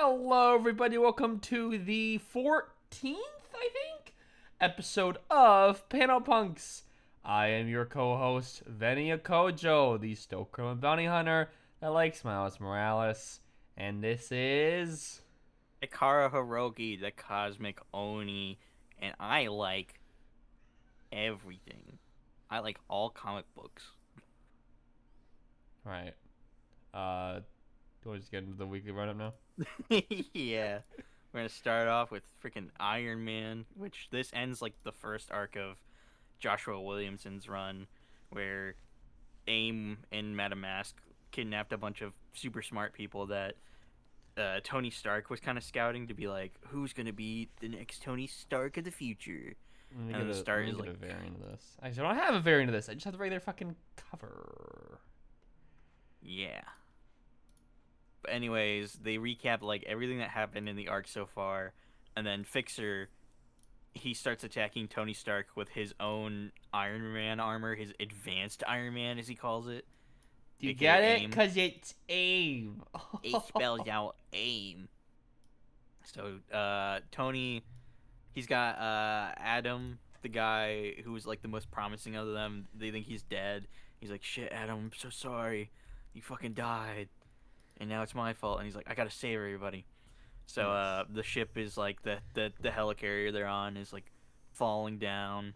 Hello, everybody. Welcome to the 14th, I think, episode of PUNKS. I am your co-host, Veni Akojo, the stoker and bounty hunter that likes Miles Morales. And this is... Hikaru Hirogi, the Cosmic Oni, and I like everything. I like all comic books. Alright. Do I just get into the weekly run-up now? Yeah. We're gonna start off with freaking Iron Man, which this ends like the first arc of Joshua Williamson's run, where AIM and MetaMask kidnapped a bunch of super smart people that Tony Stark was kind of scouting to be like, who's gonna be the next Tony Stark of the future? And the Let start me is get a like, variant of this. Actually, I don't have a variant of this. I just have the regular fucking cover. yeah. But anyways, they recap like everything that happened in the arc so far, and then Fixer he starts attacking Tony Stark with his own Iron Man armor, his advanced Iron Man as he calls it, Do you aka get it? AIM. Because it's AIM. It spells out AIM. So Tony, he's got Adam, the guy who was like the most promising of them. They think he's dead. He's like, shit, Adam, I'm so sorry. You fucking died. And now it's my fault. And he's like, I gotta save everybody. So Yes. the ship is like the helicarrier they're on is like falling down,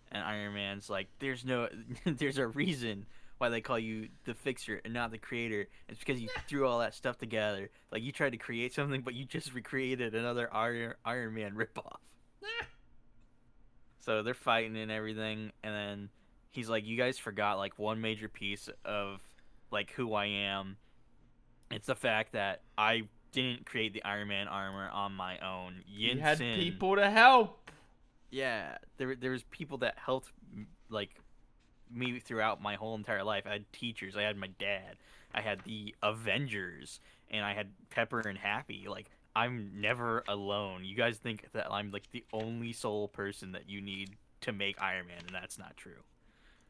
and Iron Man's like, there's no, there's a reason why they call you the Fixer and not the Creator. It's because you threw all that stuff together. Like you tried to create something, but you just recreated another Iron Man ripoff. So they're fighting and everything, and then he's like, you guys forgot like one major piece of like who I am. It's the fact that I didn't create the Iron Man armor on my own. You had Yinsen, people to help. yeah, there was people that helped like me throughout my whole entire life. I had teachers, I had my dad, I had the Avengers, and I had Pepper and Happy. Like I'm never alone. You guys think that I'm like the only sole person that you need to make Iron Man, and that's not true.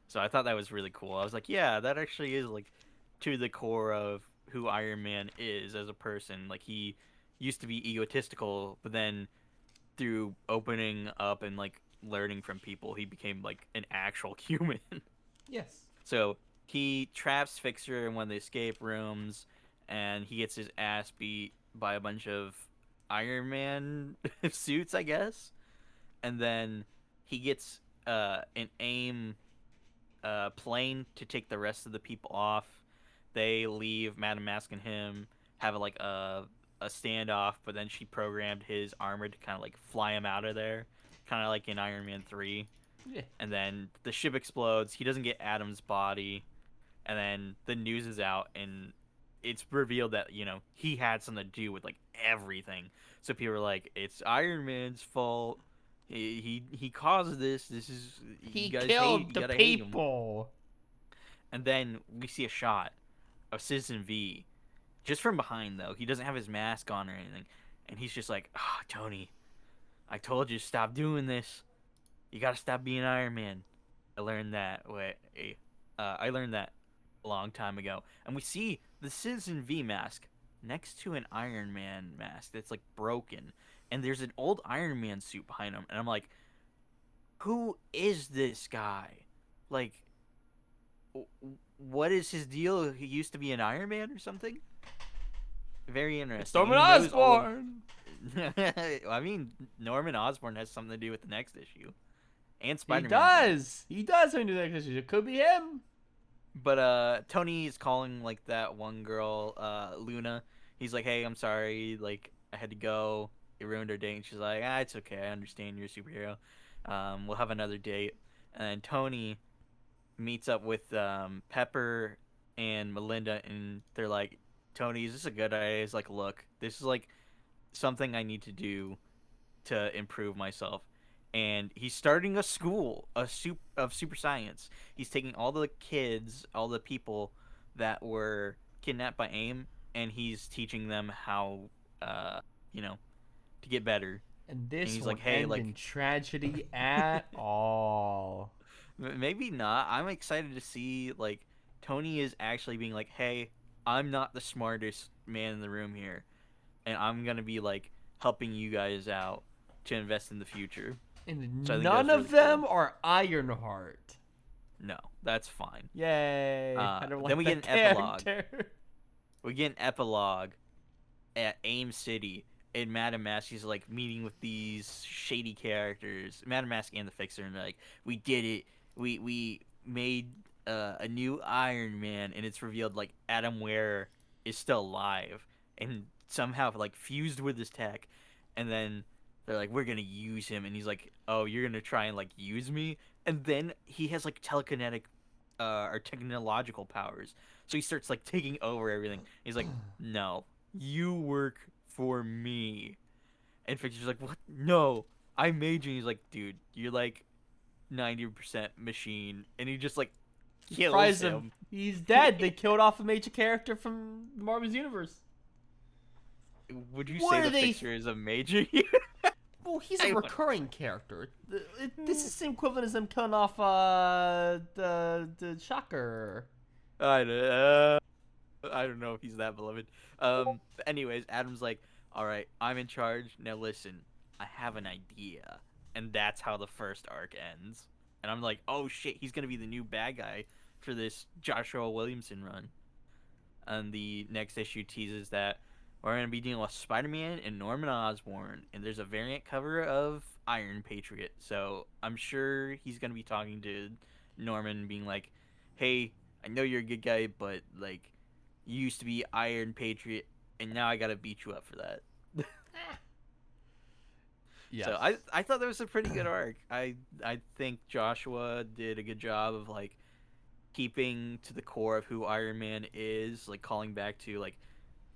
So I thought that was really cool. I was like, yeah, that actually is like to the core of who Iron Man is as a person. Like he used to be egotistical, but then through opening up and like learning from people, he became like an actual human. Yes. So he traps Fixer in one of the escape rooms, and he gets his ass beat by a bunch of Iron Man suits, I guess. And then he gets an AIM plane to take the rest of the people off. They leave Madame Mask and him have like a standoff, but then she programmed his armor to kind of like fly him out of there, kind of like in Iron Man 3. Yeah. And then the ship explodes. He doesn't get Adam's body, and then the news is out, and it's revealed that he had something to do with like everything. So people are like, "It's Iron Man's fault. He caused this. This is He you guys hate. killed You the gotta hate him." people. And then we see a shot of Citizen V, just from behind though. He doesn't have his mask on or anything, and he's just like, "Ah, oh, Tony, I told you to stop doing this. You gotta stop being Iron Man." I learned that. I learned that a long time ago. And we see the Citizen V mask next to an Iron Man mask that's like broken, and there's an old Iron Man suit behind him. And I'm like, who is this guy? Like, what is his deal? He used to be an Iron Man or something. Very It's interesting. Norman And he knows all of. Osborn. I mean, Norman Osborn has something to do with the next issue, and He Spider-Man's in it. does. He does something to that issue. It could be him. But Tony is calling like that one girl, Luna. He's like, "Hey, I'm sorry. Like, I had to go. It ruined our date." And she's like, "Ah, it's okay. I understand. You're a superhero. We'll have another date." And then Tony meets up with Pepper and Melinda, and they're like, "Tony, is this a good idea?" He's like, "Look, this is like something I need to do to improve myself." And he's starting a school of super science. He's taking all the kids, all the people that were kidnapped by AIM, and he's teaching them how, uh, you know, to get better. And And this he's like, won't "Hey, end in like, tragedy at all. maybe not." I'm excited to see like Tony is actually being like, "Hey, I'm not the smartest man in the room here, and I'm gonna be like helping you guys out to invest in the future. And So I think none that's of really them cool. are Ironheart. No, that's fine. Yay! I don't Then like we get that an epilogue. character. We get an epilogue at Aim City, and Madame Mask is like meeting with these shady characters, Madame Mask and the Fixer, and they're like, "We did it. We made a new Iron Man," and it's revealed like Adam Ware is still alive and somehow like fused with his tech, and then they're like, "We're gonna use him," and he's like, "Oh, you're gonna try and like use me?" And then he has like telekinetic or technological powers. So he starts like taking over everything. He's like, "No, you work for me." And Fixer's like, "What? No, I made you." And he's like, "Dude, you're like 90% machine," and he just like He kills fries him. him. He's dead. They killed off a major character from Marvel's universe. Would you What say are the they? Fixer is a major here? Well, he's a I recurring character. This is the same equivalent as them killing off the Shocker. I I don't know if he's that beloved. Anyways, Adam's like, "All right, I'm in charge. Now listen, I have an idea," and that's how the first arc ends. And I'm like, "Oh shit, he's gonna be the new bad guy for this Joshua Williamson run." And the next issue teases that we're gonna be dealing with Spider-Man and Norman Osborn, and there's a variant cover of Iron Patriot. So I'm sure he's gonna be talking to Norman, being like, "Hey, I know you're a good guy, but like, you used to be Iron Patriot, and now I gotta beat you up for that." Yes. So I thought that was a pretty good arc. I think Joshua did a good job of like keeping to the core of who Iron Man is, like calling back to like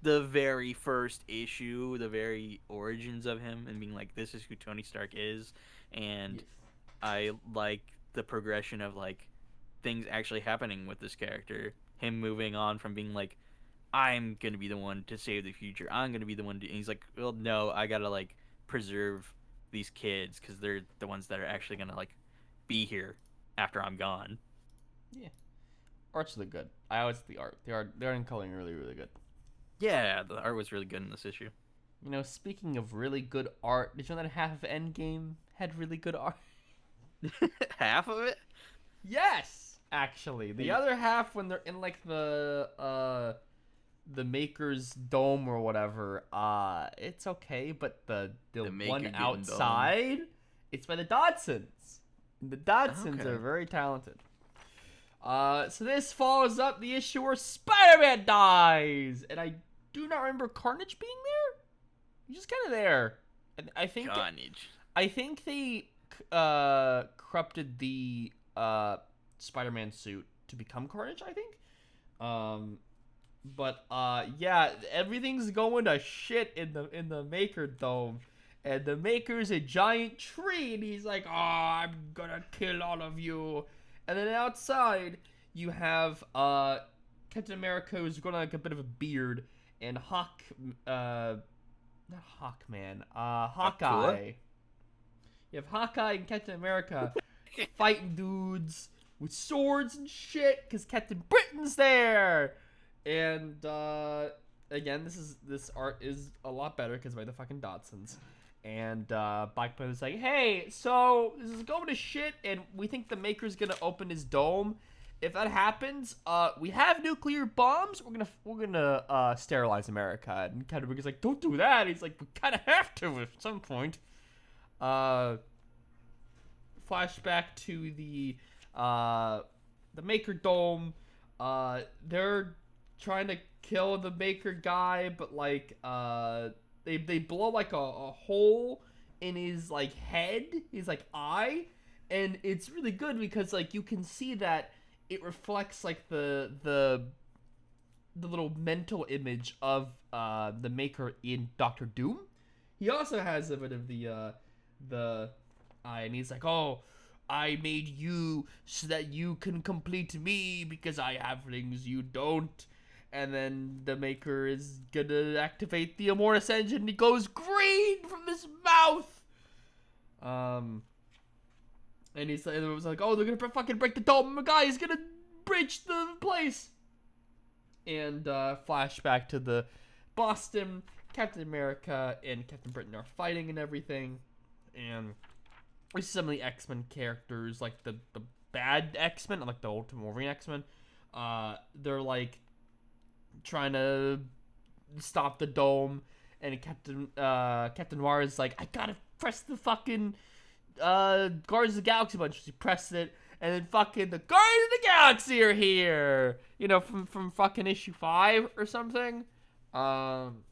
the very first issue, the very origins of him, and being like, "This is who Tony Stark is." And Yes. I like the progression of like things actually happening with this character, him moving on from being like, "I'm gonna be the one to save the future, I'm gonna be the one to," and he's like, "Well, no, I gotta like preserve these kids because they're the ones that are actually gonna like be here after I'm gone." Yeah. Art's really good. I always like the art. The art and coloring are really, really good. Yeah, the art was really good in this issue. You know, speaking of really good art, did you know that half of Endgame had really good art? Half of it? Yes, actually. The Hey. other half, when they're in like the Maker's dome or whatever, it's okay. But the The one Maker getting outside, it's by the Dodsons. The Dodsons Okay. are very talented. So this follows up the issue where Spider-Man dies, and I do not remember Carnage being there. He's just kind of there, and Carnage. I think they corrupted the Spider-Man suit to become Carnage. I think. But yeah, everything's going to shit in the Maker Dome, and the Maker's a giant tree, and he's like, "Oh, I'm gonna kill all of you." And then outside, you have Captain America, who's got like a bit of a beard, and not Hawkman, Hawkeye. You have Hawkeye and Captain America fighting dudes with swords and shit, because Captain Britain's there. And again, this art is a lot better because by the fucking Dodsons. And Black Panther's like, "Hey, so this is going to shit, and we think the Maker's gonna open his dome. If that happens, we have nuclear bombs. We're gonna sterilize America." And Captain America's like, "Don't do that." He's like, "We kind of have to at some point." Flashback to the Maker Dome. They're trying to kill the Maker guy, but like they blow like a hole in his like head, his like eye, and it's really good because like you can see that it reflects like the little mental image of the Maker in Doctor Doom. He also has a bit of the eye, and he's like, "Oh, I made you so that you can complete me because I have things you don't." And then the Maker is gonna activate the Immortus engine. He goes green from his mouth. And it was like, "Oh, they're gonna fucking break the dome. The guy is gonna breach the place." And flashback to the Boston, Captain America and Captain Britain are fighting and everything, and we see some of the X-Men characters, like the bad X-Men, like the Ultimate Wolverine X-Men. They're like trying to stop the dome, and Captain Noir is like, I gotta press the fucking Guardians of the Galaxy button. She pressed it, and then fucking the Guardians of the Galaxy are here. You know, from fucking issue 5 or something. And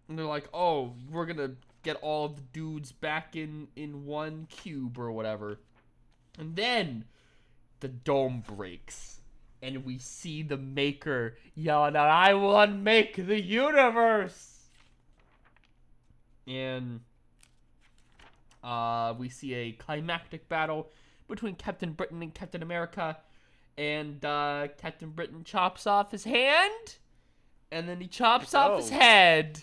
they're like, oh, we're gonna get all of the dudes back in one cube or whatever. And then the dome breaks, and we see the Maker yelling out, I will unmake the universe! And we see a climactic battle between Captain Britain and Captain America, and Captain Britain chops off his hand, and then he chops off his head.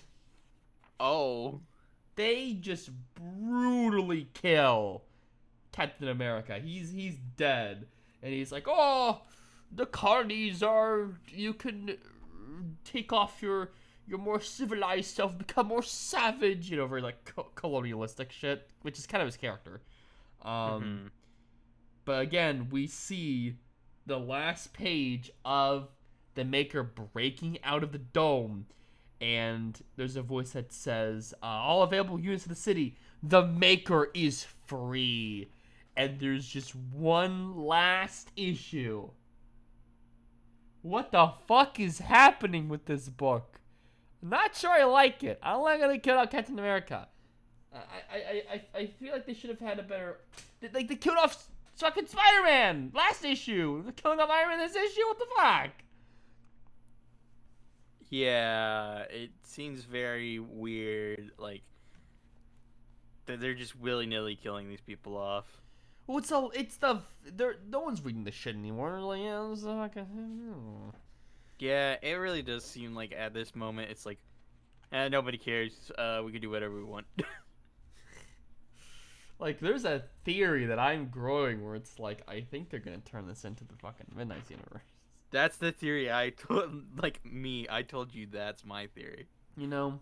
Oh. They just brutally kill Captain America. He's dead. And he's like, oh, the colonies are, you can take off your more civilized self, become more savage, you know, very like colonialistic shit, which is kind of his character. But again, we see the last page of the Maker breaking out of the dome, and there's a voice that says, all available units of the city, the Maker is free. And there's just one last issue. What the fuck is happening with this book? I'm not sure I like it. I don't like how they killed out Captain America. I feel like they should have had a better... Like, they killed off fucking Spider-Man last issue. They're killing off Iron Man this issue? What the fuck? Yeah, it seems very weird. Like, they're just willy-nilly killing these people off. Well, no one's reading this shit anymore. Like, yeah, it's like Yeah, it really does seem like at this moment it's like, nobody cares. We can do whatever we want. Like, there's a theory that I'm growing where it's like, I think they're gonna turn this into the fucking Midnight universe. That's the theory I told you that's my theory. You know,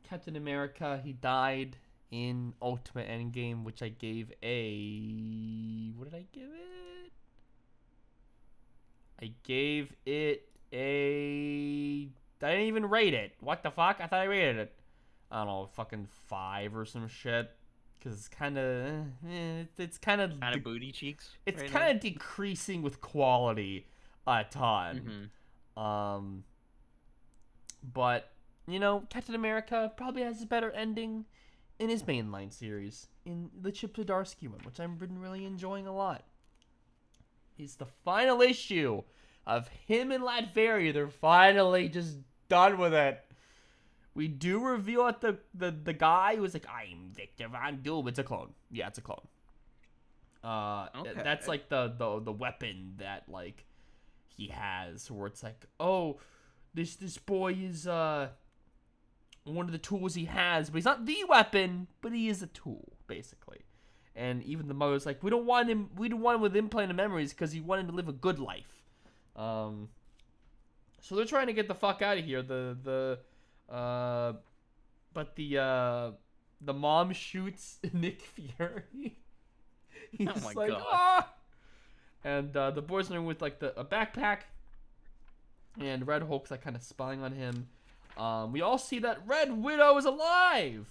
Captain America, he died in Ultimate Endgame, which I gave a... What did I give it? I gave it a... I didn't even rate it. What the fuck? I thought I rated it. I don't know, fucking 5 or some shit. Because it's kind of... it's kind of... Kind of booty cheeks? It's right kind of decreasing with quality a ton. But, you know, Captain America probably has a better ending in his mainline series, in the Chip Zdarsky one, which I've been really enjoying a lot. It's the final issue of him and Latveria. They're finally just done with it. We do reveal that the guy who was like, I'm Victor Von Doom. It's a clone. Yeah, it's a clone. Okay. That's like the weapon that like he has, where it's like, oh, this boy is one of the tools he has, but he's not the weapon, but he is a tool, basically. And even the mother's like, we don't want him with implanted memories because he wanted to live a good life. So they're trying to get the fuck out of here. But the mom shoots Nick Fury. He's oh my like, god. ah! And the boys are with like a backpack, and Red Hulk's like kind of spying on him. We all see that Red Widow is alive.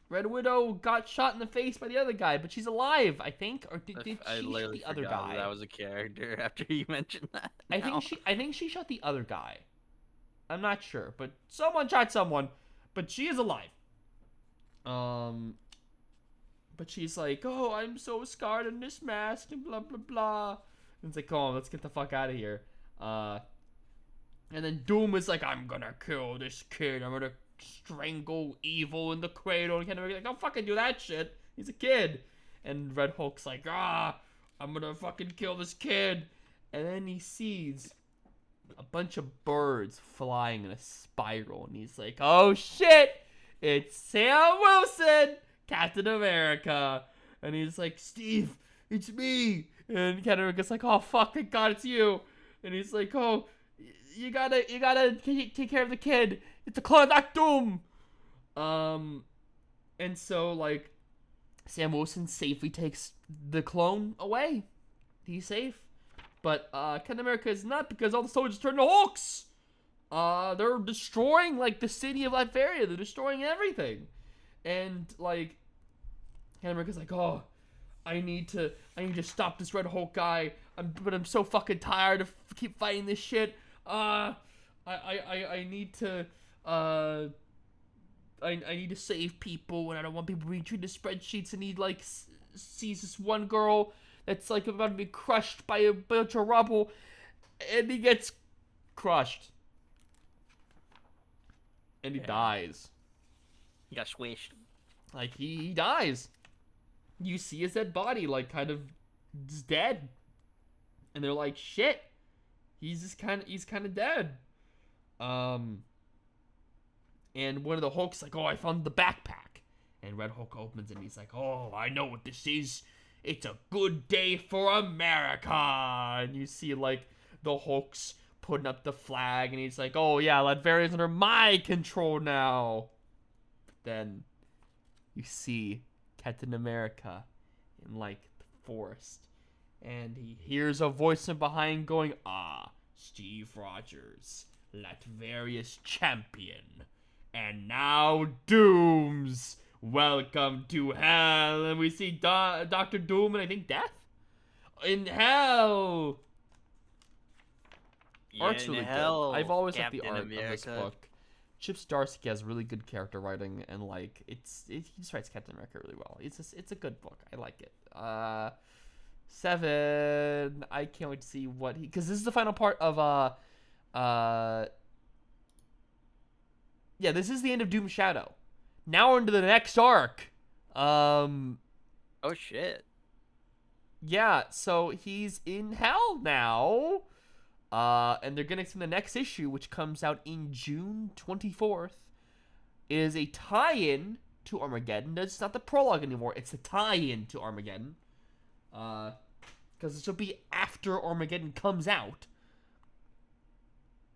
Red Widow got shot in the face by the other guy, but she's alive, I think. Or did she shoot the other guy? That was a character after you mentioned that. I think she shot the other guy. I'm not sure, but someone shot someone, but she is alive. But she's like, oh, I'm so scarred in this mask and blah blah blah. And it's like, come on, let's get the fuck out of here. And then Doom is like, I'm gonna kill this kid. I'm gonna strangle evil in the cradle. And Captain America's like, don't fucking do that shit. He's a kid. And Red Hulk's like, I'm gonna fucking kill this kid. And then he sees a bunch of birds flying in a spiral. And he's like, oh shit, it's Sam Wilson, Captain America. And he's like, Steve, it's me. And Captain America's like, oh fuck, thank God it's you. And he's like, oh, you gotta take care of the kid. It's a clone, not Doom. And so like Sam Wilson safely takes the clone away. He's safe. But Captain America is not, because all the soldiers turn to Hulks. They're destroying like the city of Latveria. They're destroying everything. And like Captain America's like, oh, I need to stop this Red Hulk guy. But I'm so fucking tired of keep fighting this shit. I need to I need to save people, and I don't want people being treated as spreadsheets. And he like sees this one girl that's like about to be crushed by a bunch of rubble, and he gets crushed, and he dies. He got squished. Like he dies. You see his dead body, like kind of just dead, and they're like, shit, he's kind of dead. And one of the Hulks like, oh, I found the backpack. And Red Hulk opens it and he's like, oh, I know what this is. It's a good day for America. And you see like the Hulks putting up the flag, and he's like, oh yeah, Latveria's under my control now. But then you see Captain America in like the forest, and he hears a voice from behind going, ah, Steve Rogers, Latveria's champion. And now Doom's welcome to hell. And we see Dr. Doom and I think Death in hell. Yeah, Art's really hell, good. I've always liked Captain the art America. of this book. Chip Zdarsky has really good character writing, and like he just writes Captain America really well. It's a good book. I like it. 7. I can't wait to see what he, because this is the final part of yeah, this is the end of Doom Shadow. Now we're into the next arc. Oh shit. Yeah, so he's in hell now. And they're gonna send the next issue, which comes out in June 24th, is a tie-in to Armageddon. It's not the prologue anymore. It's the tie-in to Armageddon. Because this will be after Armageddon comes out.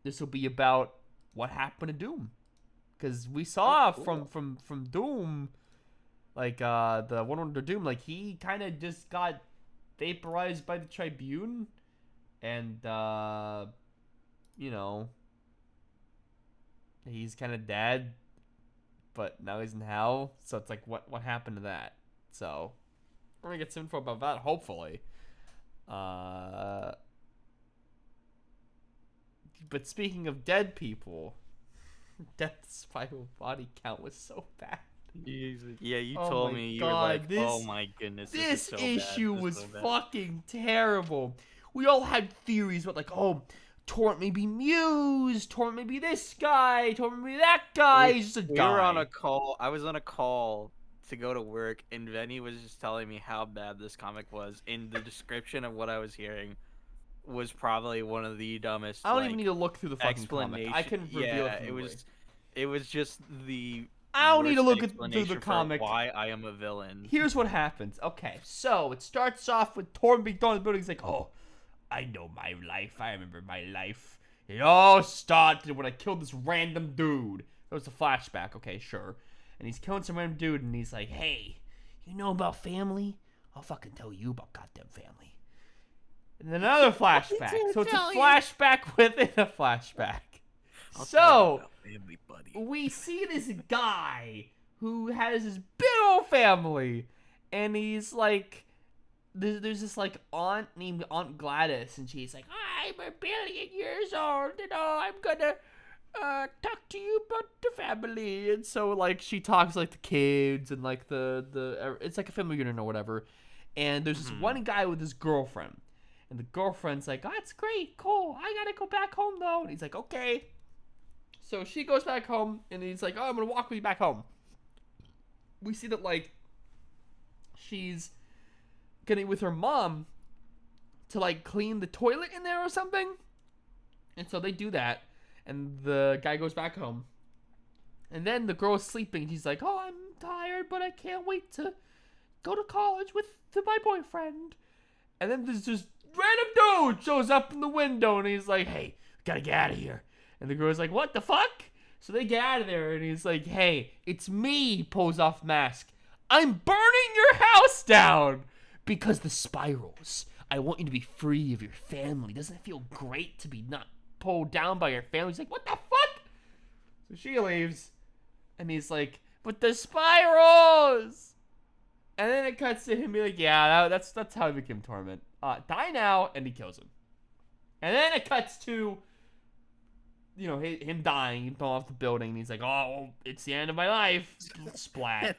This will be about what happened to Doom. Because we saw from Doom, like, the one under Doom, like, he kind of just got vaporized by the Tribune. And, you know, he's kind of dead, but now he's in hell. So it's like, what happened to that? So we're going to get some info about that, hopefully. But speaking of dead people, Death's final body count was so bad. Yeah, you Oh told my me. You God, were like, this- oh my goodness. This is so issue bad. This was is so bad. fucking terrible. We all had theories about, like, oh, Torrent may be Muse, Torrent may be this guy, Torrent may be that guy. He's just a We guy. were on a call. I was on a call to go to work, and Veni was just telling me how bad this comic was. In the description of what I was hearing was probably one of the dumbest. I don't even need to look through the fucking comic. explanation. I can reveal Yeah, it. it was just the. I don't need to worst look through the explanation for comic. Why I am a villain. Here's what happens. Okay, so it starts off with Torrent being thrown in the building. He's like, oh, I know my life. I remember my life. It all started when I killed this random dude. That was a flashback. Okay, sure. And he's killing some random dude, and he's like, hey, you know about family? I'll fucking tell you about goddamn family. And then another flashback. So it's a flashback within a flashback. So family, buddy. we see this guy who has this big old family, and he's like, there's this like aunt named Aunt Gladys, and she's like, I'm 1 billion years old, and I'm gonna talk to you about the family. And so like she talks like the kids and like the it's like a family reunion or whatever. And there's this one guy with his girlfriend, and the girlfriend's like, oh, that's great, cool, I gotta go back home though. And he's like, okay. So she goes back home, and he's like, oh, I'm gonna walk with you back home. We see that like she's getting with her mom to like clean the toilet in there or something. And so they do that, and the guy goes back home. And then the girl is sleeping. He's like, oh, I'm tired, but I can't wait to go to college to my boyfriend. And then there's this random dude shows up in the window, and he's like, hey, Gotta get out of here. And the girl's like, what the fuck? So they get out of there, and he's like, hey, it's me, pulls off mask. I'm burning your house down because the spirals. I want you to be free of your family. Doesn't it feel great to be not pulled down by your family? He's like, what the fuck? So she leaves, and he's like, but the spirals. And then it cuts to him being like, yeah, that's how he became Torment. Die now, and he kills him. And then it cuts to, him dying, he fell off the building, and he's like, oh, it's the end of my life. Splat.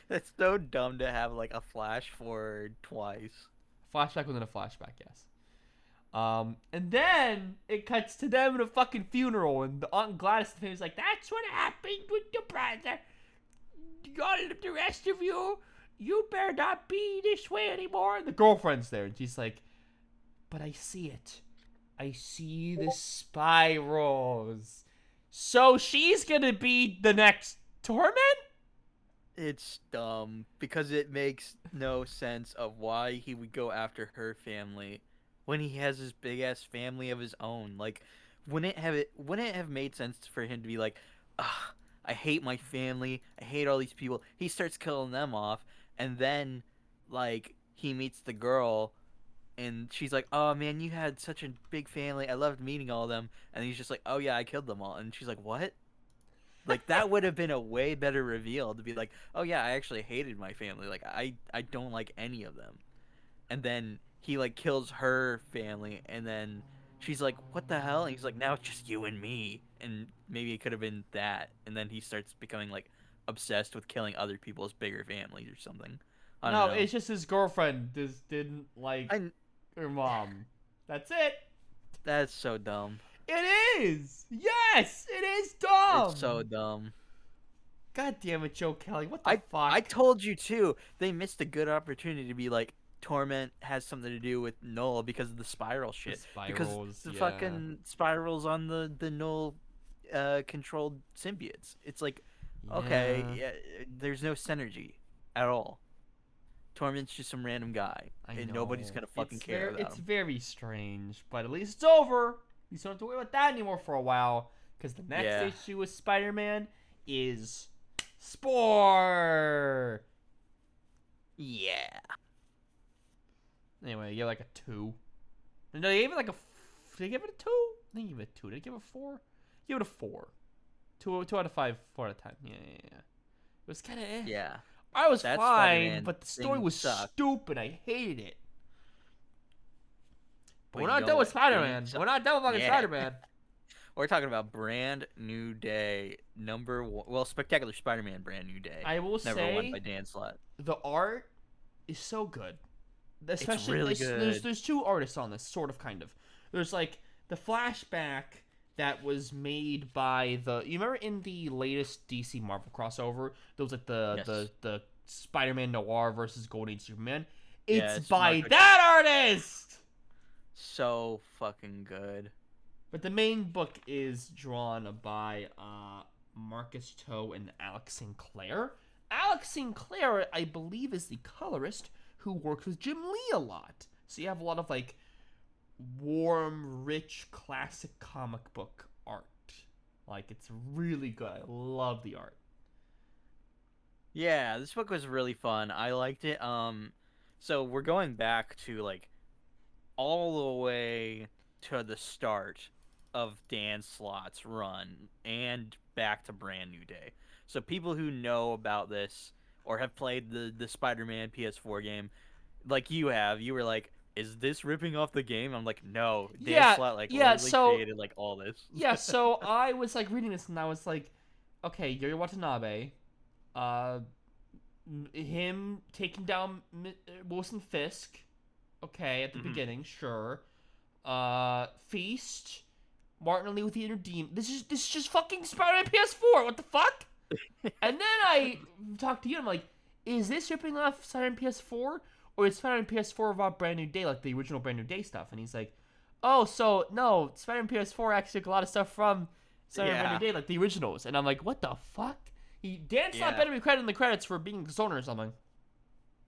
That's so dumb to have like a flash forward twice. Flashback within a flashback, yes. And then it cuts to them at a fucking funeral, and the Aunt Gladys is like, that's what happened with your brother. All of the rest of you better not be this way anymore. And the girlfriend's there, and she's like, but I see it. I see the spirals. So she's gonna be the next Torment? It's dumb because it makes no sense of why he would go after her family when he has this big ass family of his own. Like, wouldn't it have made sense for him to be like, ugh, I hate my family, I hate all these people. He starts killing them off, and then like he meets the girl, and she's like, oh man, you had such a big family, I loved meeting all of them. And he's just like, oh yeah, I killed them all. And she's like, what? Like, that would have been a way better reveal to be like, oh yeah, I actually hated my family. Like, I don't like any of them. And then he, like, kills her family, and then she's like, what the hell? And he's like, now it's just you and me. And maybe it could have been that. And then he starts becoming, like, obsessed with killing other people's bigger families or something. I don't know. It's just his girlfriend just didn't like her mom. That's it. That's so dumb. It is! Yes! It is dumb! It's so dumb. God damn it, Joe Kelly. What the fuck? I told you, too. They missed a good opportunity to be like, Torment has something to do with Null because of the spiral shit. Because the fucking spirals on the Null controlled symbiotes. It's like, okay, yeah, there's no synergy at all. Torment's just some random guy. And nobody's going to fucking care about him. It's very strange, but at least it's over. You don't have to worry about that anymore for a while, because the next issue with Spider-Man is Spore. Yeah. Anyway, you give it like a 2. No, they gave it like a. Did they give it a 2? I think you gave it a 2. Did they give it a 4? Give it a 4. 2 out of 5. 4 out of 10. Yeah. It was kind of. Yeah. I was fine, but the story was stupid. I hated it. But we're not done with Spider-Man. We're not done with fucking Spider-Man. We're talking about Brand New Day, number 1. Well, Spectacular Spider-Man Brand New Day. I will say, number 1 by Dan Slott. The art is so good. Especially, it's really good. There's 2 artists on this, sort of, kind of. There's like the flashback that was made by you remember in the latest DC Marvel crossover, there was like the Spider-Man Noir versus Golden Age Superman. It's by that artist. So fucking good. But the main book is drawn by Marcus Toe and Alex Sinclair. Alex Sinclair, I believe, is the colorist who works with Jim Lee a lot. So you have a lot of like warm, rich, classic comic book art. Like, it's really good. I love the art. Yeah, this book was really fun. I liked it. So we're going back to like all the way to the start of Dan Slott's run and back to Brand New Day. So people who know about this or have played the Spider-Man PS4 game, like you were like, is this ripping off the game? I'm like, no. Dan Slott created like all this. Yeah, so I was like reading this and I was like, okay, Yuri Watanabe, him taking down Wilson Fisk, okay, at the beginning, sure. Feast, Martin Lee with the Inner Demon. This is just fucking Spider-Man PS4. What the fuck? And then I talked to you. And I'm like, is this ripping off Spider-Man PS4, or is Spider-Man PS4 about Brand New Day, like the original Brand New Day stuff? And he's like, oh, so no, Spider-Man PS4 actually took a lot of stuff from Spider-Man Brand New Day, like the originals. And I'm like, what the fuck? Dan Slott better be credited in the credits for being the owner or something.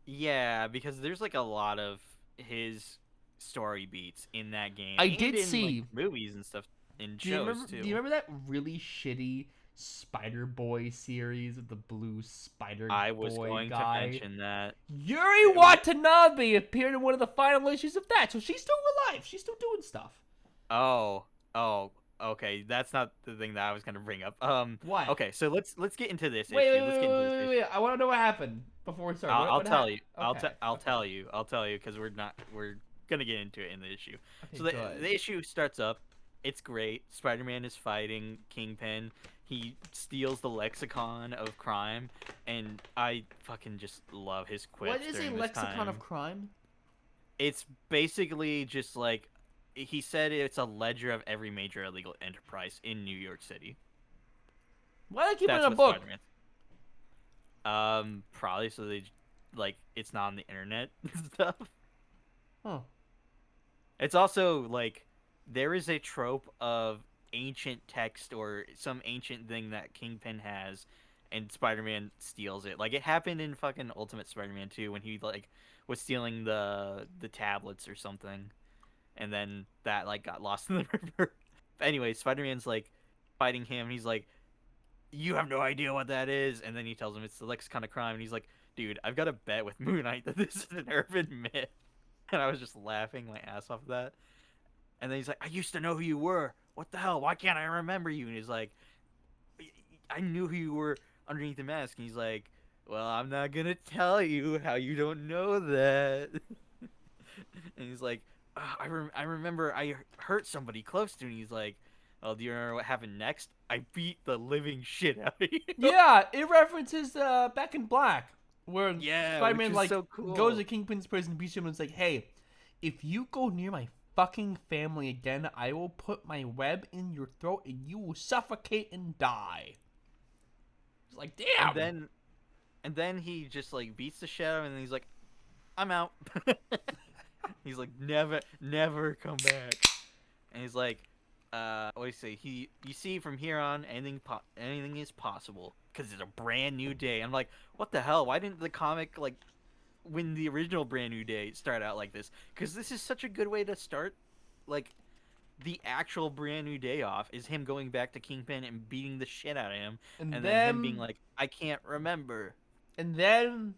Yeah, because there's like a lot of his story beats in that game. I did see like, movies and stuff. in Do you shows remember? too. Do you remember that really shitty Spider Boy series with the blue Spider I was Boy going to guy? mention that. Yuri It w- Watanabe appeared in one of the final issues of that, so she's still alive. She's still doing stuff. Oh, oh, okay. That's not the thing that I was gonna bring up. What? Okay, so let's get into this Wait, issue. wait, Let's wait, get into this wait, wait, issue. wait. I want to know what happened before we start. I'll What tell happened? you. Okay. I'll Okay. tell you. I'll tell you because we're gonna get into it in the issue. Okay. So Good. the issue starts up. It's great. Spider-Man is fighting Kingpin. He steals the lexicon of crime, and I fucking just love his quips What is a during this lexicon time. of crime? It's basically just like he said it's a ledger of every major illegal enterprise in New York City. Why do they keep it in That's a what book? Spider-Man. Probably so they like it's not on the internet and stuff. Huh. It's also like there is a trope of ancient text or some ancient thing that Kingpin has, and Spider-Man steals it. Like it happened in fucking Ultimate Spider-Man 2 when he like was stealing the tablets or something, and then that like got lost in the river. But anyway, Spider-Man's like fighting him. He's like, "You have no idea what that is," and then he tells him it's the lexicon of crime, and he's like, "Dude, I've got a bet with Moon Knight that this is an urban myth." And I was just laughing my ass off of that. And then he's like, I used to know who you were. What the hell? Why can't I remember you? And he's like, I knew who you were underneath the mask. And he's like, well, I'm not going to tell you how you don't know that. And he's like, I remember I hurt somebody close to me. And he's like, oh, do you remember what happened next? I beat the living shit out of you. Yeah, it references Back in Black, where Yeah, Spider-Man which is like so cool. goes to Kingpin's prison, beats him, and is like, "Hey, if you go near my fucking family again, I will put my web in your throat and you will suffocate and die." It's like, damn. And then he just like beats the shit out of him and he's like, I'm out. He's like, never come back. And he's like, what do you say? You see, from here on, anything is possible because it's a brand new day. I'm like, what the hell? Why didn't the comic like, when the original brand new day start out like this? Because this is such a good way to start, like, the actual brand new day off is him going back to Kingpin and beating the shit out of him, And and then him being then, like, I can't remember. and then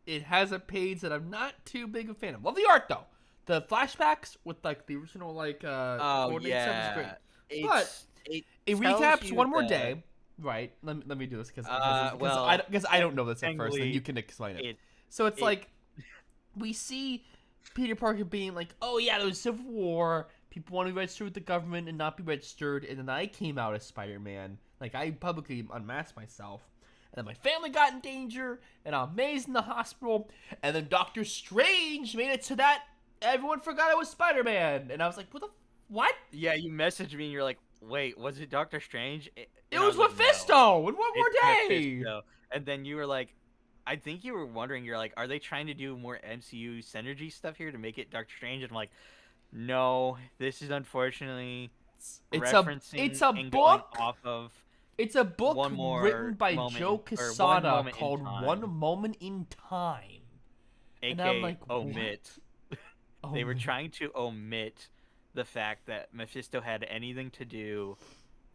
it has a page that I'm not too big a fan of. Love the art though. The flashbacks with like the original like Oh coordinate stuff is great. yeah, But it tells recaps you one more that- day, right? Let me do this because well, I don't know this at first, and technically, you can explain it. it So it's it- like we see Peter Parker being like, "Oh yeah, there was Civil War. People want to be registered with the government and not be registered." And then I came out as Spider-Man. Like I publicly unmasked myself, and then my family got in danger, and I'm amazed in the hospital. And then Doctor Strange made it to that everyone forgot I was Spider-Man, and I was like, what? yeah, you messaged me and you're like, wait, was it Doctor Strange? It And I was like, no, Mephisto in one more it's day. Mephisto. And then you were like, I think you were wondering, you're like, are they trying to do more MCU synergy stuff here to make it Doctor Strange? And I'm like, no, this is unfortunately referencing It's a and going book. off of It's a book one more written by moment Joe or one Quesada moment in called time. One Moment in Time. And aka I'm like, omit. what? They were Omit. trying to omit the fact that Mephisto had anything to do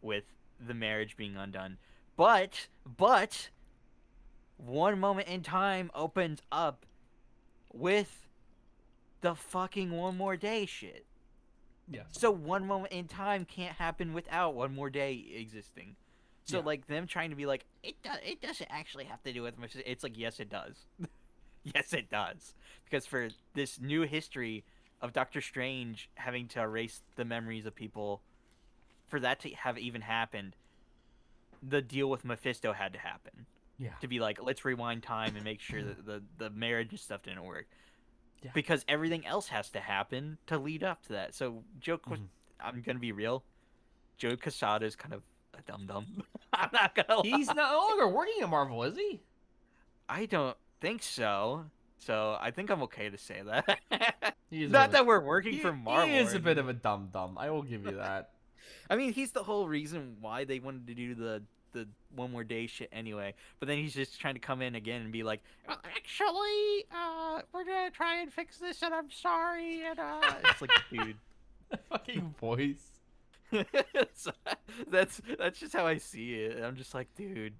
with the marriage being undone. But One Moment in Time opens up with the fucking One More Day shit. Yeah. So One Moment in Time can't happen without One More Day existing. So Yeah. like them trying to be like it doesn't actually have to do with Mephisto. It's like yes it does. Yes it does. Because for this new history of Doctor Strange having to erase the memories of people, for that to have even happened, the deal with Mephisto had to happen. Yeah. To be like, let's rewind time and make sure that the marriage and stuff didn't work. Yeah. Because everything else has to happen to lead up to that. So I'm gonna be real. Joe Quesada is kind of a dum dum. I'm not gonna lie. He's no longer working at Marvel, is he? I don't think so. So I think I'm okay to say that. He is Not that we're working he, for Marvel. He is a bit of a dum dum. I will give you that. I mean, he's the whole reason why they wanted to do the One More Day shit anyway. But then he's just trying to come in again and be like, well, actually, we're gonna try and fix this, and I'm sorry. And it's like, dude, Fucking voice. So, that's just how I see it. I'm just like, dude,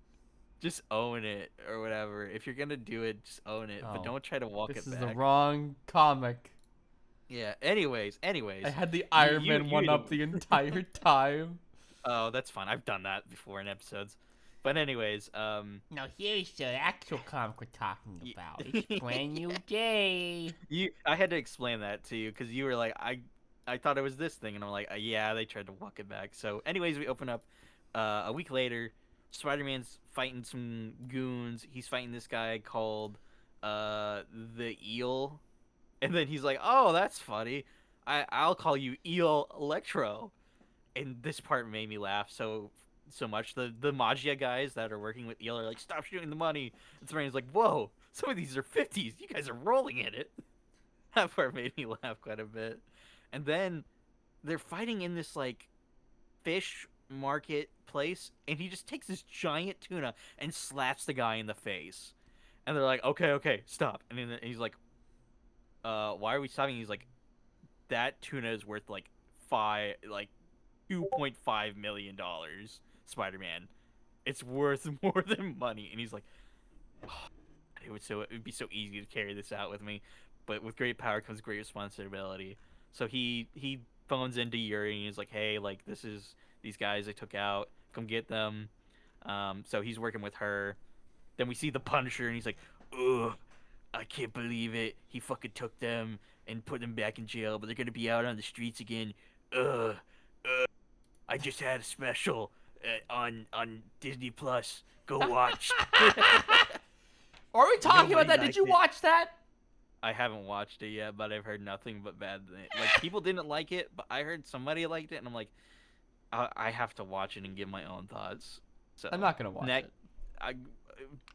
just own it or whatever. If you're gonna do it, just own it, but Oh, don't try to walk this it is the back. wrong comic. Yeah. Anyways, I had the you Iron you Man one up you. the entire time. Oh, that's fine. I've done that before in episodes. But anyways, Now here's the actual comic we're talking y- about. It's brand new day. I had to explain that to you because you were like, I thought it was this thing, and I'm like, yeah, they tried to walk it back. So, anyways, we open up a week later. Spider-Man's fighting some goons. He's fighting this guy called the Eel, and then he's like, oh, that's funny. I'll call you Eel Electro. And this part made me laugh so much. The Magia guys that are working with Eel are like, stop shooting the money. And Spider-Man's like, whoa, some of these are 50s. You guys are rolling in it. That part made me laugh quite a bit. And then they're fighting in this like fish market place, and he just takes this giant tuna and slaps the guy in the face. And they're like, okay, stop. And then he's like, why are we stopping? He's like, that tuna is worth like $2.5 million, Spider-Man. It's worth more than money. And he's like, oh, it would be so easy to carry this out with me, but with great power comes great responsibility. So he phones into Yuri and he's like, hey, like this is these guys I took out, come get them. So he's working with her. Then we see the Punisher and he's like, ugh, I can't believe it. He fucking took them and put them back in jail, but they're gonna be out on the streets again. Ugh. I just had a special on Disney Plus. Go watch. Are we talking about Nobody that? Did liked you it. watch that? I haven't watched it yet, but I've heard nothing but bad things. Like people didn't like it, but I heard somebody liked it, and I'm like, I have to watch it and give my own thoughts. So I'm not gonna watch it. I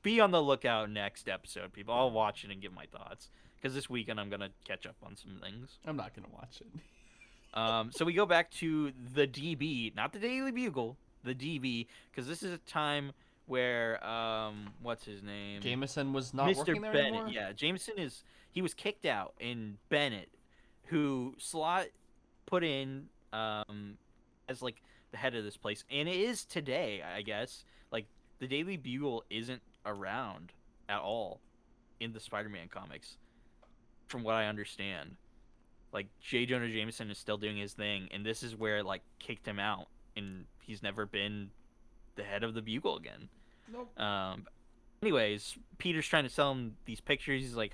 be on the lookout next episode, people. I'll watch it and give my thoughts because this weekend I'm gonna catch up on some things. I'm not gonna watch it. So we go back to the DB, not the Daily Bugle, the DB, because this is a time where what's his name? Jameson was not Mr. working there Bennett. anymore. Yeah, Jameson he was kicked out, and Bennett, who Slott put in as like the head of this place, and it is today, I guess. Like the Daily Bugle isn't around at all in the Spider-Man comics, from what I understand. Like J. Jonah Jameson is still doing his thing, and this is where like kicked him out, and he's never been the head of the Bugle again. Nope. Anyways, Peter's trying to sell him these pictures. He's like,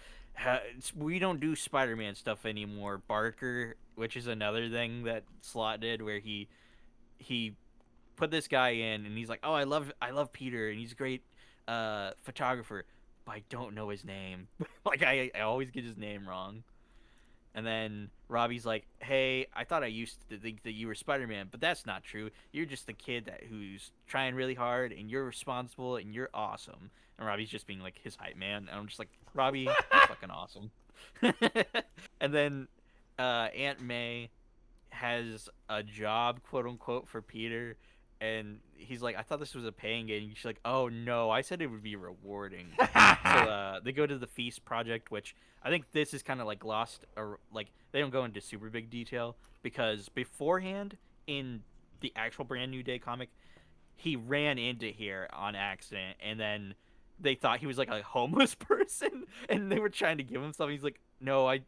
we don't do Spider-Man stuff anymore, Barker, which is another thing that Slott did, where he put this guy in, and he's like, oh, I love Peter, and he's a great photographer, but I don't know his name. Like I always get his name wrong. And then Robbie's like, hey, I thought I used to think that you were Spider-Man, but that's not true. You're just the kid who's trying really hard, and you're responsible, and you're awesome. And Robbie's just being like his hype man. And I'm just like, Robbie, you're fucking awesome. And then Aunt May has a job, quote unquote, for Peter. And he's like, I thought this was a paying game. She's like, oh no, I said it would be rewarding. So they go to the Feast Project, which I think this is kind of like lost, or like they don't go into super big detail because beforehand in the actual Brand New Day comic, he ran into here on accident, and then they thought he was like a homeless person, and they were trying to give him something. He's like, no, I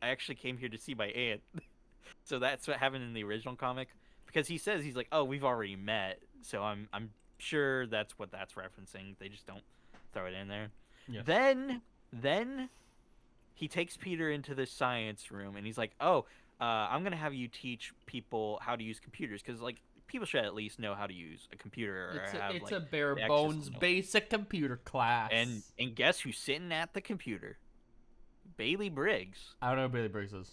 actually came here to see my aunt. So that's what happened in the original comic. Because he says, he's like, oh, we've already met, so I'm sure that's what that's referencing. They just don't throw it in there. Yes. Then he takes Peter into the science room, and he's like, oh, I'm gonna have you teach people how to use computers, because like people should at least know how to use a computer, or It's have a bare the access bones to know. basic computer class. And guess who's sitting at the computer? Bailey Briggs, I don't know who Bailey Briggs is.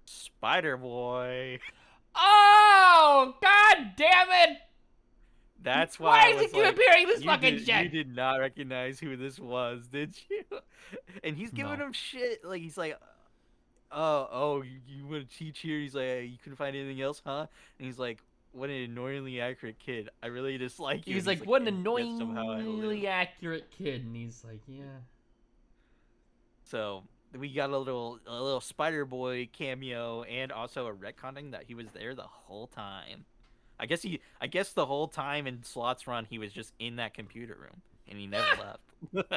Spider Boy. Oh, god damn it! That's why. Why I is he was keep like, appearing in this you fucking did, shit? You did not recognize who this was, did you? And he's giving No. him shit. Like he's like, oh, you want to teach here? He's like, you couldn't find anything else, huh? And he's like, what an annoyingly accurate kid. I really dislike you. He's And like, what an "And that's somehow I live." annoyingly accurate kid. And he's like, yeah. So we got a little Spider Boy cameo, and also a retconning that he was there the whole time. I guess the whole time in Slot's run he was just in that computer room and he never left.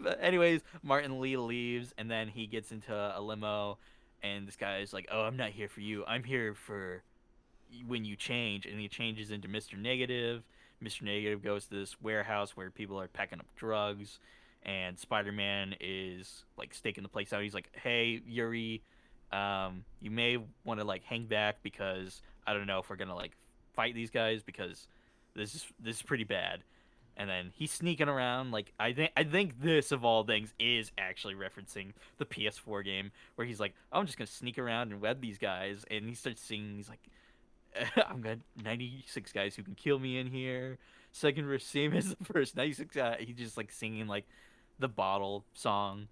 But anyways, Martin Lee leaves and then he gets into a limo and this guy is like, "Oh, I'm not here for you. I'm here for when you change." And he changes into Mr. Negative. Mr. Negative goes to this warehouse where people are packing up drugs and Spider-Man is like staking the place out. He's like, "Hey, Yuri, you may want to like hang back because I don't know if we're gonna like fight these guys because this is pretty bad." And then he's sneaking around. Like I think this of all things is actually referencing the PS4 game where he's like, "I'm just gonna sneak around and web these guys," and he starts singing. He's like, "I'm got 96 guys who can kill me in here. Second verse same as the first 96 guy." He just like singing like the bottle song,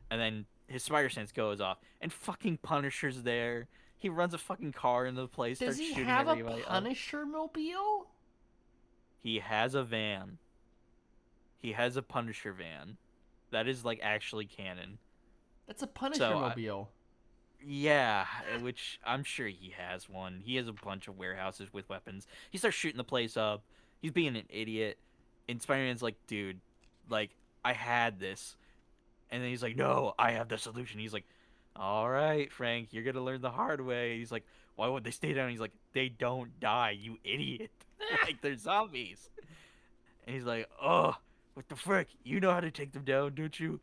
and then his spider sense goes off, and fucking Punisher's there. He runs a fucking car into the place, Does starts he shooting have a everybody up. Punisher mobile? He has a van. He has a Punisher van. That is like actually canon. That's a Punisher So mobile. yeah, which I'm sure he has one. He has a bunch of warehouses with weapons. He starts shooting the place up. He's being an idiot. And Spider-Man's like, "Dude, like I had this." And then he's like, "No, I have the solution." He's like, "All right, Frank, you're gonna learn the hard way." He's like, "Why would they stay down?" He's like, "They don't die, you idiot. Like they're zombies." And he's like, "Oh, what the frick? You know how to take them down, don't you?"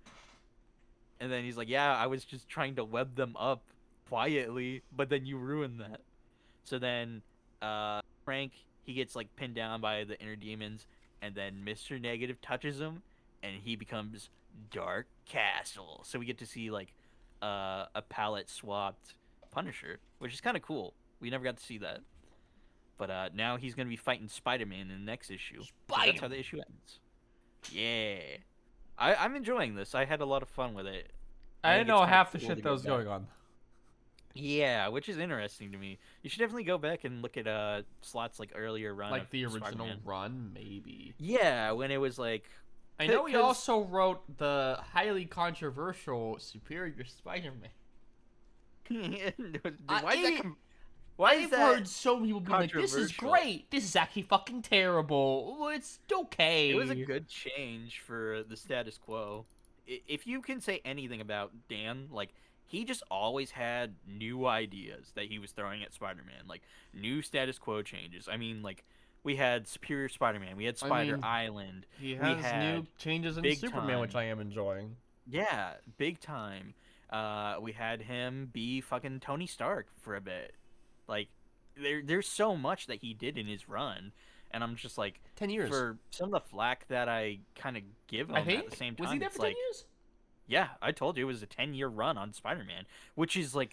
And then he's like, "Yeah, I was just trying to web them up quietly, but then you ruined that." So then, Frank he gets like pinned down by the inner demons, and then Mr. Negative touches him, and he becomes Dark Castle. So we get to see like a palette swapped Punisher, which is kind of cool. We never got to see that, but now he's gonna be fighting Spider-Man in the next issue because that's how the Spider-Man. issue ends. Yeah, I'm enjoying this. I had a lot of fun with it. I I didn't think it's know kind of half the cool to shit that get was back. going on. Yeah, which is interesting to me. You should definitely go back and look at Slot's like earlier run of Like the original Spider-Man. run, maybe. Yeah, when it was like, I know he cause also wrote the highly controversial Superior Spider-Man. why is that? I Why is I've that heard so many people be like, "This is controversial? great. This is actually fucking terrible. Well, it's It was a okay." good change for the status quo. If you can say anything about Dan, like he just always had new ideas that he was throwing at Spider-Man, like new status quo changes. I mean, like we had Superior Spider-Man, we had I Spider mean, Island, he we has new had changes in Big Superman, which Time. I am enjoying. Yeah, Big Time. We had him be fucking Tony Stark for a bit. Like there's so much that he did in his run, and I'm just like, 10 years, for some of the flack that I kind of give I him at the think. same Was he time, there it's for ten like, years? yeah, I told you it was a 10-year run on Spider-Man, which is like,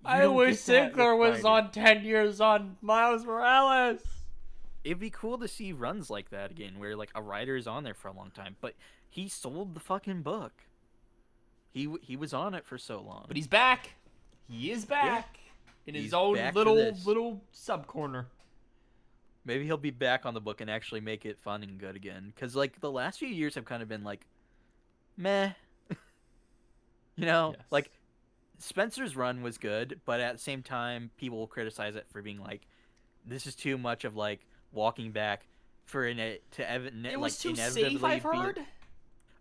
you I don't wish get that with Sinclair was writers. on 10 years on Miles Morales. It'd be cool to see runs like that again, where like a writer is on there for a long time, but he sold the fucking book. He was on it for so But long. he's back. He is Yeah, back in his he's own back for little this. little sub corner. Maybe he'll be back on the book and actually make it fun and good again. Cause like the last few years have kind of been like meh, Yes. like Spencer's run was good, but at the same time, people will criticize it for being like, this is too much of like walking back for It like was too safe, inevitably I've be heard.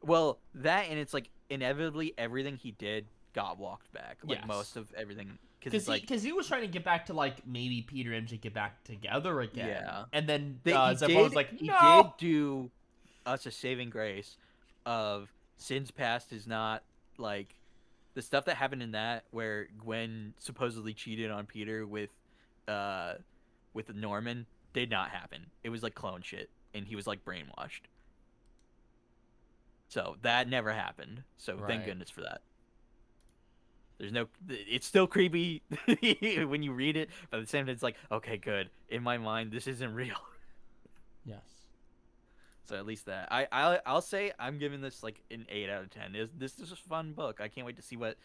well that and it's like inevitably everything he did got walked back, like Yes. most of everything, because Because it's he, like cause he was trying to get back to, like, maybe Peter and MJ get back together again. yeah, And then that Zebra was like, he no! did do us a saving grace of Sin's past is not like the stuff that happened in that where Gwen supposedly cheated on Peter uh with Norman did not happen. It was like clone shit and he was like brainwashed. So that never happened. So thank Right. goodness for that. There's no it's still creepy when you read it, but at the same time it's like, okay, good. In my mind this isn't real. Yes. So at least that I'll say I'm giving this like an 8 out of 10. This is a fun book. I can't wait to see what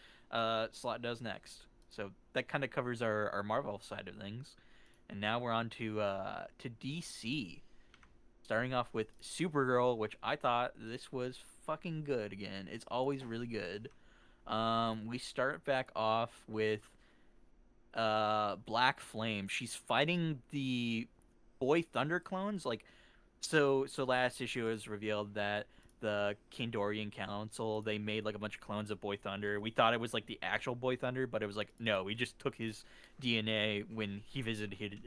Slot does next. So that kind of covers our Marvel side of things, and now we're on to DC. Starting off with Supergirl, which I thought this was fucking good again. It's always really good. We start back off with Black Flame. She's fighting the Boy Thunder clones. So last issue it was revealed that the Kandorian Council, they made like a bunch of clones of Boy Thunder. We thought it was like the actual Boy Thunder, but it was like no, we just took his DNA when he visited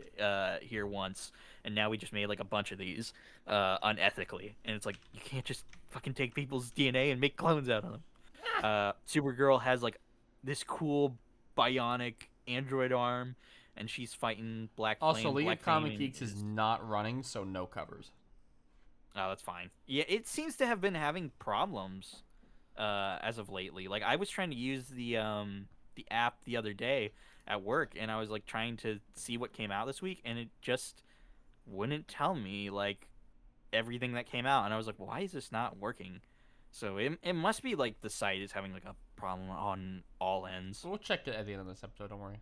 here once, and now we just made like a bunch of these unethically. And it's like you can't just fucking take people's DNA and make clones out of them. Supergirl has like this cool bionic android arm, and she's fighting Black Also, Flame. League of Black Flame Comic Geeks is not running, so no covers. Oh, that's fine. Yeah, it seems to have been having problems as of lately. Like I was trying to use the app the other day at work, and I was like trying to see what came out this week, and it just wouldn't tell me like everything that came out, and I was like, why is this not working? So it must be like the site is having like a problem on all ends. We'll check it at the end of this episode. Don't worry.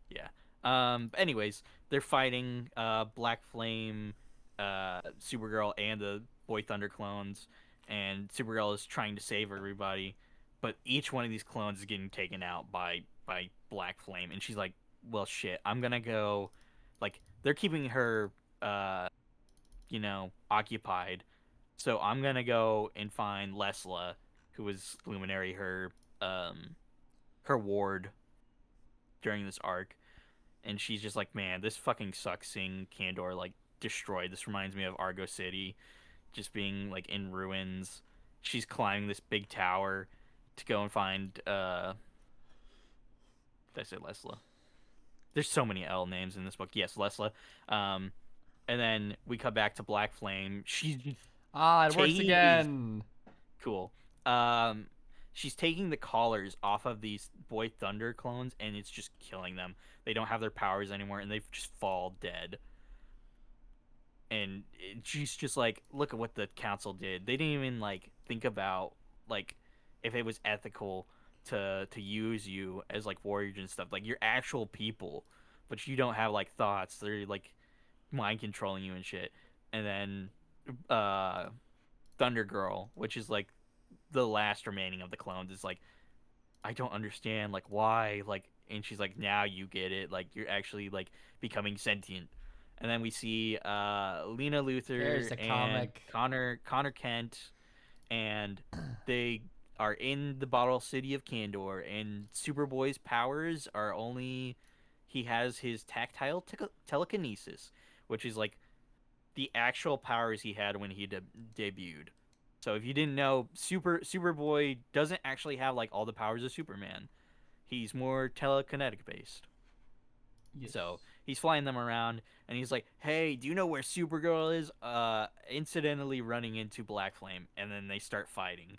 Yeah. But anyways, they're fighting Black Flame, Supergirl, and the Boy Thunder clones, and Supergirl is trying to save everybody, but each one of these clones is getting taken out by Black Flame, and she's like, "Well, shit, I'm gonna go." Like they're keeping her, occupied, so I'm gonna go and find Lesla, who was Luminary, her ward during this arc, and she's just like, man, this fucking sucks seeing Kandor like destroyed. This reminds me of Argo City, just being like in ruins. She's climbing this big tower to go and find did I say Lesla? There's so many L names in this book. Yes, Lesla. Um and then we cut back to Black Flame. She's It works again. cool. She's taking the collars off of these Boy Thunder clones, and it's just killing them. They don't have their powers anymore, and they just fall dead. And she's just like, look at what the council did. They didn't even like think about like if it was ethical to use you as like warriors and stuff. Like you're actual people, but you don't have like thoughts. They're like mind controlling you and shit. And then Thunder Girl, which is like the last remaining of the clones, is like, I don't understand, like why, like, and she's like, now you get it, like you're actually like becoming sentient. And then we see Lena There's Luthor the and comic. Connor Kent, and they are in the bottle city of Kandor, and Superboy's powers are only he has his tactile telekinesis, which is like the actual powers he had when he debuted. So if you didn't know, Superboy doesn't actually have like all the powers of Superman. He's more telekinetic based. Yes. So he's flying them around, and he's like, "Hey, do you know where Supergirl is?" Incidentally running into Black Flame, and then they start fighting.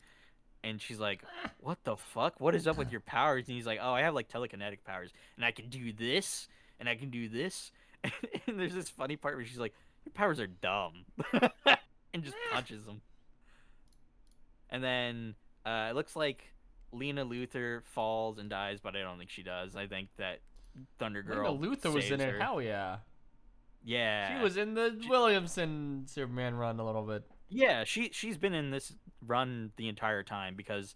And she's like, "What the fuck? What is up with your powers?" And he's like, "Oh, I have like telekinetic powers, and I can do this, and I can do this." And there's this funny part where she's like, "Your powers are dumb," and just punches them. And then it looks like Lena Luthor falls and dies, but I don't think she does. I think that Thunder Lena Girl Luthor was in saves it. her. Hell yeah. Yeah, She was in the Williamson Superman run a little bit. yeah. She's been in this run the entire time because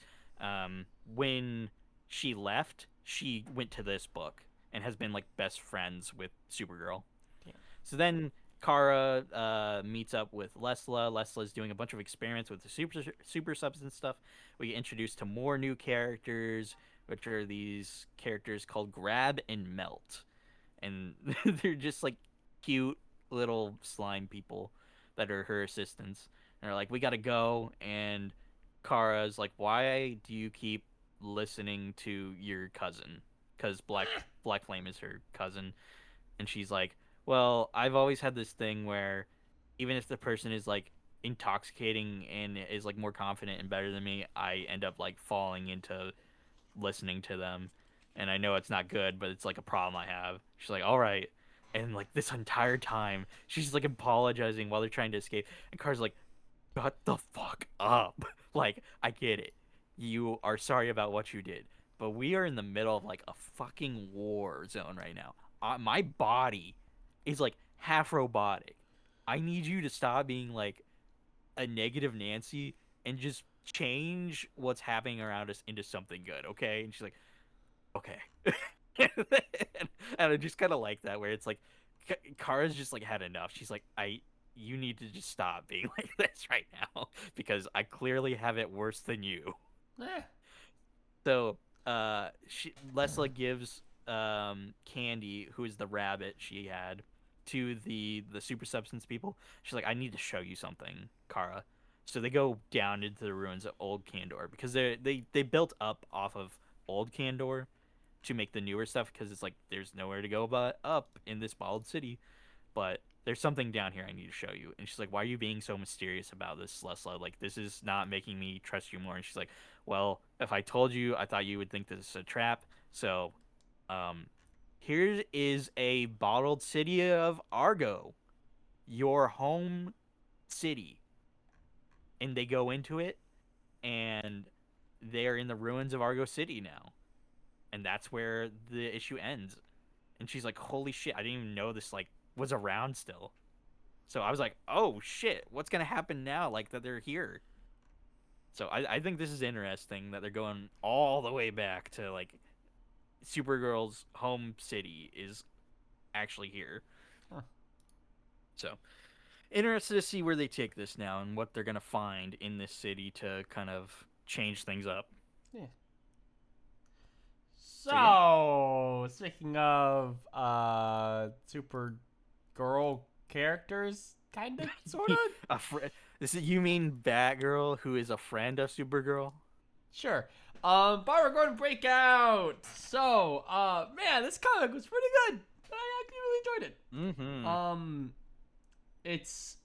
when she left, she went to this book and has been like best friends with Supergirl. Yeah. So then Kara meets up with Lesla. Lesla's doing a bunch of experiments with the super substance stuff. We get introduced to more new characters, which are these characters called Grab and Melt, and they're just like cute little slime people that are her assistants. And they're like, "We gotta go," and Kara's like, "Why do you keep listening to your cousin?" Because Black Flame is her cousin, and she's like, well, I've always had this thing where even if the person is like intoxicating and is like more confident and better than me, I end up like falling into listening to them. And I know it's not good, but it's like a problem I have. She's like, all right. And like this entire time, she's like apologizing while they're trying to escape. And Car's like, shut the fuck up. Like, I get it. You are sorry about what you did. But we are in the middle of like a fucking war zone right now. My body is like half robotic. I need you to stop being like a negative Nancy and just change what's happening around us into something good, okay? And she's like, okay. And I just kind of like that, where it's like, Kara's just like had enough. She's like, you need to just stop being like this right now because I clearly have it worse than you. Eh. So, Lesla gives Candy, who is the rabbit she had, to the super substance people. She's like, I need to show you something, Kara. So they go down into the ruins of old Candor because they built up off of old Candor to make the newer stuff, because it's like there's nowhere to go but up in this bald city. But there's something down here I need to show you. And she's like, why are you being so mysterious about this, Lesla? Like, this is not making me trust you more. And she's like, well, if I told you, I thought you would think this is a trap. So, um, here is a bottled city of Argo, your home city. And they go into it, and they're in the ruins of Argo City now. And that's where the issue ends. And she's like, holy shit, I didn't even know this, like, was around still. So I was like, oh shit, what's gonna happen now? Like, that they're here. So I think this is interesting that they're going all the way back to, like, Supergirl's home city is actually here. Huh. So interested to see where they take this now and what they're gonna find in this city to kind of change things up. Yeah. So, yeah. So, speaking of Supergirl characters, kind of, sort of. You mean Batgirl, who is a friend of Supergirl? Sure. Barbara Gordon Breakout. So, man, this comic was pretty good. I actually really enjoyed it. Mm-hmm. It's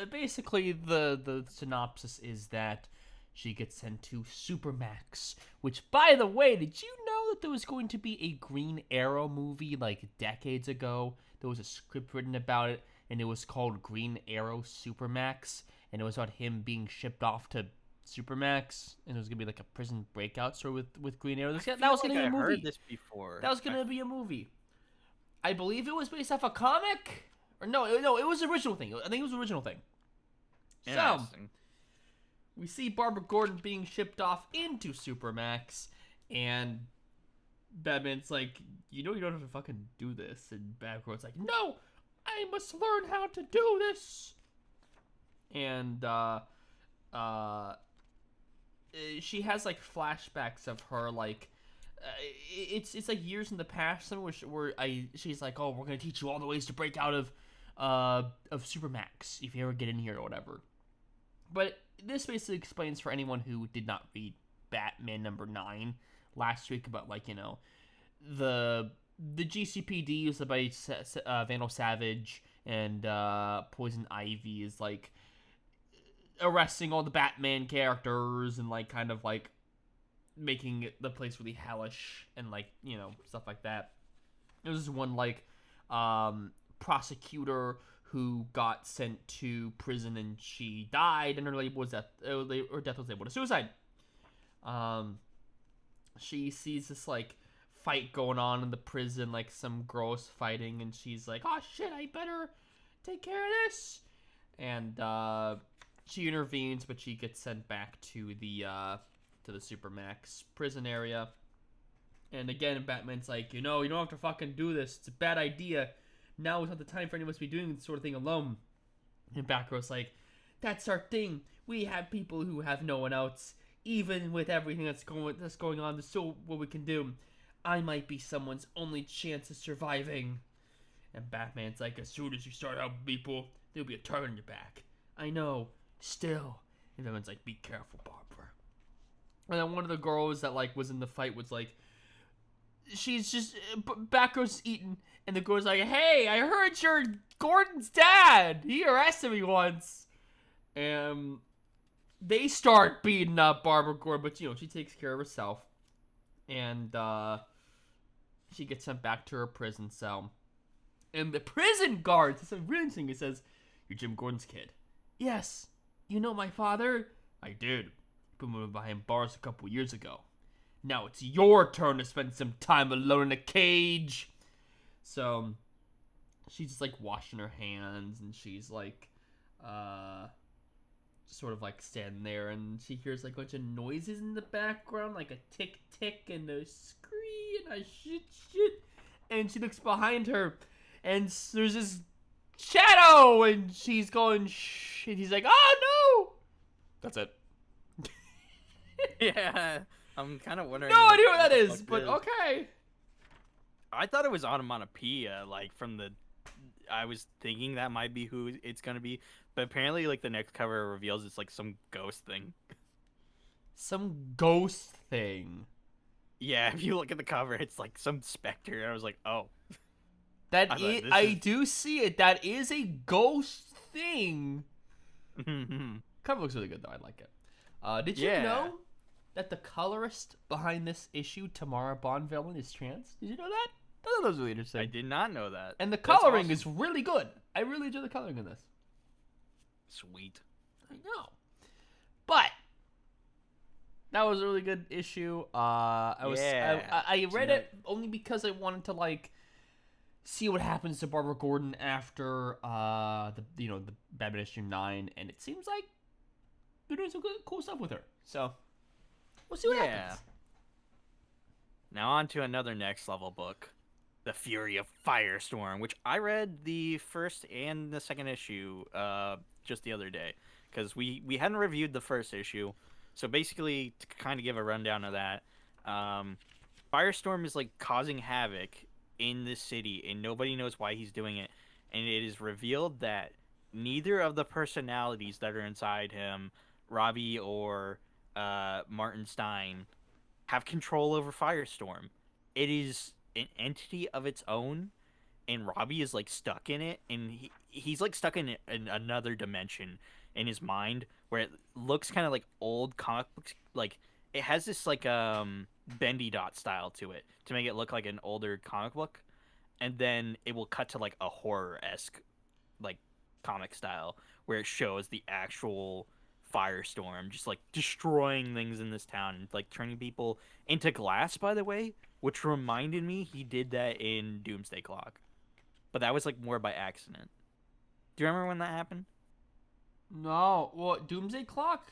basically the synopsis is that she gets sent to Supermax, which, by the way, did you know that there was going to be a Green Arrow movie like decades ago? There was a script written about it, and it was called Green Arrow Supermax, and it was about him being shipped off to Supermax, and it was gonna be like a prison breakout story with Green Arrow. That was gonna be a movie. I heard this before. That was gonna be a movie. I believe it was based off a comic, or no, it was the original thing. I think it was the original thing. So we see Barbara Gordon being shipped off into Supermax, and Batman's like, you know, you don't have to fucking do this, and Batgirl's like, no, I must learn how to do this. And she has like flashbacks of her, like, it's like years in the past, where she's like, oh, we're gonna teach you all the ways to break out of Supermax if you ever get in here or whatever. But this basically explains, for anyone who did not read Batman #9 last week, about, like, you know, the GCPD is led by Vandal Savage, and Poison Ivy is like arresting all the Batman characters and, like, kind of like making the place really hellish and, like, you know, stuff like that. There was one, like, prosecutor who got sent to prison and she died, and her death was labeled a suicide. She sees this, like, fight going on in the prison, like some girls fighting, and she's like, oh shit, I better take care of this. And she intervenes, but she gets sent back to the Supermax prison area. And again, Batman's like, you know, you don't have to fucking do this. It's a bad idea. Now is not the time for any of us to be doing this sort of thing alone. And Batgirl's like, that's our thing. We have people who have no one else. Even with everything that's going on, there's still what we can do. I might be someone's only chance of surviving. And Batman's like, as soon as you start helping people, there'll be a target on your back. I know. Still. And Batman's like, be careful, Barbara. And then one of the girls that, like, was in the fight was like, she's just, Batgirl's eating, and the girl's like, hey, I heard you're Gordon's dad. He arrested me once. And they start beating up Barbara Gordon, but, you know, she takes care of herself. And she gets sent back to her prison cell. And the prison guard says something really interesting. He says, you're Jim Gordon's kid. Yes. You know my father? I did. Put him behind bars a couple years ago. Now it's your turn to spend some time alone in a cage. So she's just, like, washing her hands, and she's like, sort of like standing there, and she hears like a bunch of noises in the background, like a tick tick and a scree and a shit, and she looks behind her, and there's this shadow, and she's going shh, and he's like, oh no, that's it. Yeah, I'm kind of wondering. No like, idea what that the is, fuck but it is. okay. I thought it was onomatopoeia, like from the. I was thinking that might be who it's gonna be, but apparently, like the next cover reveals it's like some ghost thing. Some ghost thing. Yeah, if you look at the cover, it's like some specter. And I was like, oh. That I thought, I do see it. That is a ghost thing. Cover looks really good though. I like it. Did you Yeah. know that the colorist behind this issue, Tamara Bonvillain, is trans? Did you know that? I thought that was really interesting. I did not know that. And the That's coloring awesome. is really good. I really enjoy the coloring in this. Sweet. I know. But that was a really good issue. I read it only because I wanted to like see what happens to Barbara Gordon after the Batman issue 9, and it seems like they're doing some good, cool stuff with her. So we'll see what happens. Now on to another next level book, The Fury of Firestorm, which I read the first and the second issue just the other day because we hadn't reviewed the first issue. So basically, to kind of give a rundown of that, Firestorm is like causing havoc in this city, and nobody knows why he's doing it. And it is revealed that neither of the personalities that are inside him, Robbie or Martin Stein, have control over Firestorm. It is an entity of its own, and Robbie is like stuck in it, and he's like stuck in another dimension in his mind where it looks kind of like old comic books. Like it has this like bendy dot style to it to make it look like an older comic book, and then it will cut to like a horror-esque like comic style where it shows the actual Firestorm just like destroying things in this town and like turning people into glass, by the way, which reminded me he did that in Doomsday Clock, but that was like more by accident. Do you remember when that happened? No, what, Doomsday Clock?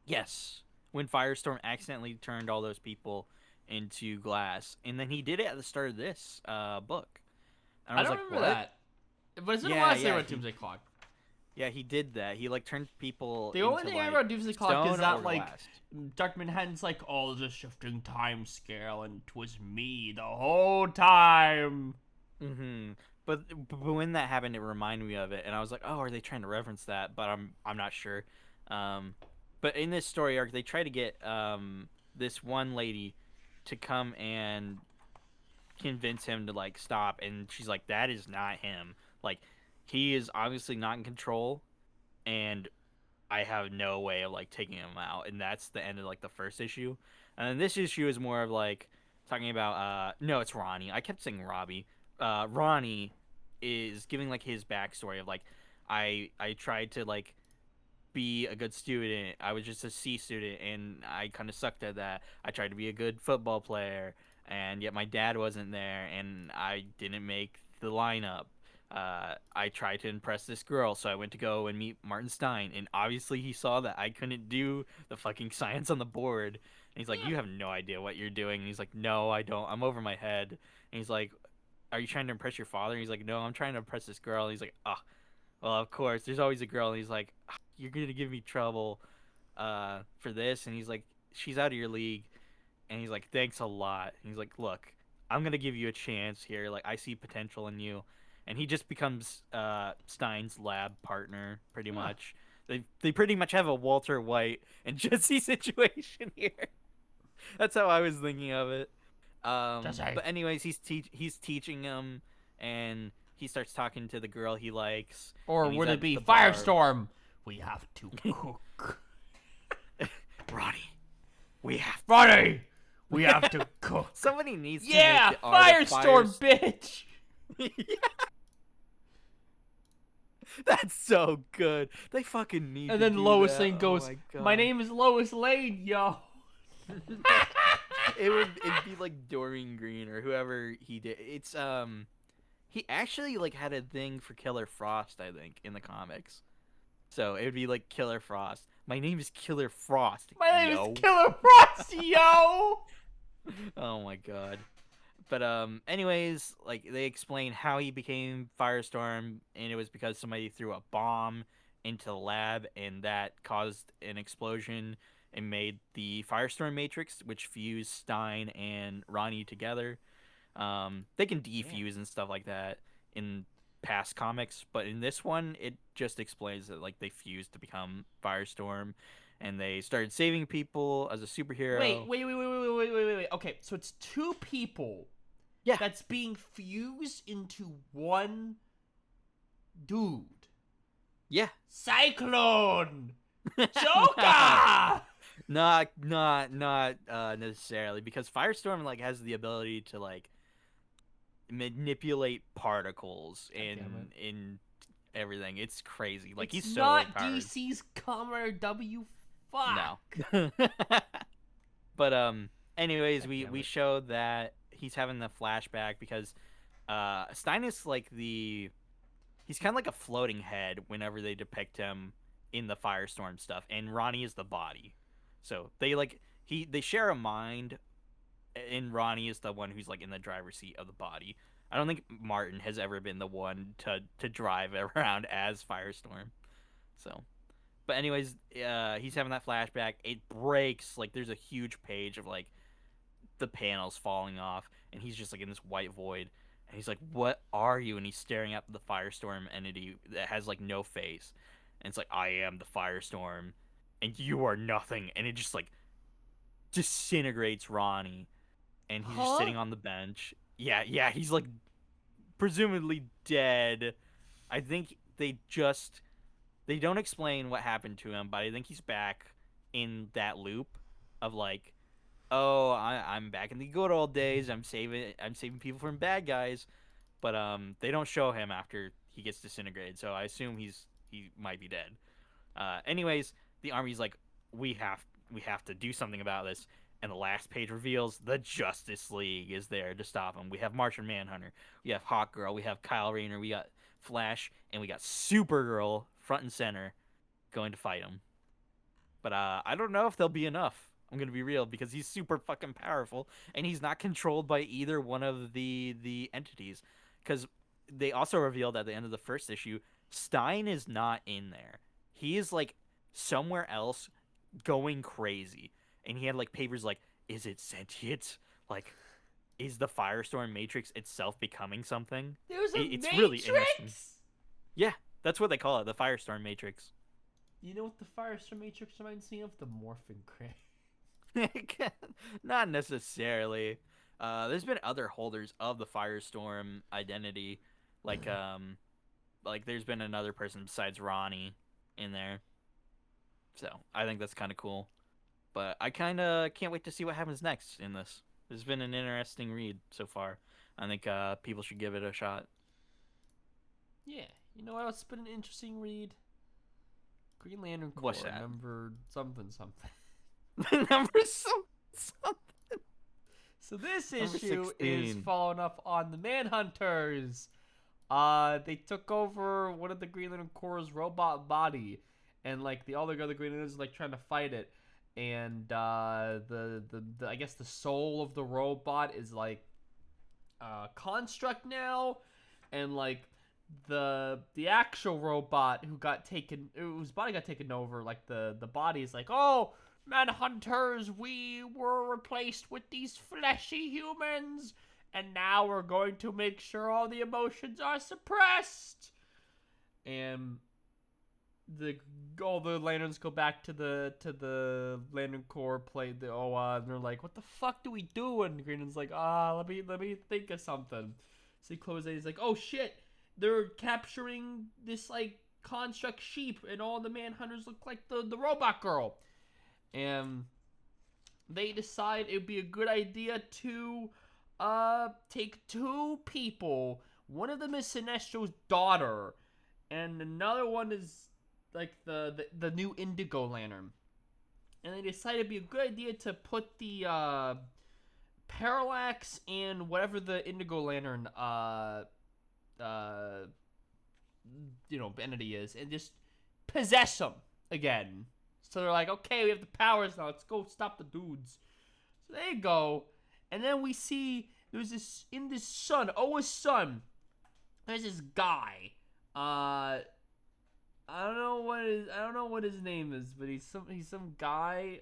Yes, when Firestorm accidentally turned all those people into glass, and then he did it at the start of this book. And I was don't like, remember what? that. But it's been a Yeah, while since I yeah, read he- Doomsday Clock. Yeah, he did that. He like turned people. The only into, thing I like, remember about Doomsday Clock stone is that or like glass. Dr. Manhattan's like, oh, there's a shifting time scale, and 'twas me the whole time. Mm-hmm. But when that happened, it reminded me of it, and I was like, "Oh, are they trying to reference that?" But I'm not sure. But in this story arc, they try to get this one lady to come and convince him to like stop, and she's like, "That is not him. Like, he is obviously not in control, and I have no way of like taking him out." And that's the end of like the first issue. And then this issue is more of like talking about no, it's Ronnie. I kept saying Robbie. Ronnie is giving like his backstory of like I tried to like be a good student. I was just a C student and I kind of sucked at that. I tried to be a good football player and yet my dad wasn't there and I didn't make the lineup. I tried to impress this girl, so I went to go and meet Martin Stein, and obviously he saw that I couldn't do the fucking science on the board. And he's like, "You have no idea what you're doing." And he's like, "No, I don't. I'm over my head." And he's like, "Are you trying to impress your father?" And he's like, "No, I'm trying to impress this girl." And he's like, "Ah, well, of course. There's always a girl." And he's like, "You're gonna give me trouble, for this." And he's like, "She's out of your league." And he's like, "Thanks a lot." And he's like, "Look, I'm gonna give you a chance here. Like, I see potential in you." And he just becomes Stein's lab partner, pretty much. They pretty much have a Walter White and Jesse situation here. That's how I was thinking of it. But anyways, he's teaching him, and he starts talking to the girl he likes. Or and he's would at it be the bar. Firestorm? We have to cook. Ronnie, we have Ronnie, we have to cook. somebody needs to Yeah, make the art of Firestorm, bitch. Yeah. That's so good. They fucking need. And to then do Lois that. Lane goes, Oh my name is Lois Lane, yo. It'd be like Doreen Green or whoever he did. It's he actually like had a thing for Killer Frost, I think, in the comics. So it would be like Killer Frost. My name is Killer Frost. My name is Yo. Killer Frost, yo. Oh my god. But anyways, like they explain how he became Firestorm, and it was because somebody threw a bomb into the lab, and that caused an explosion and made the Firestorm Matrix, which fused Stein and Ronnie together. They can Damn. defuse and stuff like that in past comics, but in this one, it just explains that like they fused to become Firestorm, and they started saving people as a Wait, superhero. wait, wait, wait, wait, wait, wait, wait, wait. Okay, so it's two people Yeah, that's being fused into one dude. yeah. Cyclone! Nah, Joker! not necessarily, because Firestorm like has the ability to like manipulate particles God damn it. in everything. It's crazy. Like It's he's so not overpowered. DC's Commander W. Fuck. No. But anyways, God we damn we it. show that he's having the flashback because Stein is like he's kind of like a floating head whenever they depict him in the Firestorm stuff, and Ronnie is the body. So they share a mind, and Ronnie is the one who's like in the driver's seat of the body. I don't think Martin has ever been the one to drive around as Firestorm. So, but anyways, he's having that flashback. It breaks, like there's a huge page of like the panels falling off, and he's just like in this white void, and he's like, "What are you?" And he's staring at the Firestorm entity that has like no face, and it's like, "I am the Firestorm, and you are nothing," and it just like disintegrates Ronnie, and he's just Huh? sitting on the bench. Yeah, yeah, he's like presumably dead. I think they don't explain what happened to him, but I think he's back in that loop of like, oh, I'm back in the good old days. I'm saving people from bad guys, but they don't show him after he gets disintegrated. So I assume he might be dead. Anyways, the army's like, we have to do something about this. And the last page reveals the Justice League is there to stop him. We have Martian Manhunter, we have Hawkgirl, we have Kyle Rayner, we got Flash, and we got Supergirl front and center going to fight him. But I don't know if they'll be enough. I'm gonna be real because he's super fucking powerful, and he's not controlled by either one of the entities. Because they also revealed at the end of the first issue, Stein is not in there. He is like somewhere else, going crazy, and he had like papers like, is it sentient? Like, is the Firestorm Matrix itself becoming something? There's a It's really interesting. Matrix? Yeah, that's what they call it, the Firestorm Matrix. You know what the Firestorm Matrix reminds me of? The Morphin Crate. Not necessarily. There's been other holders of the Firestorm identity, like like there's been another person besides Ronnie in there. So I think that's kind of cool. But I kind of can't wait to see what happens next in this. This has been an interesting read so far. I think people should give it a shot. Yeah. You know what else has been an interesting read? Green Lantern Corps, What's that? number something something. Number some. So this Number issue 16. is following up on the Manhunters. They took over one of the Green Lantern Corps' robot body, and like the other Green Lanterns like trying to fight it, and the I guess the soul of the robot is like construct now, and like the actual robot whose body got taken over, like the body is like, oh, Manhunters, we were replaced with these fleshy humans, and now we're going to make sure all the emotions are suppressed. And all the lanterns go back to the Lantern Corps, play the and they're like, what the fuck do we do? And Greenland's like, let me think of something. So he closes it. He's like, oh shit, they're capturing this like construct sheep, and all the Manhunters look like the robot girl. And they decide it would be a good idea to take two people. One of them is Sinestro's daughter, and another one is like the new Indigo Lantern. And they decided it'd be a good idea to put the Parallax and whatever the Indigo Lantern entity is, and just possess them again. So they're like, okay, we have the powers now. Let's go stop the dudes. So they go, and then we see there's this in this sun, Oa's son. There's this guy. I don't know what his name is, but he's some guy.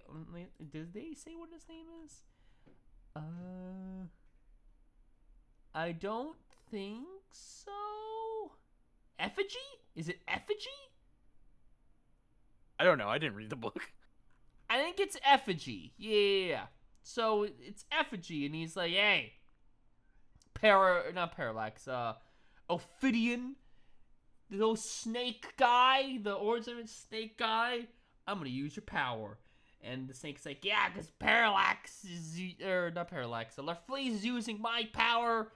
Did they say what his name is? I don't think so. Effigy? Is it Effigy? I don't know. I didn't read the book. I think it's Effigy. Yeah. So it's Effigy, and he's like, hey, not Parallax, Ophidian, the little snake guy, the origin snake guy, I'm gonna use your power. And the snake's like, yeah, because Parallax is, or not Parallax, Larfleeze is using my power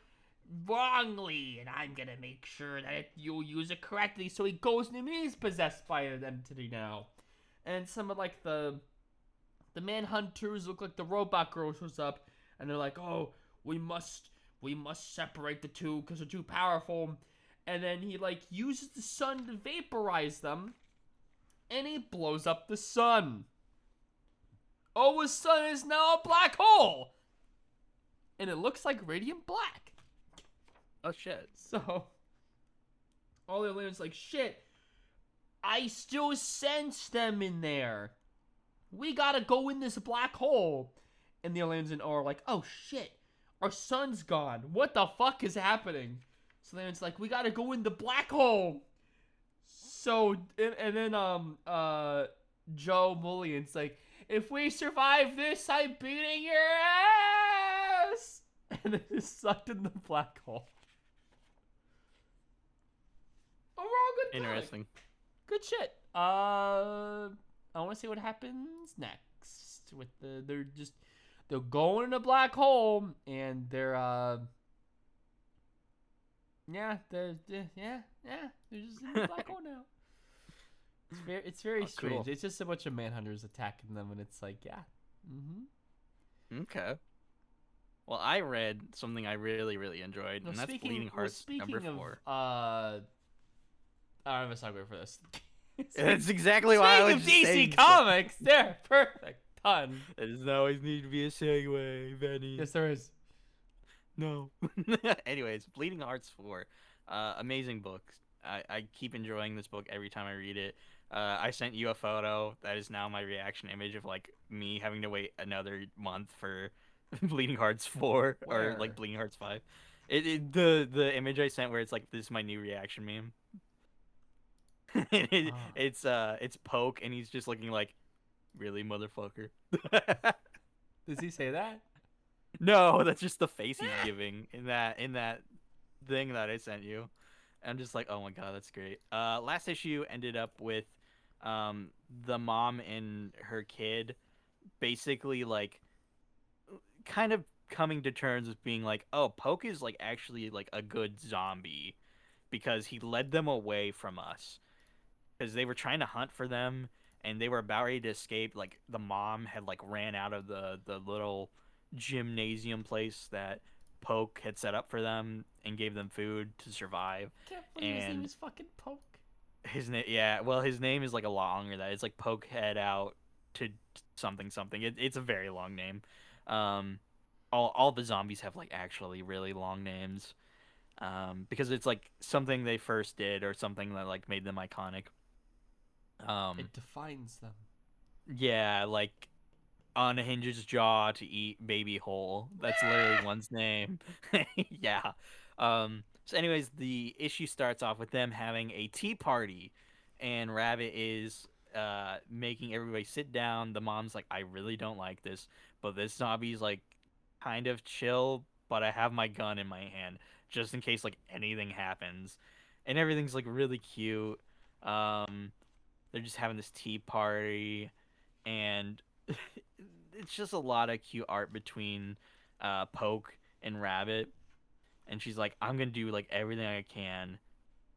wrongly, and I'm gonna make sure that you'll use it correctly. So he goes and he is possessed by an entity now. And some of like the manhunters look like the robot girl shows up, and they're like, oh, we must separate the two because they're too powerful. And then he like uses the sun to vaporize them, and he blows up the sun. Oa's sun is now a black hole, and it looks like radiant black. Oh shit. So all the aliens like, shit, I still sense them in there. We gotta go in this black hole. And the aliens in O are like, oh shit, our sun's gone. What the fuck is happening? So then it's like, we gotta go in the black hole. So, and then, Joe Mulligan's like, if we survive this, I'm beating your ass! And then it's sucked in the black hole. Overall, good comic. Interesting. Good shit. I want to see what happens next. With they're going in a black hole, and they're they're just in the black hole now. It's very strange. Cool. It's just a bunch of manhunters attacking them, and it's like, yeah. Okay. Well, I read something I really, really enjoyed, and that's Bleeding Hearts number 4. I don't have a segue for this. That's exactly why I was just Speaking saying of DC Comics, they're perfect. Done. There doesn't always need to be a segue, Benny. Yes, there is. No. Anyways, Bleeding Hearts 4. Amazing book. I keep enjoying this book every time I read it. I sent you a photo that is now my reaction image of like me having to wait another month for Bleeding Hearts 4 or like Bleeding Hearts 5. The image I sent where it's like, this is my new reaction meme. It's Poke, and he's just looking like, really, motherfucker. Does he say that? No, that's just the face he's giving in that thing that I sent you. I'm just like, oh my god, that's great. Last issue ended up with the mom and her kid basically like kind of coming to terms with being like, oh, Poke is like actually like a good zombie because he led them away from us. Because they were trying to hunt for them, and they were about ready to escape. Like, the mom had, like, ran out of the little gymnasium place that Poke had set up for them and gave them food to survive. Can't believe his name is fucking Poke. His name, yeah, well, his name is, like, a lot longer than that. It's, like, Poke head out to something. It's a very long name. All the zombies have, like, actually really long names. Because it's, like, something they first did or something that, like, made them iconic. It defines them. Yeah, like unhinges jaw to eat baby whole. That's literally one's name. Yeah. So anyways, the issue starts off with them having a tea party, and Rabbit is making everybody sit down. The mom's like, I really don't like this, but this zombie's like kind of chill, but I have my gun in my hand just in case like anything happens. And everything's like really cute. They're just having this tea party, and it's just a lot of cute art between Poke and Rabbit. And she's like, I'm gonna do like everything I can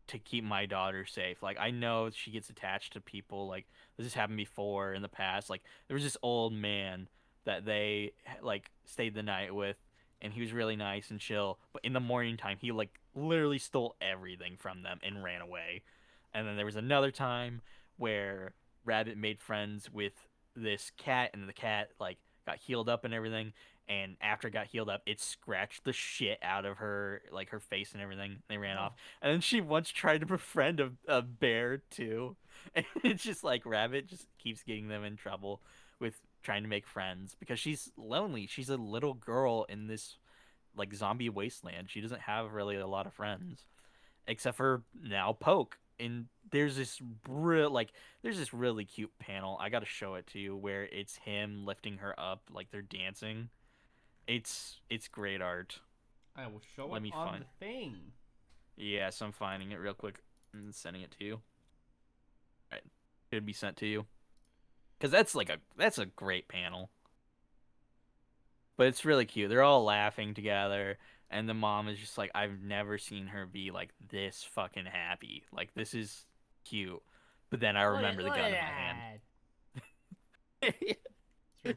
to keep my daughter safe. Like, I know she gets attached to people. Like, this has happened before in the past. Like, there was this old man that they like stayed the night with, and he was really nice and chill. But in the morning time, he like literally stole everything from them and ran away. And then there was another time where Rabbit made friends with this cat, and the cat like got healed up and everything. And after it got healed up, it scratched the shit out of her, like her face and everything. They ran Oh. off. And then she once tried to befriend a bear too. And it's just like Rabbit just keeps getting them in trouble with trying to make friends because she's lonely. She's a little girl in this like zombie wasteland. She doesn't have really a lot of friends except for now Poke. And there's this really cute panel. I got to show it to you where it's him lifting her up like they're dancing. It's great art. I will show Let it me on find. the thing. Yes, I'm finding it real quick and sending it to you. All right. Should be sent to you. Cuz that's a great panel. But it's really cute. They're all laughing together, and the mom is just like, I've never seen her be like this fucking happy. Like this is cute. But then I remember the Look gun at in my hand. that. It's very cute.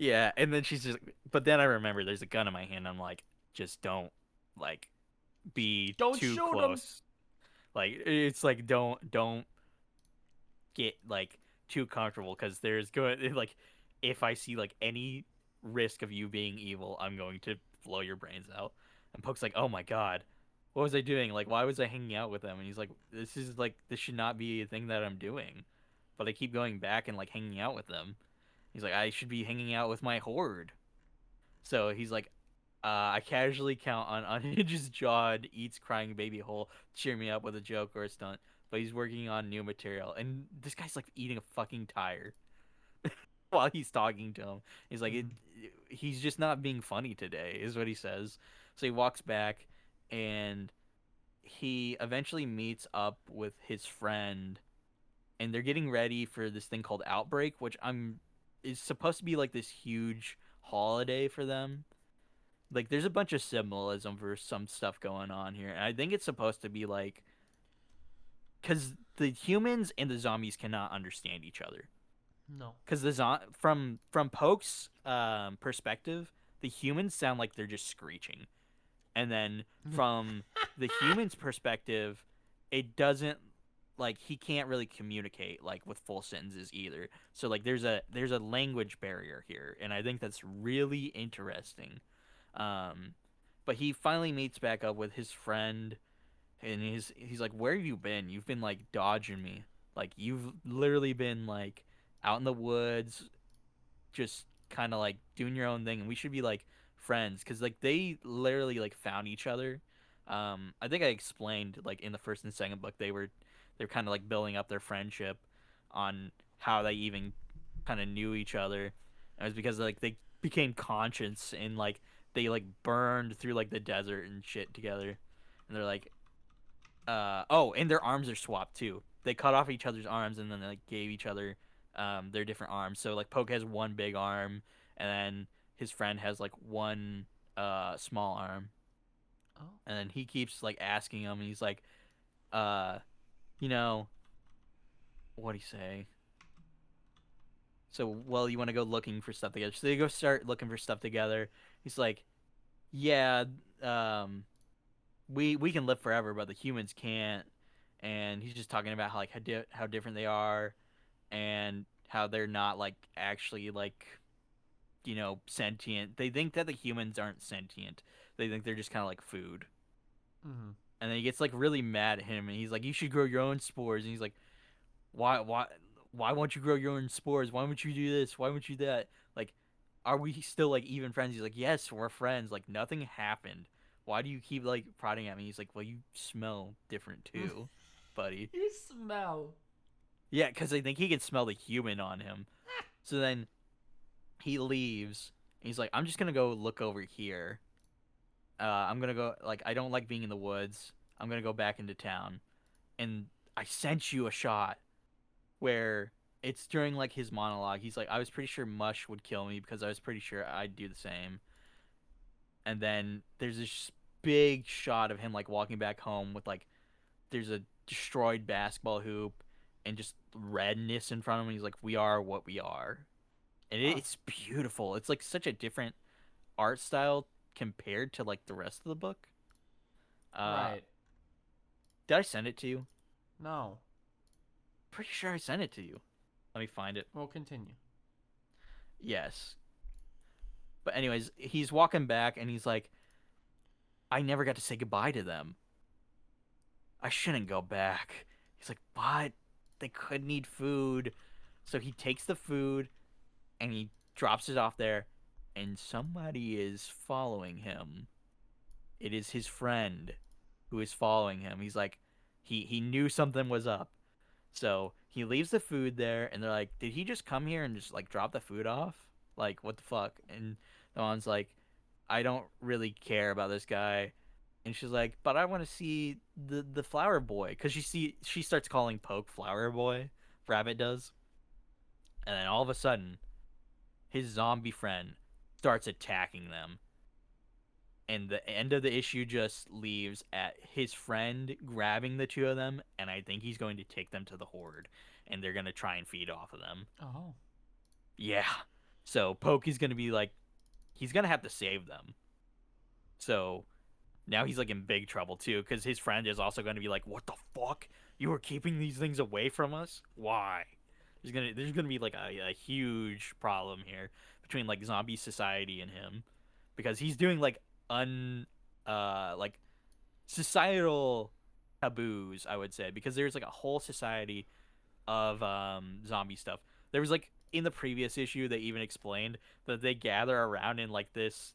Yeah, and then she's just but then I remember there's a gun in my hand. I'm like, just don't like be Don't too shoot him. close. Like it's like don't get like too comfortable because there's going like if I see like any risk of you being evil, I'm going to blow your brains out. And Poke's like, oh my god, what was I doing? Like, why was I hanging out with them? And he's like, this should not be a thing that I'm doing, but I keep going back and like hanging out with them. He's like, I should be hanging out with my horde. So he's like, I casually count on Unhinged's Jawed eats crying baby whole to cheer me up with a joke or a stunt, but he's working on new material. And this guy's like eating a fucking tire while he's talking to him. He's like, Mhm. he's just not being funny today, is what he says. So he walks back, and he eventually meets up with his friend, and they're getting ready for this thing called Outbreak, which I'm is supposed to be like this huge holiday for them. Like, there's a bunch of symbolism for some stuff going on here, and I think it's supposed to be like because the humans and the zombies cannot understand each other. No. Because from Poke's perspective, the humans sound like they're just screeching, and then from the humans' perspective, it doesn't like he can't really communicate like with full sentences either. So like there's a language barrier here, and I think that's really interesting. Um, but he finally meets back up with his friend, and he's like, "Where have you been? You've been like dodging me. Like you've literally been like out in the woods, just kind of like doing your own thing, and we should be like friends because like they literally like found each other. I think I explained like in the first and second book they're kind of like building up their friendship on how they even kind of knew each other. And it was because like they became conscious and like they like burned through like the desert and shit together, and they're like oh, and their arms are swapped too. They cut off each other's arms and then they like gave each other their different arms. So like Poke has one big arm, and then his friend has like one small arm. Oh. And then he keeps like asking him, and he's like, uh, you know, what'd he say? So, well, you want to go looking for stuff together. So they go start looking for stuff together. He's like, yeah, um, we can live forever, but the humans can't. And he's just talking about how different they are, and how they're not like actually like sentient. They think that the humans aren't sentient. They think they're just kind of like food. Mhm. And then he gets like really mad at him, and he's like, "You should grow your own spores." And he's like, why won't you grow your own spores? Why won't you do this? Why won't you do that? Like, are we still like even friends?" He's like, "Yes, we're friends. Like nothing happened. Why do you keep like prodding at me?" He's like, "Well, you smell different too, buddy." You smell. Yeah, because I think he can smell the human on him. So then he leaves. He's like, "I'm just gonna go look over here. I'm gonna go. Like, I don't like being in the woods. I'm gonna go back into town." And I sent you a shot where it's during like his monologue. He's like, "I was pretty sure Mush would kill me because I was pretty sure I'd do the same." And then there's this big shot of him like walking back home with like there's a destroyed basketball hoop and just redness in front of him. He's like, "We are what we are," and Huh. it's beautiful. It's like such a different art style compared to like the rest of the book. Uh, Right. did I send it to you? No. Pretty sure I sent it to you. Let me find it. We'll continue. Yes. But anyways, he's walking back and he's like, I never got to say goodbye to them. I shouldn't go back. He's like, but they could need food. So he takes the food and he drops it off there, and somebody is following him. It is his friend who is following him. He's like, he knew something was up. So he leaves the food there, and they're like, did he just come here and just like drop the food off? Like, what the fuck? And the one's like, I don't really care about this guy. And she's like, but I want to see the flower boy, because she starts calling Poke flower boy. Rabbit does. And then all of a sudden, his zombie friend starts attacking them. And the end of the issue just leaves at his friend grabbing the two of them, and I think he's going to take them to the horde, and they're going to try and feed off of them. Oh. Yeah. So Pokey's going to be like, he's going to have to save them. So now he's like in big trouble too, because his friend is also going to be like, what the fuck? You were keeping these things away from us? Why? There's gonna be like a huge problem here between like zombie society and him, because he's doing like like societal taboos, I would say, because there's like a whole society of zombie stuff. There was like in the previous issue they even explained that they gather around in like this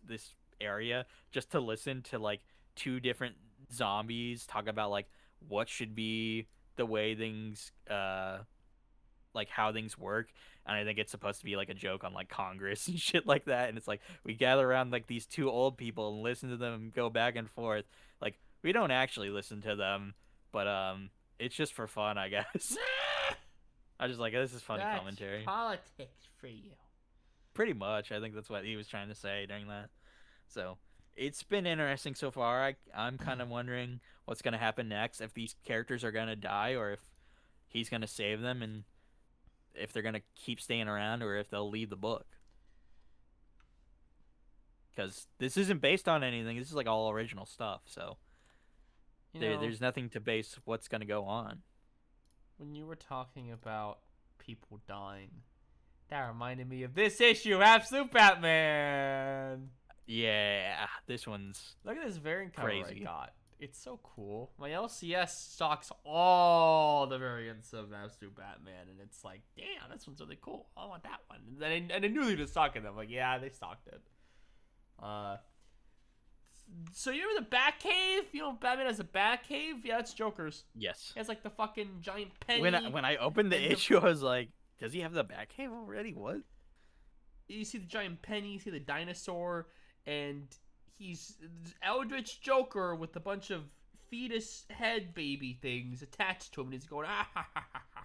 area just to listen to like two different zombies talk about like what should be the way things like how things work. And I think it's supposed to be like a joke on like Congress and shit like that. And it's like we gather around like these two old people and listen to them go back and forth. Like we don't actually listen to them, but it's just for fun, I guess. I just like, this is funny That's commentary. Politics for you. Pretty much, I think that's what he was trying to say during that. So it's been interesting so far. I'm kind of wondering what's gonna happen next, if these characters are gonna die or if he's gonna save them, and if they're gonna keep staying around or if they'll leave the book. Because this isn't based on anything. This is like all original stuff. So there's nothing to base what's gonna go on. When you were talking about people dying, that reminded me of this issue, Absolute Batman. Yeah, this one's Look at this variant cover crazy. I got. It's so cool. My LCS stocks all the variants of Absolute Batman, and it's like, damn, this one's really cool. I want that one. And I knew they were stocking them. Like, yeah, they stocked it. So you remember the Batcave? You know, Batman has a Batcave? Yeah, that's Joker's. Yes. He has like the fucking giant penny. When I opened the issue, I was like, does he have the Batcave already? What? You see the giant penny, you see the dinosaur, and he's Eldritch Joker with a bunch of fetus head baby things attached to him, and he's going, ah, ha, ha, ha,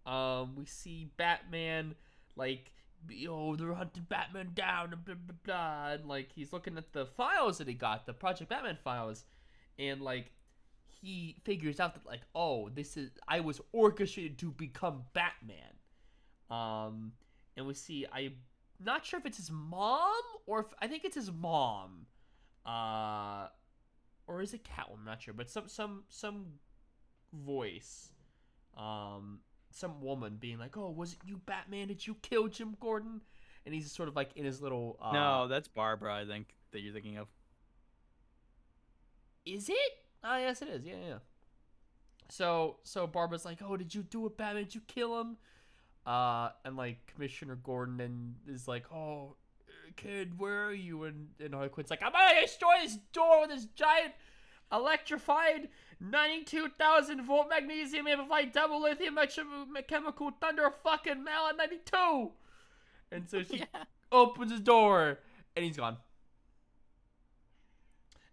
ha. We see Batman, like, they're hunting Batman down, and blah, blah, blah, and, like, he's looking at the files that he got, the Project Batman files, and, like, he figures out that, like, oh, I was orchestrated to become Batman. And we see, I'm not sure if it's his mom, or I think it's his mom. Or is it Catwoman? I'm not sure, but some voice. Some woman being like, oh, was it you, Batman? Did you kill Jim Gordon? And he's sort of like in his little... No, that's Barbara, I think, that you're thinking of. Is it? Ah, yes, it is. Yeah. So Barbara's like, oh, did you do it, Batman? Did you kill him? And like Commissioner Gordon and is like, oh, kid, where are you? And Harley Quinn's like, I'm gonna destroy this door with this giant electrified 92,000 volt magnesium amplified double lithium chemical thunder fucking mallet 92. And so she opens his door and he's gone.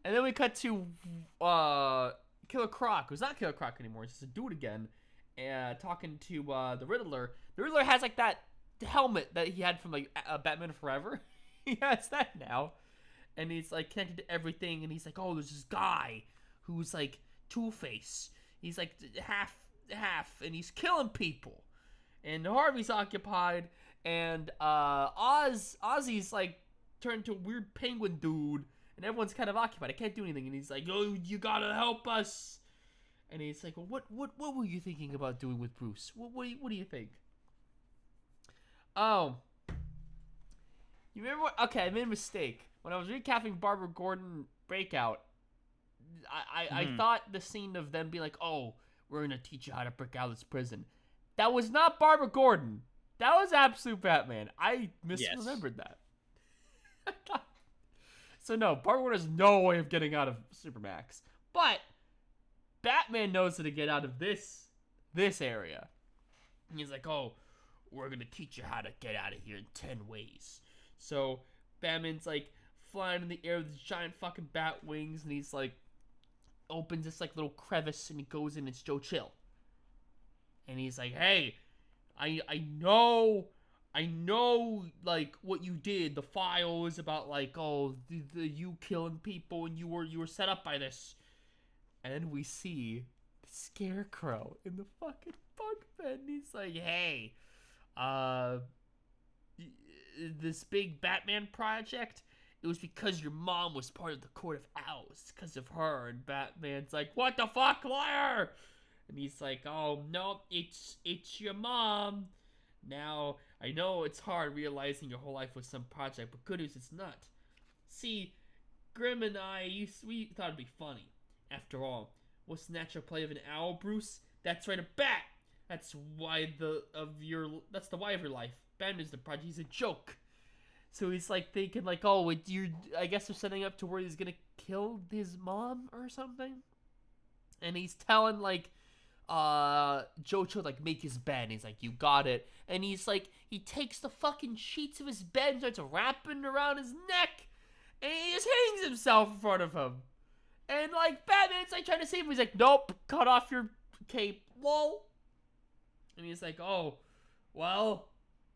And then we cut to Killer Croc, who's not Killer Croc anymore. He's just a dude again, talking to the Riddler. The Riddler has like that helmet that he had from like Batman Forever. He has that now, and he's like connected to everything. And he's like, oh, there's this guy who's like Two-Face. He's like half, and he's killing people. And Harvey's occupied, and Ozzy's like turned to a weird penguin dude. And everyone's kind of occupied. I can't do anything. And he's like, oh, you gotta help us. And he's like, well, what were you thinking about doing with Bruce? What do you think? Oh, you remember what? Okay, I made a mistake when I was recapping Barbara Gordon Breakout. I Mhm. thought the scene of them being like, "Oh, we're gonna teach you how to break out of this prison." That was not Barbara Gordon. That was Absolute Batman. I Yes. misremembered that. So no, Barbara Gordon has no way of getting out of Supermax, but Batman knows how to get out of this area. And he's like, "Oh, we're gonna teach you how to get out of here in 10 ways." So Batman's like flying in the air with his giant fucking bat wings, and he's like opens this like little crevice, and he goes in. It's Joe Chill, and he's like, "Hey, I know like what you did. The file is about like the you killing people, and you were set up by this." And then we see the Scarecrow in the fucking bunk bed, and he's like, "Hey, uh, this big Batman project, it was because your mom was part of the Court of Owls. It's because of her." And Batman's like, "What the fuck, liar?" And he's like, "Oh no, it's your mom. Now I know it's hard realizing your whole life was some project, but good news, it's not. See, Grim and we thought it'd be funny. After all, what's the natural play of an owl, Bruce? That's right, a bat. That's that's the why of your life. Batman's the project. He's a joke." So he's like thinking like, "Oh, I guess they're setting up to where he's gonna kill his mom or something." And he's telling like Jojo like make his bed, and he's like, "You got it." And he's like, he takes the fucking sheets of his bed and starts wrapping around his neck, and he just hangs himself in front of him. And like Batman's like trying to save him, he's like, "Nope, cut off your cape, lol." And he's like, "Oh, well,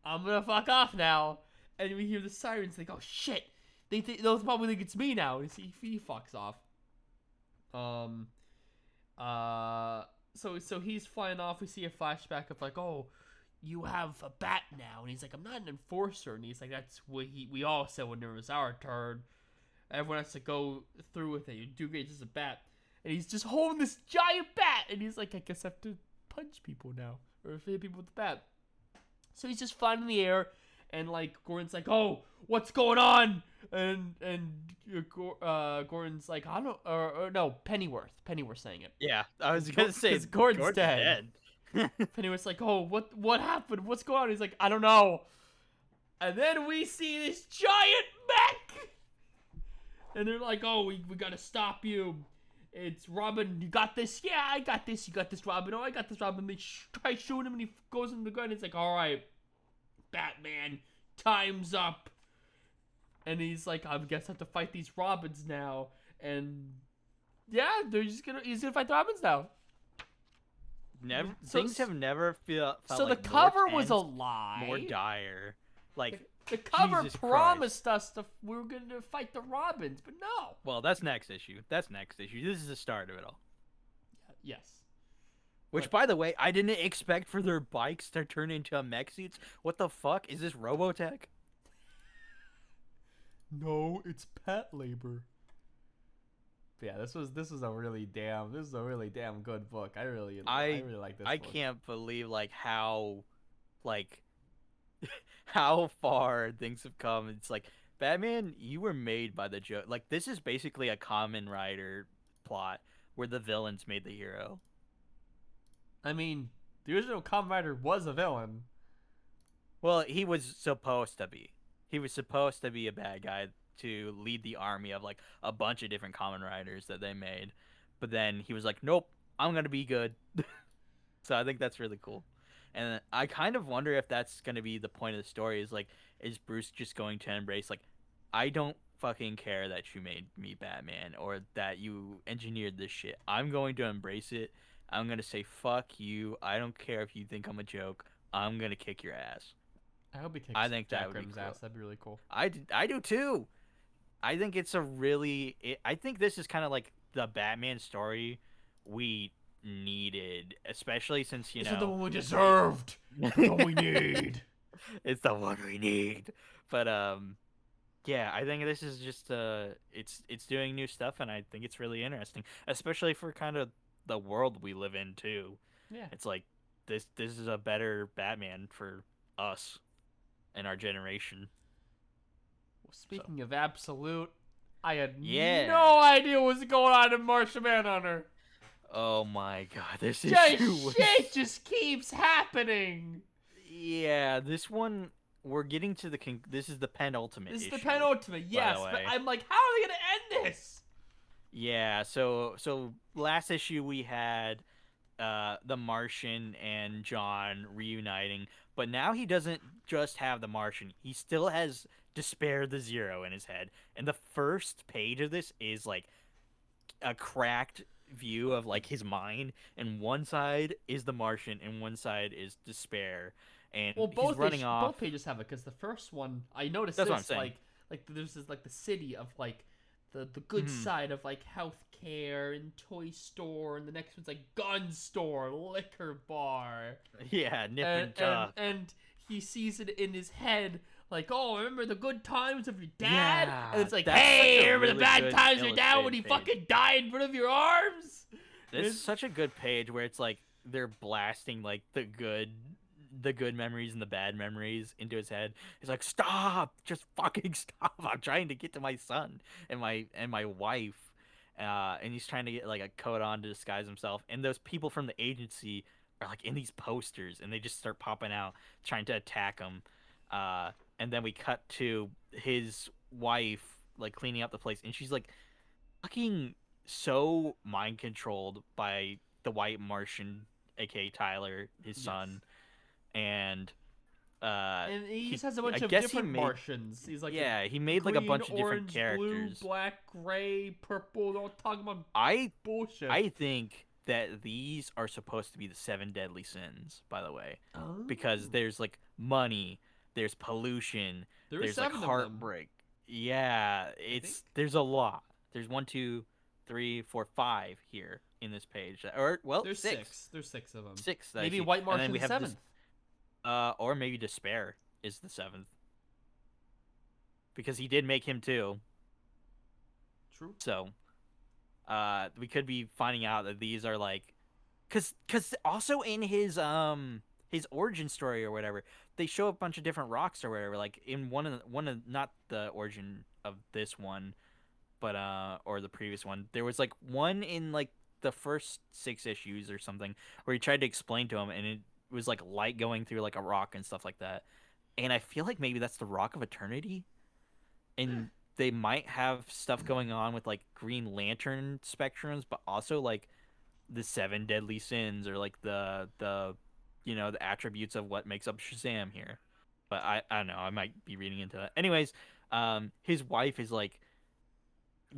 I'm gonna fuck off now." And we hear the sirens like, "Oh shit, they'll probably think it's me now." And he fucks off. Um, so he's flying off. We see a flashback of like, "Oh, you have a bat now," and he's like, "I'm not an enforcer," and he's like, "That's what we all said when it was our turn. Everyone has to go through with it. You do great as a bat." And he's just holding this giant bat, and he's like, "I guess I have to punch people now, or hit people with the bat." So he's just flying in the air, and like Gordon's like, "Oh, what's going on?" And Gordon's like, "I don't," or no, Pennyworth saying it, Yeah, I was gonna say because Gordon's Gordon's dead. dead. Pennyworth's like, "Oh, what happened? What's going on?" He's like, "I don't know." And then we see this giant mech, and they're like, "Oh, we gotta stop you. It's Robin. You got this? Yeah, I got this. You got this, Robin. Oh, I got this, Robin." They try shooting him, and he goes in the gun. It's like, "All right, Batman, time's up." And he's like, "I guess I have to fight these Robins now." And yeah, he's gonna fight the Robins now. Never So things have never felt so the like more cover was a tense, more lie. dire. Like The cover Jesus promised Christ. us we were going to fight the Robins, but no. Well, that's next issue. That's next issue. This is the start of it all. Yes. Which, But by the way, I didn't expect for their bikes to turn into mech suits. What the fuck is this, Robotech? no, it's pet labor. But yeah, this was a really damn good book. I I really like this I book. can't believe like how like how far things have come. It's like Batman, you were made by the joke. Like this is basically a Common Rider plot where the villains made the hero. I mean, the original Kamen Rider was a villain. Well, he was supposed to be. He was supposed to be a bad guy to lead the army of like a bunch of different Common Riders that they made. But then he was like, "Nope, I'm gonna be good." So I think that's really cool. And I kind of wonder if that's gonna be the point of the story. Is like, is Bruce just going to embrace like, I don't fucking care that you made me Batman or that you engineered this shit. I'm going to embrace it. I'm gonna say fuck you. I don't care if you think I'm a joke. I'm gonna kick your ass. I hope he I kicks think that Jack would be Grimm's cool. ass. That'd be really cool. I do too. I think it's a really. I think this is kind of like the Batman story we needed, especially since This is the one we it- deserved. The one we need. it's the one we need. But yeah, I think this is just it's doing new stuff, and I think it's really interesting, especially for kind of the world we live in too. Yeah. It's like this is a better Batman for us. in our generation. Well, So speaking of absolute, I had yeah. no idea what was going on in Martian Manhunter. Oh my god, this Just issue shit was. just keeps happening. Yeah, this one we're getting to the this is the penultimate This is the issue, penultimate, by the yes, but way. I'm like, how are they gonna end this? Yeah, so last issue we had the Martian and John reuniting, but now he doesn't just have the Martian. He still has Despair the Zero in his head. And the first page of this is like a cracked view of like his mind, and one side is the Martian and one side is Despair. And Well, he's running both off. pages have it because the first one I noticed That's what I'm this saying. like there's this like the city of like the good Mhm. side of like healthcare and toy store, and the next one's like gun store, liquor bar, Yeah, nip and and and tuck. and he sees it in his head like, oh, remember the good times of your dad? And Yeah, it's like, that's such hey, a remember the really bad good times of your dad when illustrated he page. fucking died in front of your arms? And That's such a good page where it's like they're blasting like the good memories and the bad memories into his head. He's like, "Stop! Just fucking stop! I'm trying to get to my son and my wife." And he's trying to get like a coat on to disguise himself. And those people from the agency are like in these posters, and they just start popping out, trying to attack him. And then we cut to his wife like cleaning up the place, and she's like fucking so mind controlled by the White Martian, aka Tyler, his yes. son, and And he he just has a I bunch of guess he different made Martians. He's like yeah he a made like a green, bunch of different orange, blue, characters. black, gray, purple. Don't talk about I bullshit. I think that these are supposed to be the seven deadly sins, by the way, Oh. because there's like money, there's pollution, There are there's like 7 of them, heartbreak. Yeah, I think. there's a lot. There's one, two, three, four, five here in this page, or well, There's six, 6. There's 6 of them. six that I Maybe see, White and then Martian's we the have this, 7th. or maybe despair is the seventh because he did make him too. True. So, we could be finding out that these are like cuz also in his origin story or whatever, they show a bunch of different rocks or whatever, like in one of not the origin of this one, but or the previous one. There was like one in like the first 6 issues or something where he tried to explain to him, and it was like light going through like a rock and stuff like that. And I feel like maybe that's the Rock of Eternity, and they might have stuff going on with like Green Lantern spectrums, but also like the seven deadly sins or like the attributes of what makes up Shazam here. But I don't know, I might be reading into that. Anyways, his wife is like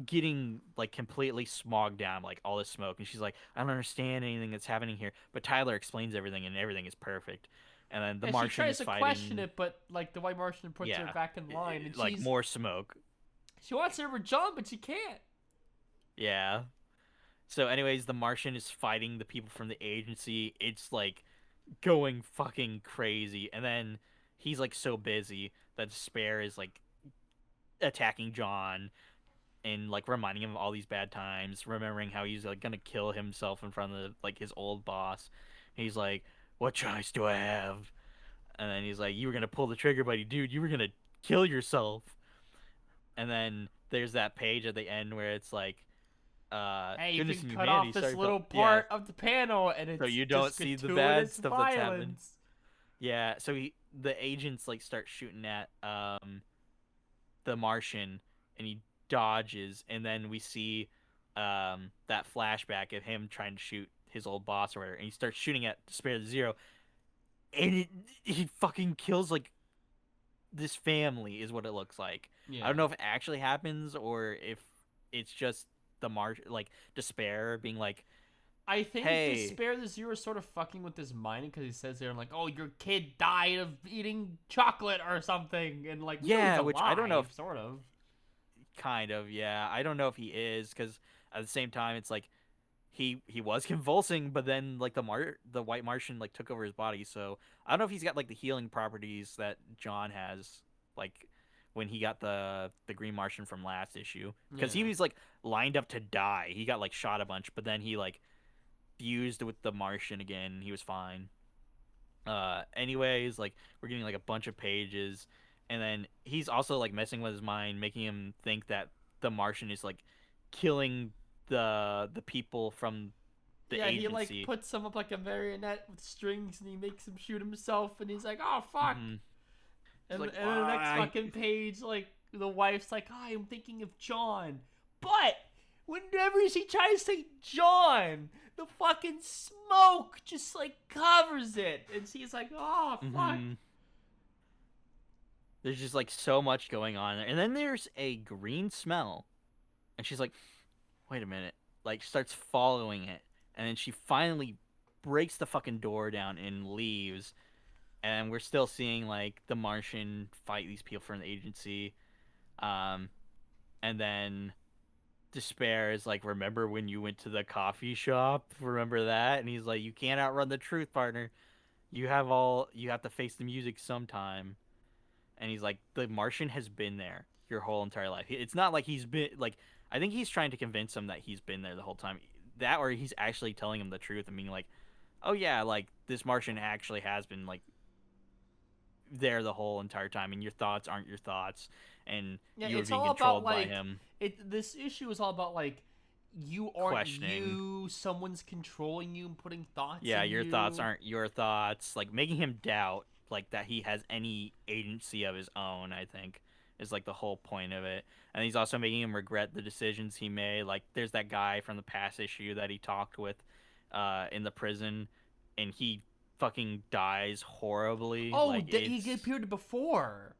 getting like completely smogged down, like all this smoke, and she's like, I don't understand anything that's happening here. But Tyler explains everything, and everything is perfect. And then the Yeah, she Martian tries is to question fighting, it, but like the White Martian puts her yeah, back in line, and like more smoke. she wants to remember John, but she can't. Yeah. So, anyways, the Martian is fighting the people from the agency. It's like going fucking crazy, and then he's like so busy that Despair is like attacking John and like reminding him of all these bad times, remembering how he's like gonna kill himself in front of like his old boss. He's like, "What choice do I have?" And then he's like, "You were gonna pull the trigger, buddy, dude. You were gonna kill yourself." And then there's that page at the end where it's like, Hey, you goodness can and cut humanity, off this sorry about little yeah. part of the panel, and So it's you don't just see the bad gratuitous stuff that's happened. violence. Yeah, so the agents like start shooting at the Martian, and he dodges, and then we see that flashback of him trying to shoot his old boss or whatever, and he starts shooting at Despair the Zero, and he fucking kills like this family is what it looks like. I Yeah. don't know if it actually happens or if it's just the like Despair being like, I think hey, Despair the Zero is sort of fucking with his mind because he says there, like, oh, your kid died of eating chocolate or something. And, like, we know he's yeah, which I don't know alive, if sort of. kind of, yeah. I don't know if he is, because at the same time, it's like he was convulsing, but then like the White Martian like took over his body. So I don't know if he's got like the healing properties that John has, like when he got the Green Martian from last issue, because he Yeah. was like lined up to die. He got like shot a bunch, but then he like fused with the Martian again. He was fine. Anyways, like we're getting like a bunch of pages, and then he's also like messing with his mind, making him think that the Martian is like killing the people from the Yeah, he like agency. puts him up like a marionette with strings, and he makes him shoot himself, and he's like, "Oh fuck!" Hmm. He's And like, and the next why? fucking page, like the wife's like, "I am thinking of John," but whenever she tries to say John, the fucking smoke just like covers it, and she's like, "Oh fuck." Hmm. There's just like so much going on there, and then there's a green smell, and she's like, wait a minute, like starts following it, and then she finally breaks the fucking door down and leaves, and we're still seeing like the Martian fight these people from the agency, um, and then Despair is like, remember when you went to the coffee shop? Remember that? And he's like, you can't outrun the truth, partner. You have to face the music sometime. And he's like, the Martian has been there your whole entire life. It's not like he's been like, I think he's trying to convince him that he's been there the whole time. That or he's actually telling him the truth and being like, oh yeah, like this Martian actually has been like there the whole entire time, and your thoughts aren't your thoughts, and Yeah, you are it's being all about controlled by like him. this issue is all about like you aren't Questioning. you, someone's controlling you and putting thoughts Yeah, in your thoughts you. aren't your thoughts. Like making him doubt like that he has any agency of his own, I think, is like the whole point of it. And he's also making him regret the decisions he made. Like there's that guy from the past issue that he talked with in the prison, and he fucking dies horribly. Oh, Like he it's appeared before.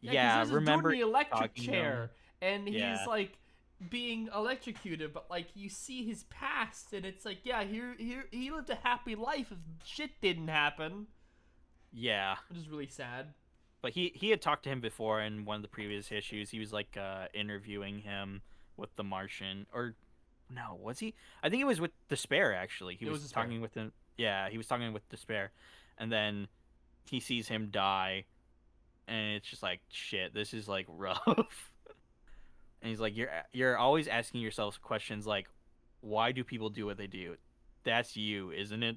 Yeah, because yeah, there's this dude in remember the electric talking to him? chair, and he's Yeah. like being electrocuted, but like you see his past, and it's like, yeah, he lived a happy life if shit didn't happen, Yeah. which is really sad. But he had talked to him before in one of the previous issues. He was like interviewing him with the Martian, or no, was he? I think it was with Despair actually. He It was was despair. talking with him. Yeah, he was talking with Despair, and then he sees him die, and it's just like shit. This is like rough. And he's like, you're always asking yourself questions like, why do people do what they do? That's you, isn't it?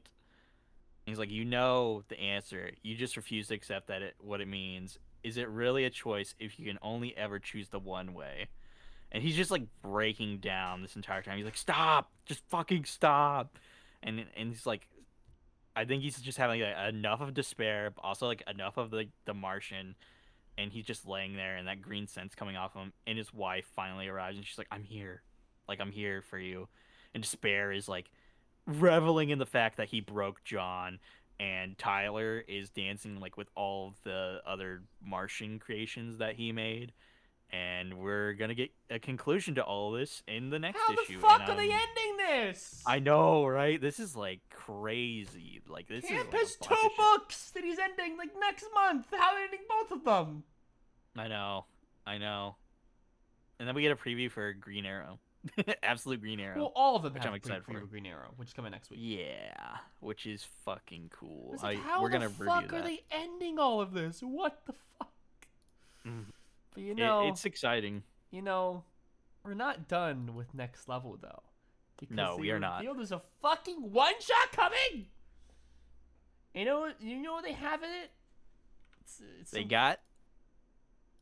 He's like, you know the answer. You just refuse to accept what it means. Is it really a choice if you can only ever choose the one way? And he's just like breaking down this entire time. He's like, stop, just fucking stop. And he's like, I think he's just having like, enough of despair, but also like enough of the Martian. And he's just laying there, and that green scent's coming off him. And his wife finally arrives, and she's like, I'm here, like I'm here for you. And despair is like reveling in the fact that he broke John, and Tyler is dancing like with all of the other Martian creations that he made. And we're gonna get a conclusion to all this in the next How the issue. And fuck are they ending this? I know, right? This is like crazy. Like this is Camp like a has bunch two of shit. books that he's ending like next month. How are they ending both of them? I know, I know. And then we get a preview for Green Arrow, Absolute Green Arrow, Well, all of them which have I'm a excited preview for. of Green Arrow, which is coming next week. Yeah, which is fucking cool. It's like, how We're the gonna review fuck are that. they ending all of this? What the fuck? Mm. But you It's exciting. know, we're not done with Next Level though, because No, they we are not. revealed there's a fucking one shot coming. You know what they have in it? It's They some got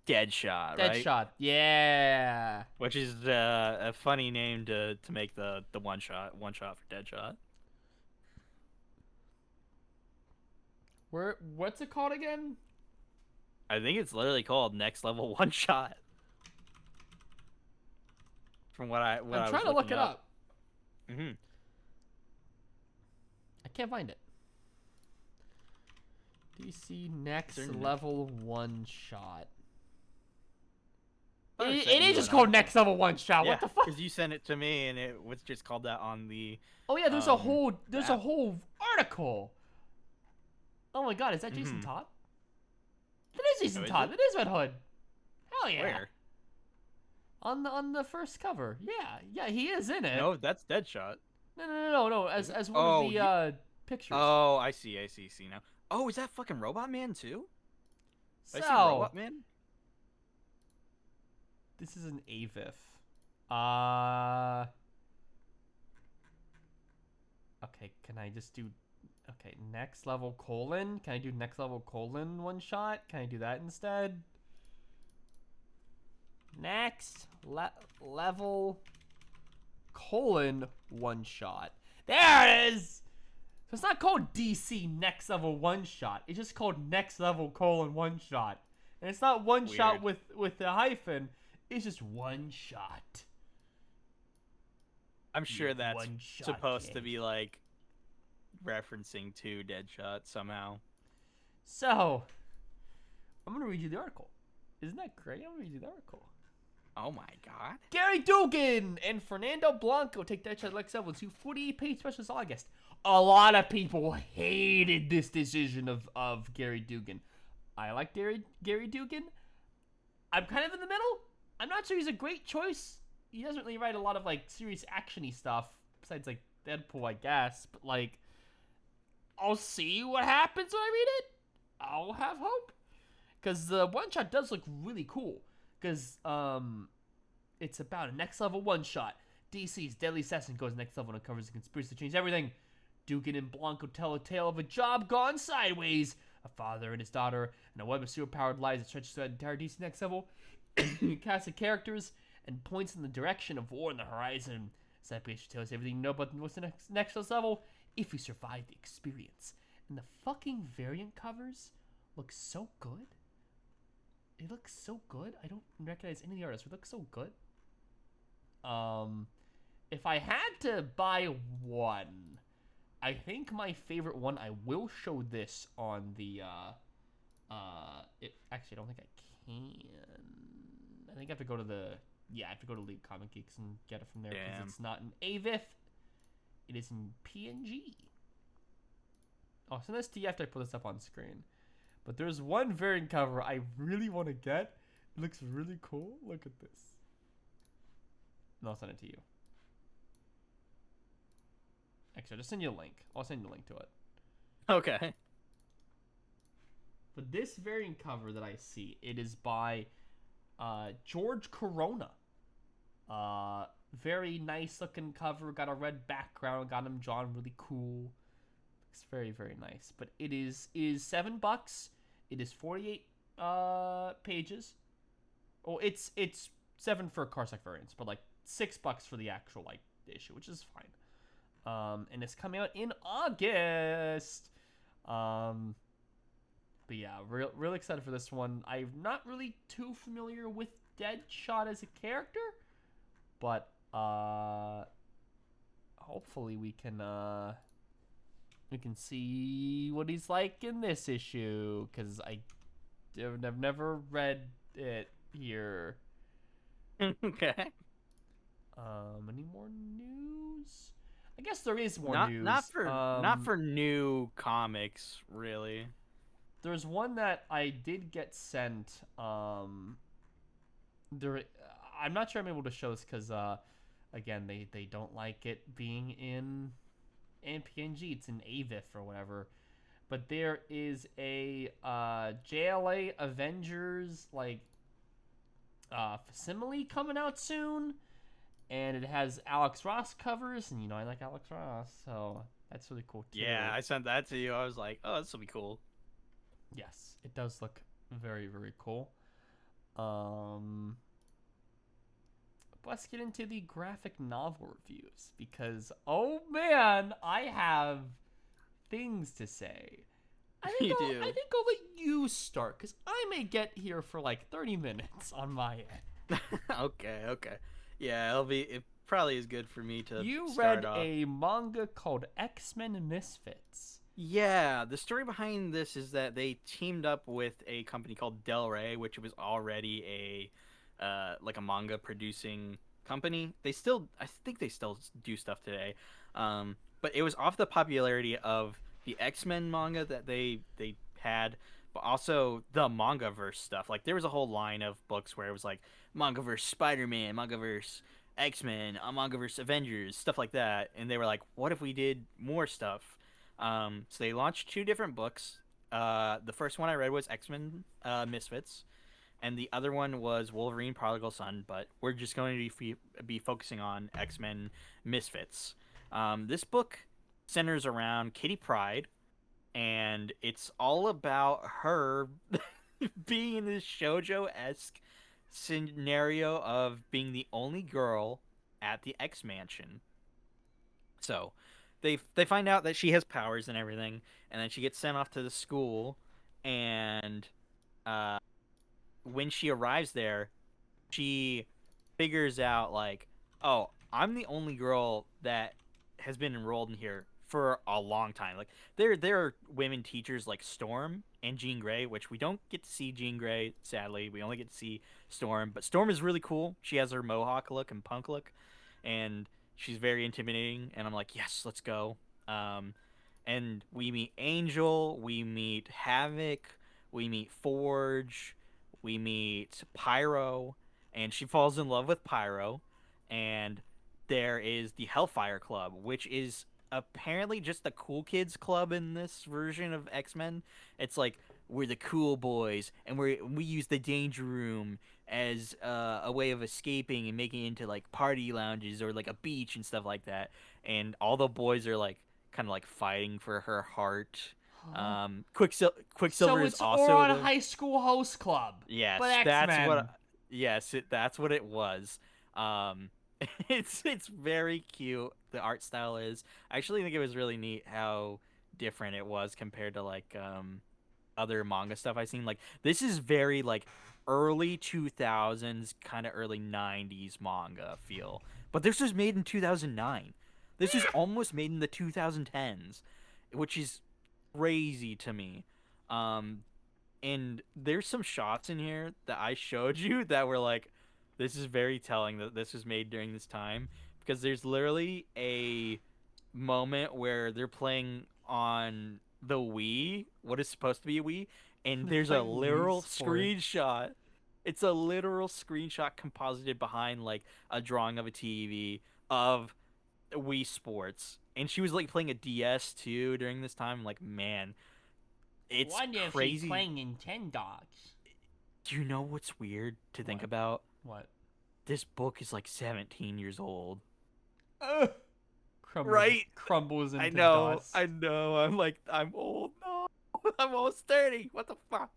Deadshot, right? Deadshot. Yeah. Which is a funny name to make the one shot for Deadshot. What's it called again? I think it's literally called Next Level One Shot. From I'm trying to look it up. Mm-hmm. I can't find it. DC Next Certainly. Level One Shot. Oh, It sent is you just an called article. Next Level One Shot. Yeah, What the fuck? because you sent it to me, and it was just called that on the. Oh yeah, there's a app. whole article. Oh my god, is that Jason Mhm. Todd? That is Jason Oh, is Todd. it? That is Red Hood. Hell yeah. Where? On the first cover. Yeah, he is in it. No, that's Deadshot. No. As one Oh, of the pictures. Oh, I see. See now. Oh, is that fucking Robot Man too? Did I see So Robot Man? this is an AVIF. Okay, can I just do Okay, next level colon. Can I do next level colon one shot? Can I do that instead? Next level colon one shot. There it is! So it's not called DC next level one shot. It's just called next level colon one shot. And it's not one Weird. shot with a hyphen. It's just one shot. I'm sure that's one-shot supposed to kid. be like referencing to Deadshot somehow. So, I'm going to read you the article. Isn't that great? I'm going to read you the article. Oh my god. Gary Dugan and Fernando Blanco take Deadshot Lex level to 48-page special this August. A lot of people hated this decision of Gary Dugan. I like Gary Dugan. I'm kind of in the middle. I'm not sure he's a great choice. He doesn't really write a lot of like serious actiony stuff besides like Deadpool, I guess. But like, I'll see what happens when I read it. I'll have hope, because the one shot does look really cool. Because it's about a next level one shot. DC's deadly assassin goes next level and uncovers a conspiracy to change everything. Dugan and Blanco tell a tale of a job gone sideways, a father and his daughter, and a web of superpowered lies that stretches through the entire DC next level. Cast of characters and points in the direction of war on the horizon. Side page tells us everything you know about what's the next level if you survive the experience. And the fucking variant covers look so good. It looks so good. I don't recognize any of the artists. It looks so good. If I had to buy one, I think my favorite one, I will show this on the, actually, I don't think I can. I think I have to go to I have to go to League Comic Geeks and get it from there, because it's not in AVIF. It is in PNG. Oh, so this you have to put this up on screen. But there's one variant cover I really want to get. It looks really cool. Look at this. And I'll send it to you. Actually, I'll just send you a link. I'll send you a link to it. Okay. But this variant cover that I see, it is by George Corona. Very nice looking cover. Got a red background. Got him drawn really cool. Looks very, very nice. But it is $7. It is 48 pages. Oh, it's 7 for Carsac variants, but like $6 for the actual like issue, which is fine. And it's coming out in August. But yeah, real excited for this one. I'm not really too familiar with Deadshot as a character, but hopefully we can see what he's like in this issue, because I've never read it here. Okay. Any more news? I guess there is more news. Not for new comics, really. There's one that I did get sent. I'm not sure I'm able to show this because, again, they don't like it being in PNG. It's in AVIF or whatever. But there is a JLA Avengers facsimile coming out soon, and it has Alex Ross covers, and I like Alex Ross, so that's really cool too. Yeah, I sent that to you. I was like, oh, this will be cool. Yes, it does look very, very cool. Let's get into the graphic novel reviews, because, oh man, I have things to say. I think I'll let you start, because I may get here for like 30 minutes on my end. Okay. Yeah, it probably is good for me to You start read off. a manga called X-Men Misfits. Yeah, the story behind this is that they teamed up with a company called Del Rey, which was already a manga producing company. I think they still do stuff today. But it was off the popularity of the X-Men manga that they had, but also the Mangaverse stuff. Like, there was a whole line of books where it was like Mangaverse Spider-Man, Mangaverse X-Men, Mangaverse Avengers, stuff like that. And they were like, what if we did more stuff? So they launched 2 different books. The first one I read was X-Men Misfits, and the other one was Wolverine Prodigal Son, but we're just going to be focusing on X-Men Misfits. This book centers around Kitty Pryde, and it's all about her being in this shoujo-esque scenario of being the only girl at the X Mansion. So they find out that she has powers and everything, and then she gets sent off to the school, and uh, when she arrives there, she figures out like, oh, I'm the only girl that has been enrolled in here for a long time. Like there are women teachers like Storm and Jean Grey, which we don't get to see Jean Grey, sadly. We only get to see Storm, but Storm is really cool. She has her mohawk look and punk look, and she's very intimidating. And I'm like, yes, let's go. Um, and we meet Angel, we meet Havoc, we meet Forge, we meet Pyro, and she falls in love with Pyro. And there is the Hellfire Club, which is apparently just the cool kids club in this version of X-Men. It's like we're the cool boys, and we use the danger room as a way of escaping and making it into like party lounges or like a beach and stuff like that. And all the boys are like kind of like fighting for her heart. Huh? So Quicksilver is it's also Oron the High School Host Club, but yes, that's X-Men. what that's what it was. Um, it's very cute. The art style is. I actually think it was really neat how different it was compared to like other manga stuff I've seen. Like this is very like early 2000s, kind of early 90s manga feel. But this was made in 2009. This is almost made in the 2010s, which is crazy to me. Um, and there's some shots in here that I showed you that were like, this is very telling that this was made during this time because there's literally a moment where they're playing on the Wii, what is supposed to be a Wii, and They're there's a playing Wii literal Sports. screenshot. It's a literal screenshot composited behind like a drawing of a TV of Wii Sports. And she was like playing a DS too during this time. Like, man, it's What if she crazy. playing Nintendogs? Do you know what's weird to think What? about? What? This book is like 17 years old. Ugh. Crumbles, Right? crumbles I into know. I dust. know. I'm like, I'm old. No. I'm almost 30. What the fuck?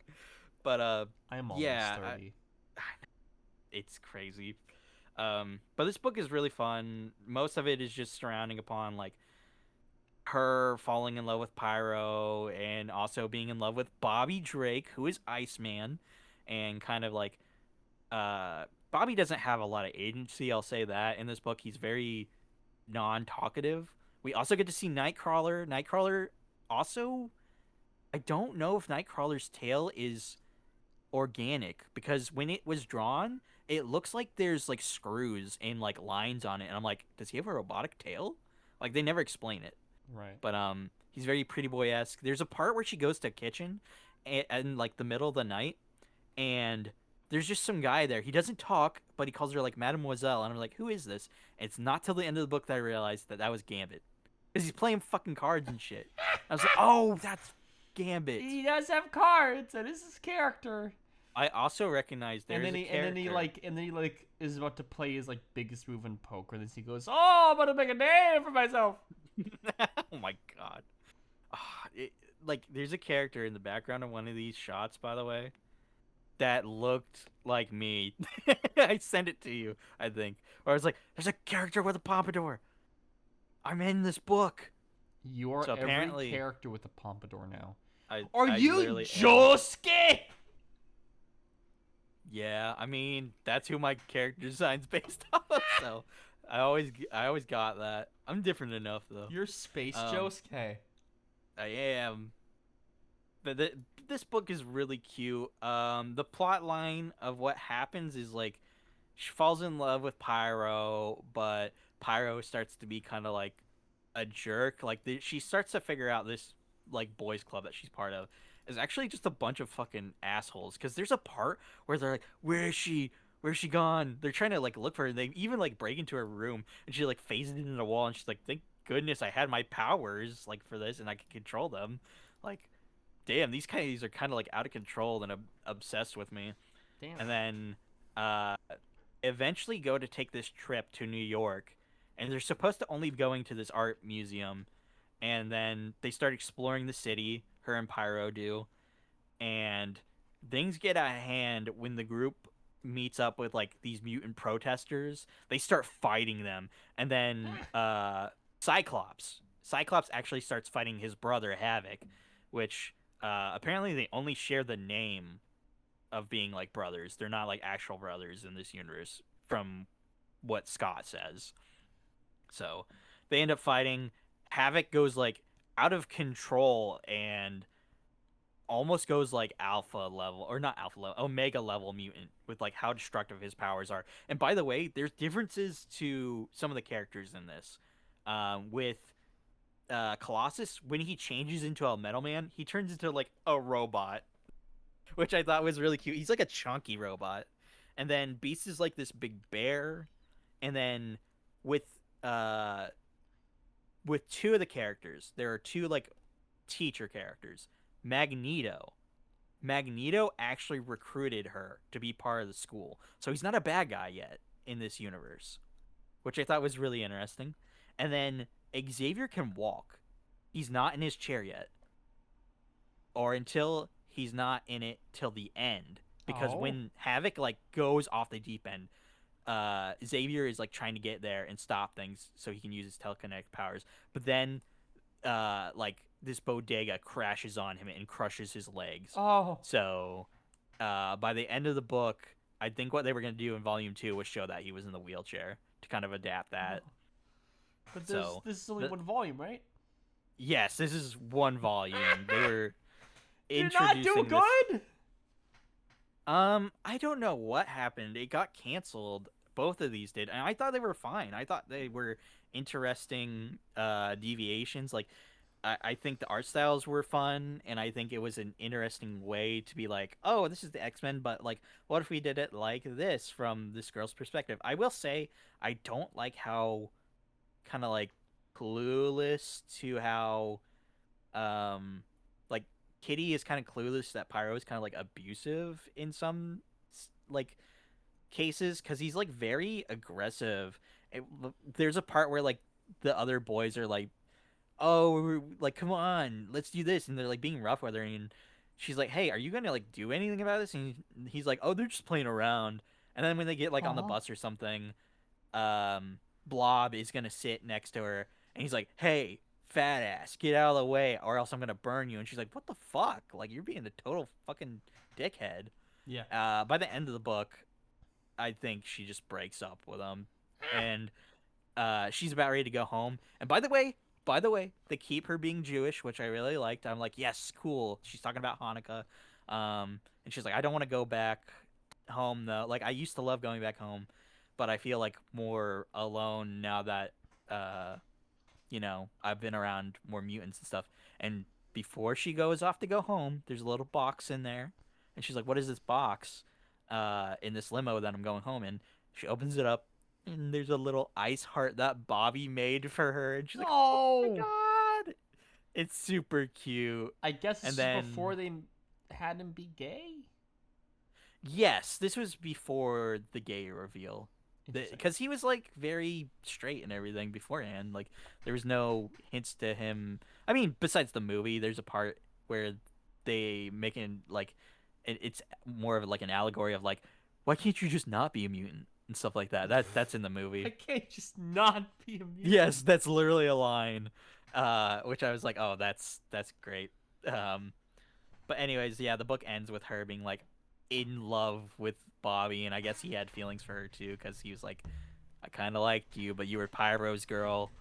But, I'm almost yeah, 30. it's crazy. But this book is really fun. Most of it is just surrounding upon, like, her falling in love with Pyro and also being in love with Bobby Drake, who is Iceman, and kind of like Bobby doesn't have a lot of agency, I'll say that. In this book, he's very non-talkative. We also get to see Nightcrawler. Nightcrawler also, I don't know if Nightcrawler's tail is organic because when it was drawn, it looks like there's like screws and like lines on it, and I'm like, does he have a robotic tail? Like they never explain it. Right. But he's very pretty boy esque. There's a part where she goes to a kitchen, and like the middle of the night, and there's just some guy there. He doesn't talk, but he calls her like Mademoiselle, and I'm like, who is this? And it's not till the end of the book that I realized that that was Gambit, because he's playing fucking cards and shit. I was like, oh, that's Gambit. He does have cards, and this is his character. I also recognize And there's then a he and then he character. like and then he like is about to play his like biggest move in poker. And then he goes, "Oh, I'm about to make a name for myself." Oh my god. Like there's a character in the background of one of these shots, by the way, that looked like me. I sent it to you, I think. Or I was like, there's a character with a pompadour. I'm in this book. You are So every apparently, character with a pompadour now. I Are I you literally am. Josuke? Yeah, I mean that's who my character design's based off of. So I always got that. I'm different enough though. You're Space Um, Josuke. I am. But this book is really cute. The plot line of what happens is like she falls in love with Pyro, but Pyro starts to be kind of like a jerk. Like she starts to figure out this like boys club that she's part of is actually just a bunch of fucking assholes. Because there's a part where they're like, "Where is she? Where's she gone?" They're trying to like look for her. And they even like break into her room, and she like phases into the wall, and she's like, "Thank goodness I had my powers like for this, and I could control them." Like, damn, these are kind of like out of control and obsessed with me. Damn. And then uh eventually go to take this trip to New York, and they're supposed to only be going to this art museum, and then they start exploring the city. Her and Pyro do, and things get out of hand when the group meets up with like these mutant protesters. They start fighting them, and then Cyclops actually starts fighting his brother Havoc, which apparently they only share the name of being like brothers. They're not like actual brothers in this universe, from what Scott says. So they end up fighting. Havoc goes like out of control and almost goes like alpha level, or not alpha level, omega level mutant, with like how destructive his powers are. And by the way, there's differences to some of the characters in this. With Colossus, when he changes into a metal man, he turns into like a robot, which I thought was really cute. He's like a chunky robot. And then Beast is like this big bear. And then with uh with two of the characters, there are two like teacher characters. Magneto. Magneto actually recruited her to be part of the school. So he's not a bad guy yet in this universe, which I thought was really interesting. And then Xavier can walk. He's not in his chair yet. Or until he's not in it till the end. Because Oh. when Havoc like goes off the deep end, Xavier is like trying to get there and stop things so he can use his telekinetic powers. But then like this bodega crashes on him and crushes his legs. Oh. So by the end of the book, I think what they were going to do in volume 2 was show that he was in the wheelchair to kind of adapt that. But So this is only one volume, right? yes, this is one volume. They were Did it not do introducing this. good? I don't know what happened. It got canceled. Both of these did, and I thought they were fine. I thought they were interesting deviations. Like, I think the art styles were fun, and I think it was an interesting way to be like, oh, this is the X-Men, but like, what if we did it like this from this girl's perspective? I will say, I don't like how kind of like clueless to how like Kitty is kind of clueless that Pyro is kind of like abusive in some like cases, because he's like very aggressive. There's a part where like the other boys are like, oh, like, come on, let's do this, and they're like being rough with her, and she's like, hey, are you gonna like do anything about this? And he's like, oh, they're just playing around. And then when they get like on the bus or something, Blob is gonna sit next to her, and he's like, hey, fat ass, get out of the way or else I'm gonna burn you. And she's like, what the fuck, like, you're being a total fucking dickhead. Yeah. By the end of the book, I think she just breaks up with him, and she's about ready to go home. And by the way, they keep her being Jewish, which I really liked. I'm like, yes, cool. She's talking about Hanukkah, and she's like, I don't want to go back home though. Like, I used to love going back home, but I feel like more alone now that I've been around more mutants and stuff. And before she goes off to go home, there's a little box in there, and she's like, what is this box? In this limo that I'm going home in. She opens it up, and there's a little ice heart that Bobby made for her, and she's like, "Oh my No. god!" It's super cute. I guess this And is then before they had him be gay. yes, this was before the gay reveal, Interesting. because he was like very straight and everything beforehand. Like, there was no hints to him. I mean, besides the movie, there's a part where they make it like it's more of like an allegory of like, why can't you just not be a mutant and stuff like that. That's in the I movie. can't just not be a mutant. Yes, that's literally a line, which I was like, oh, that's great. But anyways, yeah, the book ends with her being like in love with Bobby, and I guess he had feelings for her too, because he was like, I kind of liked you, but you were Pyro's girl,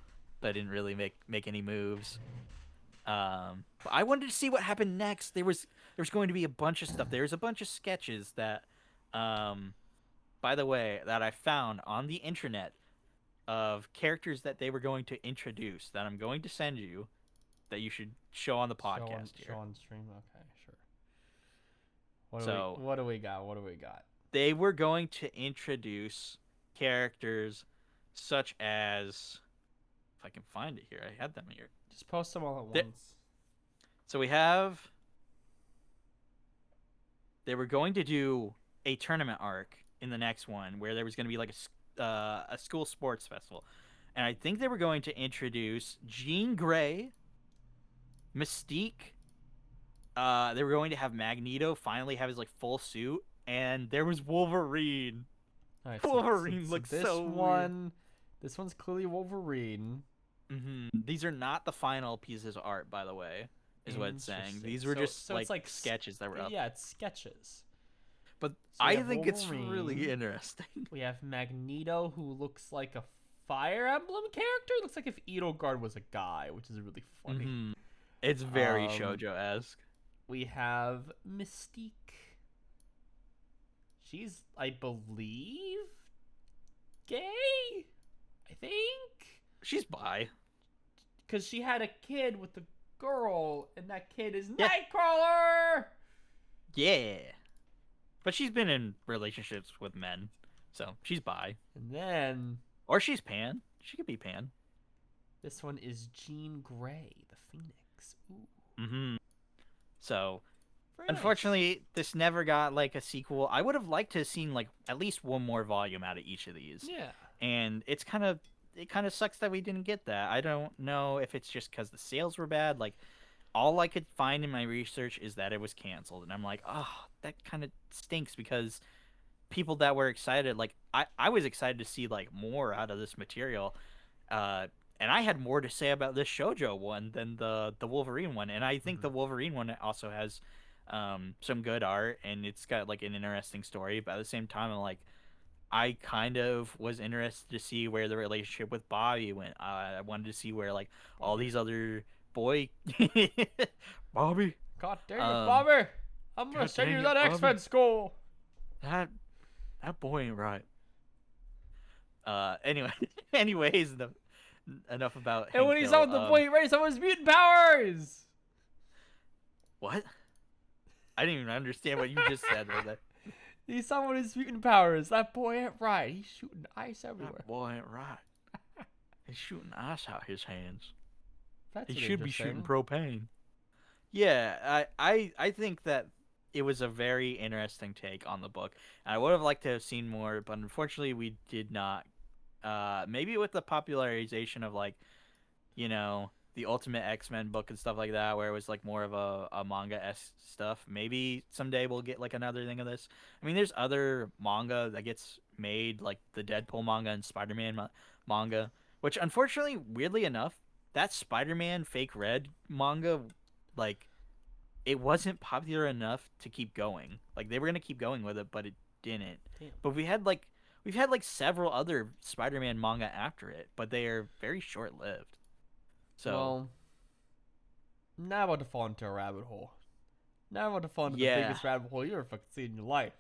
but didn't really make any moves. But I wanted to see what happened next. There was going to be a bunch of stuff. There's a bunch of sketches that, by the way, that I found on the internet of characters that they were going to introduce that I'm going to send you, that you should show on the podcast here. Show on stream. Okay, sure. What do we got? What do we got? They were going to introduce characters such as, if I can find it here, I had them here. Just post them all at once. So they were going to do a tournament arc in the next one where there was going to be like a school sports festival, and I think they were going to introduce Jean Grey, Mystique. They were going to have Magneto finally have his like full suit, and there was Wolverine. All right, Wolverine so looks this so one, this one's clearly Wolverine. These are not the final pieces of art, by the way, is what it's saying. Interesting. These were just so it's like sketches that were up. Yeah, it's sketches. But So we I have think it's Wolverine. really interesting. We have Magneto, who looks like a Fire Emblem character. Looks like if Edelgard was a guy, which is really funny. It's very shoujo-esque. We have Mystique. She's, I believe, gay. I think She's bi. because she had a kid with the girl, and that kid is Nightcrawler. Yeah. But she's been in relationships with men, so she's bi. And then Or she's pan. She could be pan. this one is Jean Grey, the Phoenix. Ooh. So, Very nice. unfortunately, this never got like a sequel. I would have liked to have seen like at least one more volume out of each of these. Yeah. And it kind of sucks that we didn't get that. I don't know if it's just because the sales were bad. Like, all I could find in my research is that it was canceled, and I'm like, oh, that kind of stinks because people that were excited, like I was excited to see like more out of this material, and I had more to say about this shoujo one than the Wolverine one, and I think the Wolverine one also has some good art, and it's got like an interesting story. But at the same time, I'm like, I kind of was interested to see where the relationship with Bobby went. I wanted to see where like all these other boy Bobby. God dang it, Bobby! I'm gonna send you to that X-Men school. That boy ain't right. Anyways, enough about. And when he's on the boy, he raised some of his mutant powers. What? I didn't even understand what you just said right there. He's someone his mutant powers. That boy ain't right. He's shooting ice everywhere. That boy ain't right. He's shooting ice out his hands. That's He should be shooting propane. Yeah, I think that it was a very interesting take on the book. I would have liked to have seen more, but unfortunately we did not. Maybe with the popularization of like, the Ultimate X-Men book and stuff like that, where it was like more of a manga-esque stuff. Maybe someday we'll get like another thing of this. I mean, there's other manga that gets made, like the Deadpool manga and Spider-Man manga, which unfortunately, weirdly enough, that Spider-Man Fake Red manga, like, it wasn't popular enough to keep going. Like, they were gonna keep going with it, but it didn't. Damn. But we've had like several other Spider-Man manga after it, but they are very short-lived. So, well, now I'm about to fall into a rabbit hole. Now I'm about to fall into the biggest rabbit hole you ever fucking seen in your life.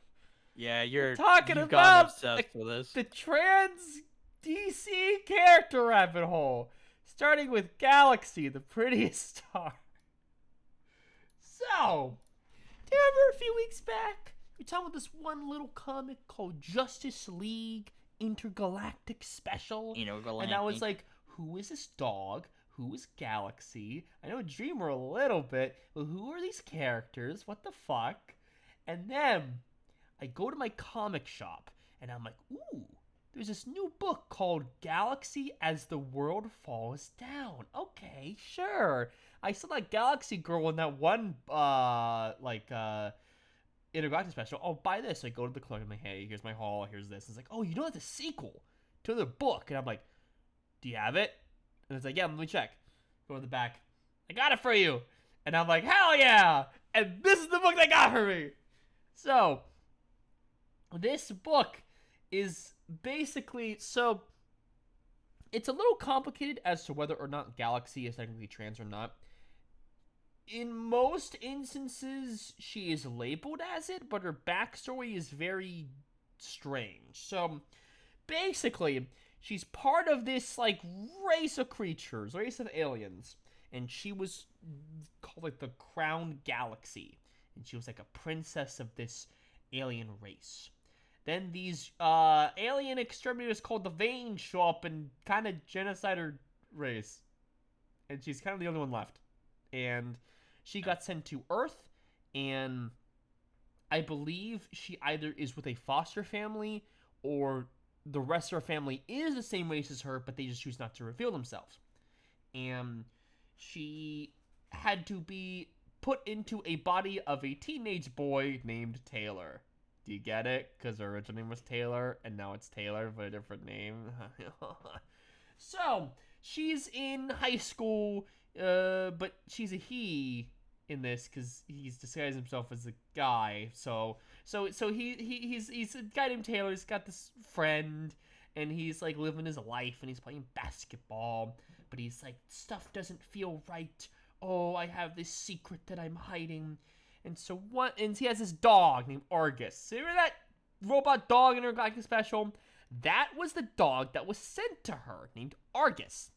Yeah, you've gotten obsessed with this. The trans DC character rabbit hole, starting with Galaxy, the prettiest star. So, do you remember a few weeks back, we were talking about this one little comic called Justice League Intergalactic Special? And I was like, who is this dog? Who is Galaxy? I know Dreamer a little bit, but who are these characters? What the fuck? And then I go to my comic shop, and I'm like, ooh, there's this new book called Galaxy as the World Falls Down. Okay, sure. I saw that Galaxy girl in that one, Intergalactic special. Oh, buy this. So I go to the clerk, I'm like, hey, here's my haul, here's this. It's like, oh, you know that's a sequel to the book. And I'm like, do you have it? And it's like, yeah, let me check. Go to the back. I got it for you. And I'm like, hell yeah! And this is the book they got for me! So, this book is basically, so, it's a little complicated as to whether or not Galaxy is technically trans or not. In most instances, she is labeled as it, but her backstory is very strange. So, basically, she's part of this, like, race of creatures, race of aliens. And she was called, like, the Crown Galaxy. And she was, like, a princess of this alien race. Then these alien exterminators called the Vane show up and kind of genocide her race. And she's kind of the only one left. And she got sent to Earth. And I believe she either is with a foster family or the rest of her family is the same race as her, but they just choose not to reveal themselves. And she had to be put into a body of a teenage boy named Taylor. Do you get it? Because her original name was Taylor, and now it's Taylor, but a different name. So, she's in high school, but she's a he in this because he's disguised himself as a guy. So he's a guy named Taylor. He's got this friend, and he's like living his life, and he's playing basketball. But he's like, stuff doesn't feel right. Oh, I have this secret that I'm hiding. And so what? And he has this dog named Argus. So remember that robot dog in her Galactic Special? That was the dog that was sent to her, named Argus.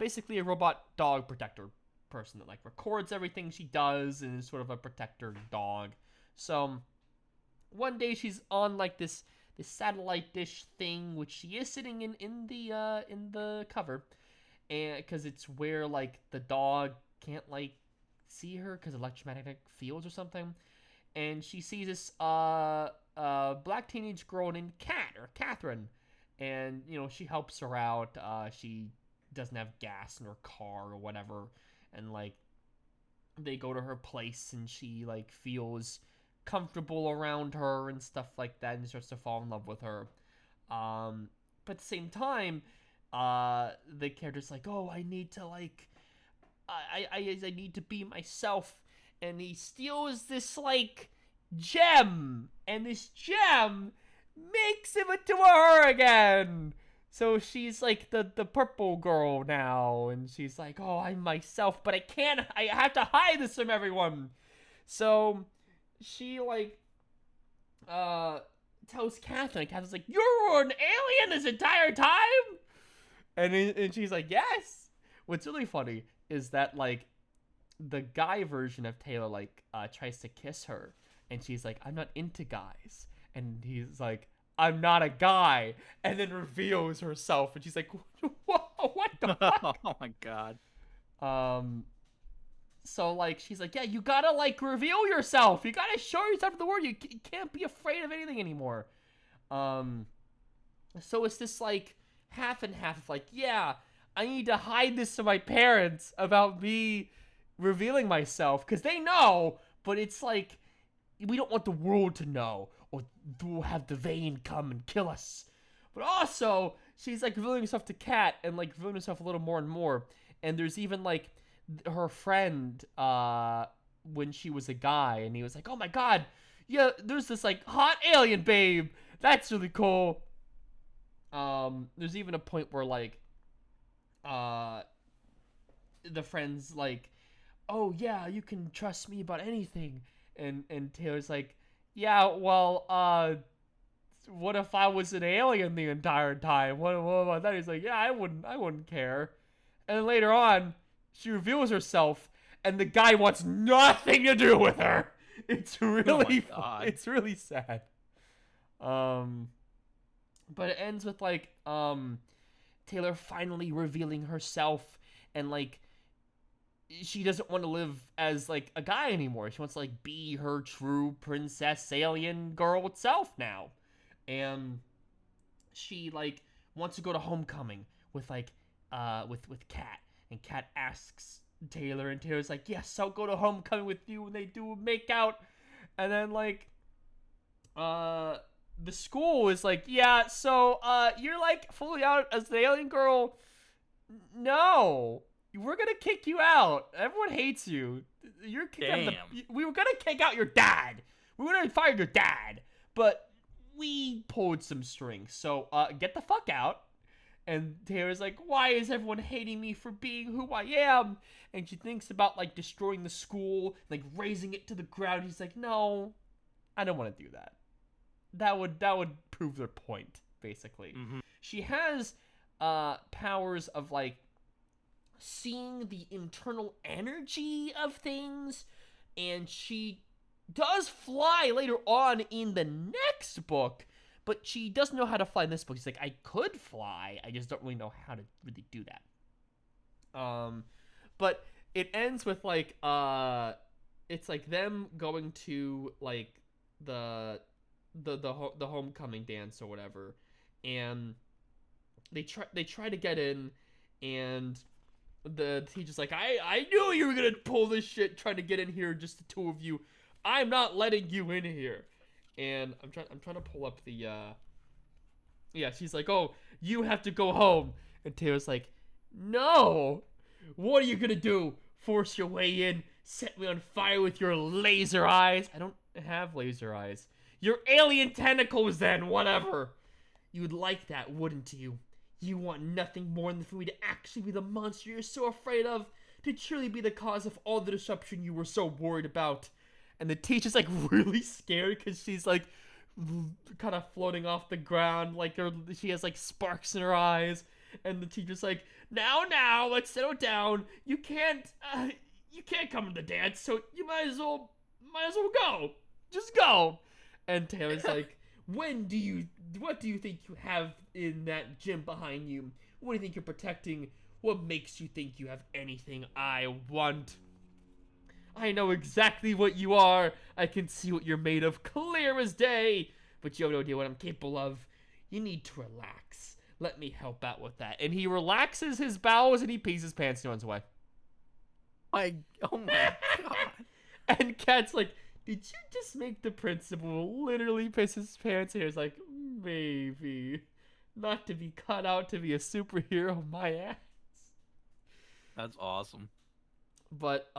Basically a robot dog protector person that like records everything she does and is sort of a protector dog. So one day she's on like this satellite dish thing, which she is sitting in the cover, and because it's where like the dog can't like see her because electromagnetic fields or something. And she sees this black teenage girl named Catherine, and she helps her out. She doesn't have gas in her car or whatever, and like they go to her place, and she like feels comfortable around her and stuff like that, and starts to fall in love with her. But at the same time, the character's like, oh, I need to like I need to be myself, and he steals this like gem, and this gem makes him into her again. So she's like the purple girl now, and she's like, oh, I'm myself, but I have to hide this from everyone. So she like tells Catherine. Catherine's like, you're an alien this entire time, and she's like, yes. What's really funny is that like the guy version of Taylor like tries to kiss her, and she's like, I'm not into guys, and he's like, I'm not a guy, and then reveals herself, and she's like, what the fuck? Oh my god. So like she's like, yeah, you gotta like reveal yourself, you gotta show yourself to the world, you can't be afraid of anything anymore. So it's this like half and half of like, yeah, I need to hide this to my parents about me revealing myself, because they know, but it's like, we don't want the world to know, or we'll have the Vane come and kill us. But also, she's like revealing herself to Kat, and like revealing herself a little more and more. And there's even like her friend, when she was a guy, and he was like, oh my god, yeah, there's this like hot alien babe, that's really cool. There's even a point where like the friend's like, oh yeah, you can trust me about anything, and Taylor's like, yeah, well, what if I was an alien the entire time? What about that? He's like, yeah, I wouldn't care. And then later on, she reveals herself, and the guy wants nothing to do with her. It's really it's really sad. But it ends with like Taylor finally revealing herself, and like she doesn't want to live as like a guy anymore. She wants to like be her true princess alien girl self now. And she like wants to go to homecoming with like with Kat, and Kat asks Taylor, and Taylor's like, yes, I'll go to homecoming with you, and they do make out. And then like the school is like, yeah, so you're like fully out as the alien girl. No, we're gonna kick you out. Everyone hates you. You're kicked out. We were gonna kick out your dad. We were gonna fire your dad, but we pulled some strings. So get the fuck out. And Taylor's like, why is everyone hating me for being who I am? And she thinks about like destroying the school, like razing it to the ground. He's like, no, I don't want to do that. That would prove their point, basically. Mm-hmm. She has powers of like seeing the internal energy of things, and she does fly later on in the next book, but she doesn't know how to fly in this book. She's like, I could fly, I just don't really know how to really do that. But it ends with like it's like them going to like the homecoming dance or whatever, and they try to get in, and the teacher's like, I knew you were gonna pull this shit, trying to get in here, just the two of you. I'm not letting you in here. And I'm trying to pull up the yeah, she's like, oh, you have to go home. And Taylor's like, no. What are you gonna do? Force your way in? Set me on fire with your laser eyes? I don't have laser eyes. Your alien tentacles then, whatever. You would like that, wouldn't you? You want nothing more than for me to actually be the monster you're so afraid of, to truly be the cause of all the disruption you were so worried about. And the teacher's like really scared because she's like kind of floating off the ground, like she has like sparks in her eyes. And the teacher's like, now, let's settle down. You can't come to the dance, so you might as well go. Just go. And Taylor's like, what do you think you have in that gym behind you? What do you think you're protecting? What makes you think you have anything I want? I know exactly what you are. I can see what you're made of, clear as day. But you have no idea what I'm capable of. You need to relax. Let me help out with that. And he relaxes his bowels and he pees his pants and runs away. Oh my god. And Kat's like, did you just make the principal literally piss his pants? And he's like, maybe. Not to be cut out to be a superhero, my ass. That's awesome. But,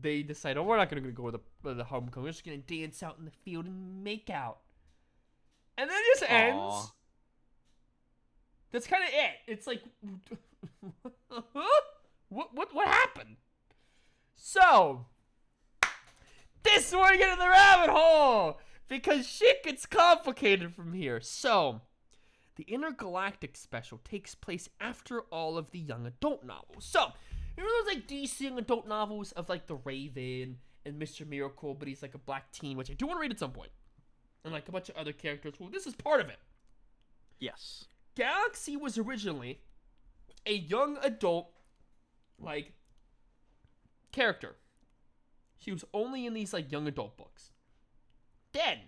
they decide, oh, we're not going to go with the homecoming. We're just going to dance out in the field and make out. And then it just ends. That's kind of it. It's like, what happened? So, this is where we get in the rabbit hole, because shit gets complicated from here. So, the Intergalactic special takes place after all of the young adult novels. So, you know those like DC young adult novels of like the Raven and Mr. Miracle, but he's like a black teen, which I do want to read at some point, and like a bunch of other characters. Well, this is part of it. Yes. Galaxy was originally a young adult, like, character. She was only in these, like, young adult books. Then,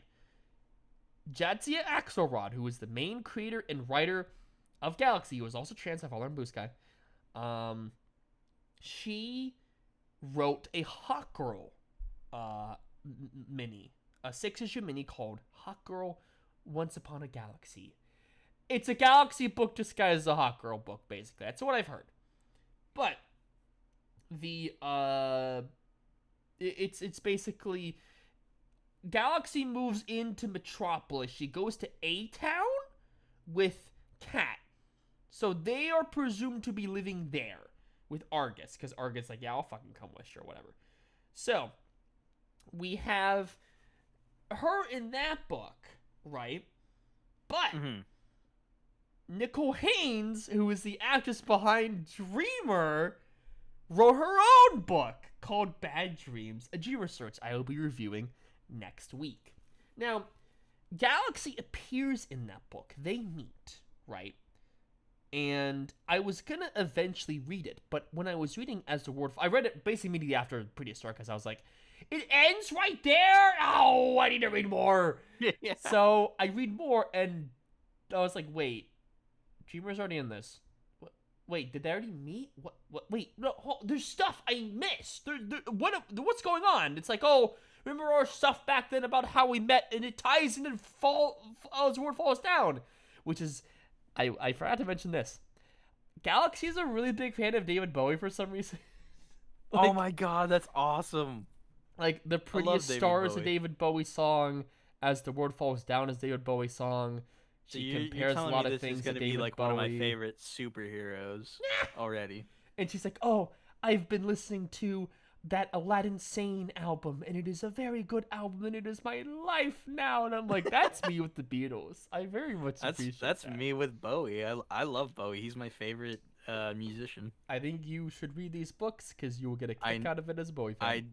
Jadzia Axelrod, who was the main creator and writer of Galaxy, who was also trans, I follow her in Blue Sky, she wrote a Hawk Girl mini, a 6-issue mini called Hawk Girl Once Upon a Galaxy. It's a Galaxy book disguised as a Hawk Girl book, basically. That's what I've heard. But the it's basically Galaxy moves into Metropolis. She goes to A-Town with Kat. So they are presumed to be living there with Argus, because Argus like, yeah, I'll fucking come with you or whatever. So we have her in that book, right? But Nicole Haynes, who is the actress behind Dreamer, wrote her own book called Bad Dreams, a Dreamer search I will be reviewing next week. Now, Galaxy appears in that book. They meet, right? And I was gonna eventually read it, but when I was reading As the World... I read it basically immediately after the previous story, because I was like, it ends right there? Oh, I need to read more! Yeah. So, I read more, and I was like, wait, Dreamer's already in this. Wait, did they already meet? What? Wait, no, there's stuff I missed. What's going on? It's like, oh, remember our stuff back then about how we met, and it ties in and As the World Falls Down, which is, I forgot to mention this. Galaxy is a really big fan of David Bowie for some reason. Like, oh my god, that's awesome. Like, the Prettiest Stars, a David Bowie song, As the World Falls Down is David Bowie song. She compares a lot of things to David Bowie. This is gonna be like one of my favorite superheroes already. And she's like, oh, I've been listening to that Aladdin Sane album, and it is a very good album, and it is my life now. And I'm like, that's me with the Beatles. I very much appreciate that. That's me with Bowie. I love Bowie. He's my favorite musician. I think you should read these books, because you will get a kick out of it as a Bowie fan.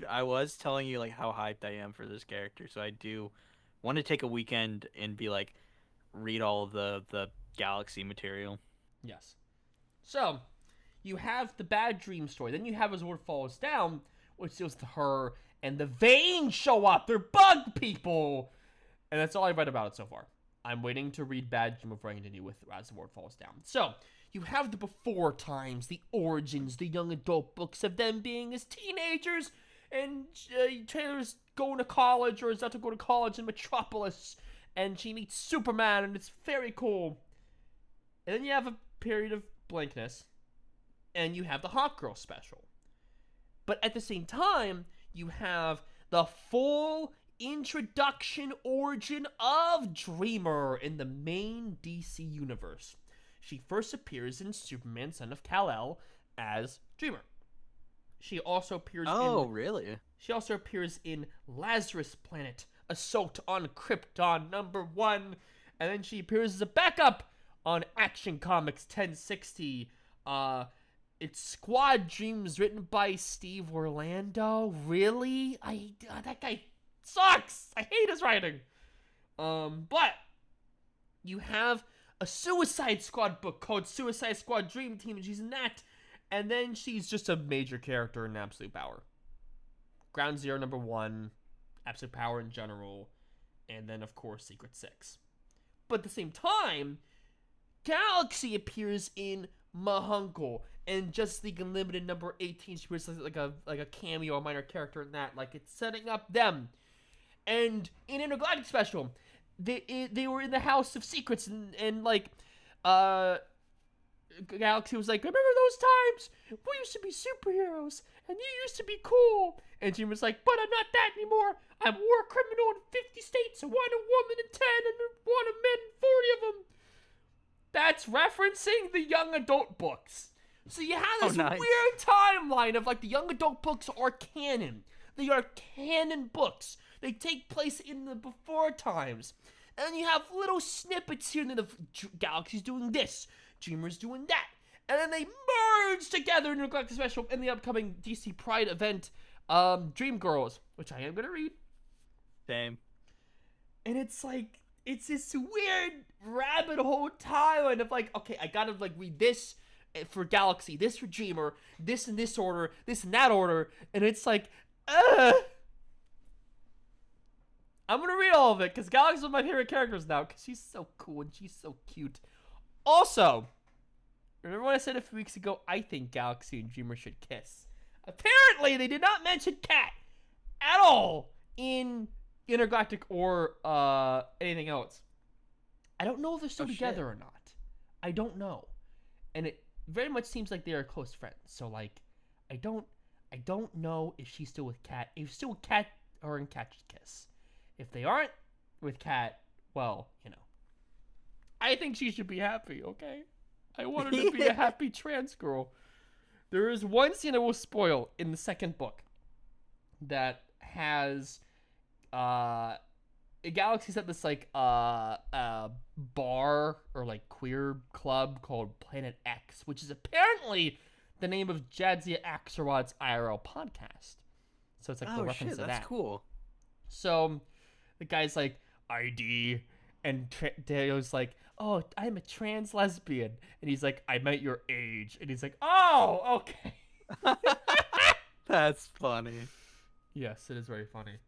I was telling you like how hyped I am for this character, so I do want to take a weekend and be like, read all of the Galaxy material. Yes. So, you have the Bad Dream story. Then you have As the World Falls Down, which deals to her, and the Veins show up. They're bug people. And that's all I've read about it so far. I'm waiting to read Bad Dream before I continue with As the World Falls Down. So, you have the before times, the origins, the young adult books of them being as teenagers, and Taylor's going to college or is about to go to college in Metropolis, and she meets Superman, and it's very cool. And then you have a period of blankness, and you have the Hot Girl special. But at the same time, you have the full introduction origin of Dreamer in the main DC universe. She first appears in Superman Son of Kal-El as Dreamer. She also appears really? She also appears in Lazarus Planet, Assault on Krypton #1, and then she appears as a backup on Action Comics 1060. It's Squad Dreams, written by Steve Orlando. Really? That guy sucks. I hate his writing. But you have a Suicide Squad book called Suicide Squad Dream Team, and she's in that. And then she's just a major character in Absolute Power. Ground Zero #1, Absolute Power in general, and then of course Secret Six. But at the same time, Galaxy appears in Mahunkel and Justice League Unlimited #18. She appears like a cameo, a minor character in that. Like, it's setting up them. And in Intergalactic Special, they were in the House of Secrets, and like Galaxy was like, remember those times? We used to be superheroes, and you used to be cool. And Jim was like, but I'm not that anymore. I'm a war criminal in 50 states, and one a woman in 10, and one a men in 40 of them. That's referencing the young adult books. So you have this weird timeline of like the young adult books are canon. They are canon books. They take place in the before times. And you have little snippets here of Galaxy's doing this, Dreamer's doing that. And then they merge together in a Galactic Special in the upcoming DC Pride event, Dream Girls, which I am going to read. Same. And it's like, it's this weird rabbit hole timeline of like, okay, I gotta like read this for Galaxy, this for Dreamer, this in this order, this in that order, and it's like, I'm gonna read all of it, because Galaxy's one of my favorite characters now, because she's so cool and she's so cute. Also, remember when I said a few weeks ago, I think Galaxy and Dreamer should kiss? Apparently, they did not mention Cat at all in Intergalactic or anything else. I don't know if they're still together or not. I don't know. And it very much seems like they are close friends. So like, I don't know if she's still with Cat. If she's still with Cat, or in Cat should kiss. If they aren't with Cat, well, you know. I think she should be happy, okay? I want her to be a happy trans girl. There is one scene I will spoil in the second book that has Galaxy's at this like bar or like queer club called Planet X, which is apparently the name of Jadzia Axelrod's IRL podcast. So it's like the reference to that. That's cool. So the guy's like, ID, and Dale's like, oh, I'm a trans lesbian, and he's like, I meant your age, and he's like, oh, okay. That's funny. Yes, it is very funny.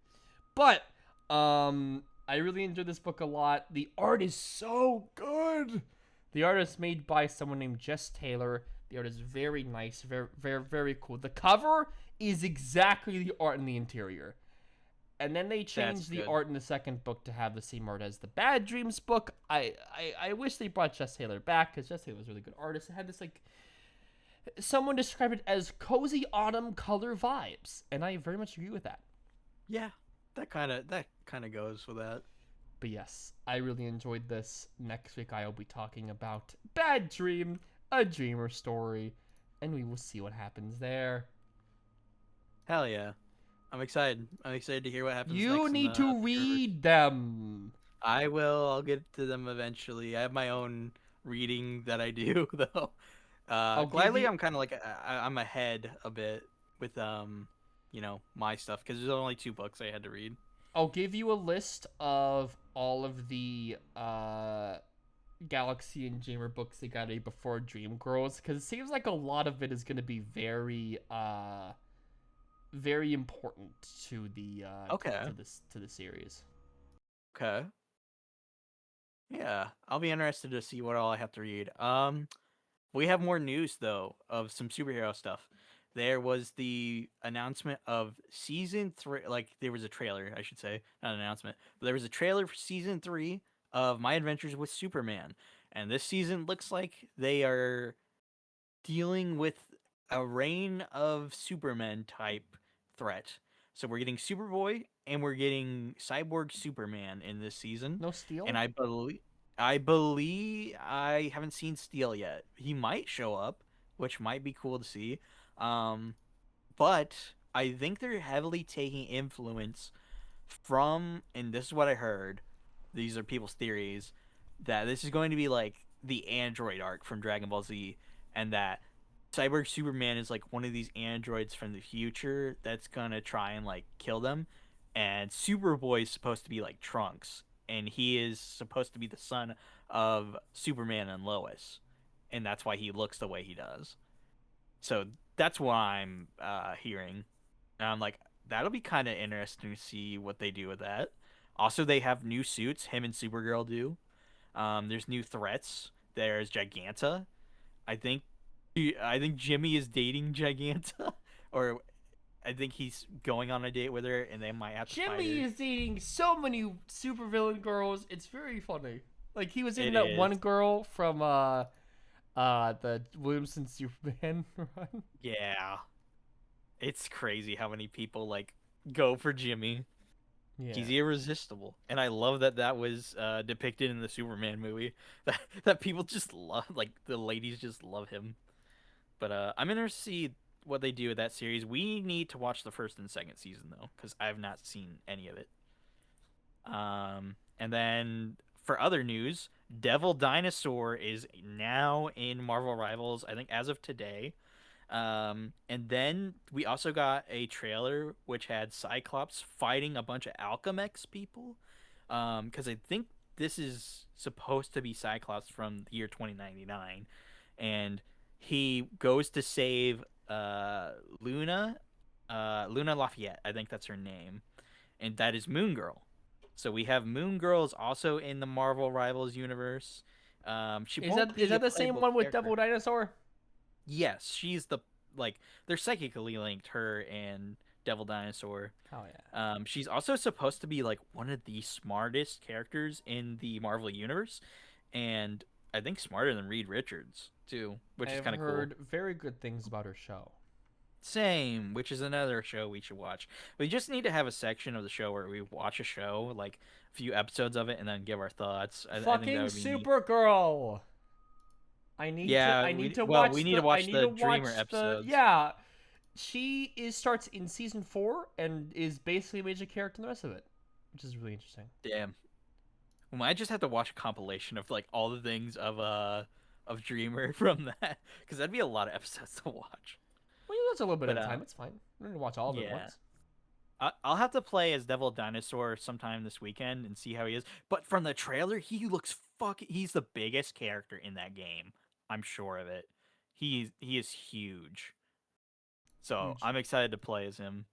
But I really enjoyed this book a lot. The art is so good. The art is made by someone named Jess Taylor. The art is very nice, very, very, very cool. The cover is exactly the art in the interior. And then they changed the art in the second book to have the same art as the Bad Dreams book. I wish they brought Jess Taylor back, because Jess Taylor was a really good artist. It had this like, someone described it as cozy autumn color vibes, and I very much agree with that. Yeah, that kind of goes with that. But yes, I really enjoyed this. Next week I will be talking about Bad Dream, a Dreamer story, and we will see what happens there. Hell yeah. I'm excited. I'm excited to hear what happens next. You need to read them. I will. I'll get to them eventually. I have my own reading that I do, though. Gladly, I'm kind of like, I'm ahead a bit with, you know, my stuff, because there's only 2 books I had to read. I'll give you a list of all of the Galaxy and Dreamer books they got before Dream Girls, because it seems like a lot of it is going to be very, very important to the to the series. Okay. Yeah, I'll be interested to see what all I have to read. We have more news though of some superhero stuff. There was the announcement of season 3, like there was a trailer, I should say, not an announcement, but there was a trailer for season 3 of My Adventures with Superman. And this season looks like they are dealing with a reign of Superman type threat. So we're getting Superboy and we're getting Cyborg Superman in this season. No Steel? And I believe I haven't seen Steel yet. He might show up, which might be cool to see. But I think they're heavily taking influence from, and this is what I heard, these are people's theories, that this is going to be like the android arc from Dragon Ball Z, and that Cyborg Superman is like one of these androids from the future that's gonna try and like kill them, and Superboy is supposed to be like Trunks, and he is supposed to be the son of Superman and Lois, and that's why he looks the way he does. So that's what I'm hearing. And I'm like, that'll be kind of interesting to see what they do with that. Also, they have new suits. Him and Supergirl do. There's new threats. There's Giganta. I think, I think Jimmy is dating Giganta, or I think he's going on a date with her, and they might have to fight Jimmy her. is dating so many supervillain girls. It's very funny. Like he was in It that is. one girl from the Williamson Superman run. Yeah, it's crazy how many people like go for Jimmy. Yeah. He's irresistible, and I love that that was depicted in the Superman movie. That people just love, like the ladies just love him. But I'm interested to see what they do with that series. We need to watch the first and second season though, because I have not seen any of it. And then for other news, Devil Dinosaur is now in Marvel Rivals, I think as of today. And then we also got a trailer which had Cyclops fighting a bunch of Alchemex people. Because I think this is supposed to be Cyclops from the year 2099, and he goes to save Luna, Luna Lafayette. I think that's her name, and that is Moon Girl. So we have Moon Girl is also in the Marvel Rivals universe. She Is won't that be is a that the same playable one with character. Devil Dinosaur? Yes, she's the, like, they're psychically linked, her and Devil Dinosaur. Oh yeah. She's also supposed to be like one of the smartest characters in the Marvel universe, and I think smarter than Reed Richards too, which is I've kind of cool. heard very good things about her show. Same, which is another show we should watch. We just need to have a section of the show where we watch a show, like a few episodes of it, and then give our thoughts. I think Fucking that would be neat. Supergirl. I need Yeah, to. I need to well, watch. we need to watch the Dreamer the, episodes. yeah, she starts in season 4 and is basically a major character in the rest of it, which is really interesting. Damn. We might just have to watch a compilation of like all the things of Dreamer from that, because that'd be a lot of episodes to watch. Well, that's a little bit But, of time. It's fine. We're gonna watch all of it yeah. once. I'll have to play as Devil Dinosaur sometime this weekend and see how he is. But from the trailer, he looks he's the biggest character in that game. I'm sure of it. He is huge. So Huge. I'm excited to play as him.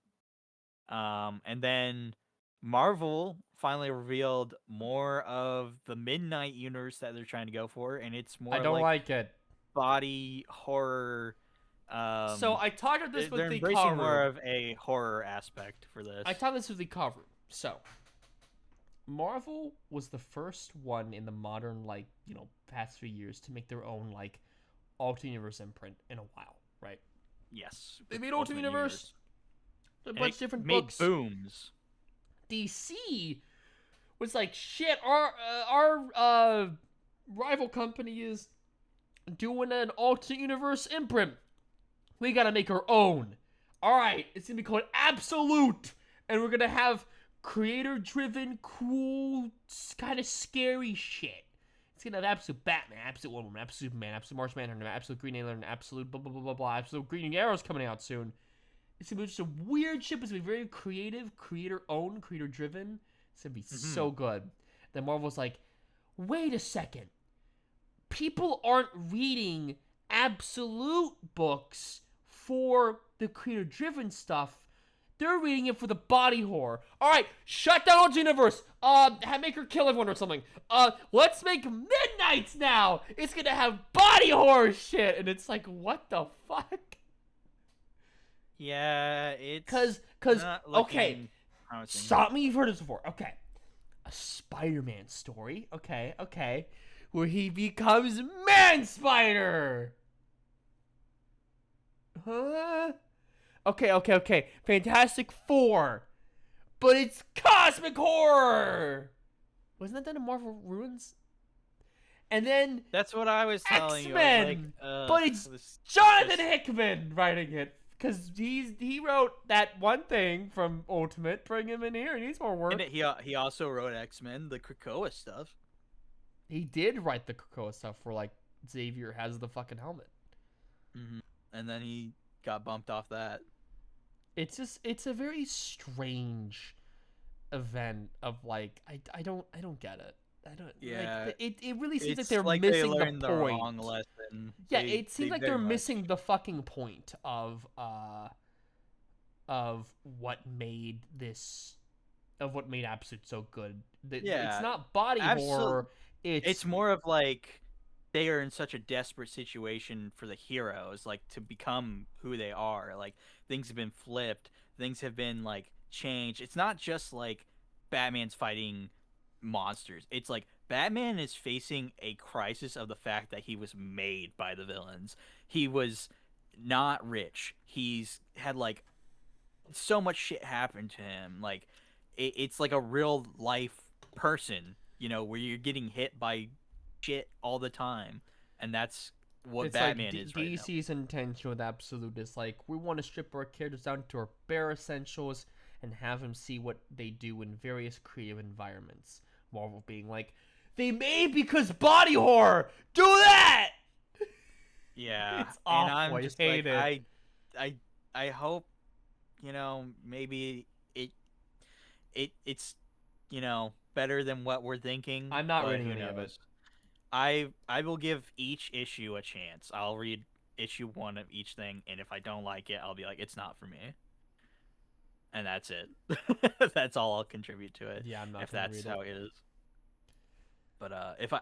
And then Marvel finally revealed more of the Midnight universe that they're trying to go for, and it's more I don't like it. body horror. So I talked about this with They're the embracing cover. more of a horror aspect for this. I talked this with the cover. So Marvel was the first one in the modern, like, past few years to make their own, like, alternate universe imprint in a while, right? Yes. They with made alternate universe, a And bunch it of different made books. booms. DC was like, shit, our rival company is doing an alternate universe imprint. We gotta make our own. All right, it's gonna be called Absolute, and we're gonna have creator-driven, cool, kind of scary shit. It's gonna have Absolute Batman, Absolute Wonder Woman, Absolute Superman, Absolute Martian Manhunter, Absolute Green Alien, Absolute blah blah blah blah blah, Absolute Green Arrow's coming out soon. It's gonna be just a weird shit, but it's gonna be very creative, creator-owned, creator-driven. It's gonna be so good. Then Marvel's like, wait a second. People aren't reading Absolute books for the creator-driven stuff. They're reading it for the body horror. All right, shut down the universe. Make her kill everyone or something. Let's make Midnight's now. It's gonna have body body horror shit, and it's like, what the fuck? Yeah, it's Cause not okay, looking promising. stop me. You've heard this before. Okay, a Spider-Man story. Okay, where he becomes Man Spider. Huh? Okay. Fantastic Four, but it's cosmic horror. Wasn't that done in Marvel Ruins? And then That's what I was telling you. I was like, X-Men, but it's Jonathan Hickman writing it because he wrote that one thing from Ultimate. Bring him in here. He needs more work. And he also wrote X-Men, the Krakoa stuff. He did write the Krakoa stuff where like Xavier has the fucking helmet. And then he got bumped off that. It's a very strange event of like I don't get it. I don't. Yeah, like, it really seems like it's they're like missing they learned the the point. wrong lesson. Yeah, it seems like very they're much. missing the fucking point of what made Absolute so good. Yeah, it's not body horror. It's more of like they are in such a desperate situation for the heroes, like to become who they are. Like things have been flipped, things have been like changed. It's not just like Batman's fighting monsters. It's like Batman is facing a crisis of the fact that he was made by the villains. He was not rich. He's had like so much shit happen to him. Like it's like a real life person, where you're getting hit by shit all the time, and that's what it's Batman like is right now. DC's intention with Absolute is like we want to strip our characters down to our bare essentials and have them see what they do in various creative environments. Marvel being like, they made because body horror. Do that. Yeah, It's awful. and I'm just hate like, it. I hope, maybe it's better than what we're thinking. I'm not but reading who any of it. knows? I will give each issue a chance. I'll read issue 1 of each thing, and if I don't like it, I'll be like, it's not for me. And that's it. That's all I'll contribute to it. Yeah, I'm not. If that's how it is. But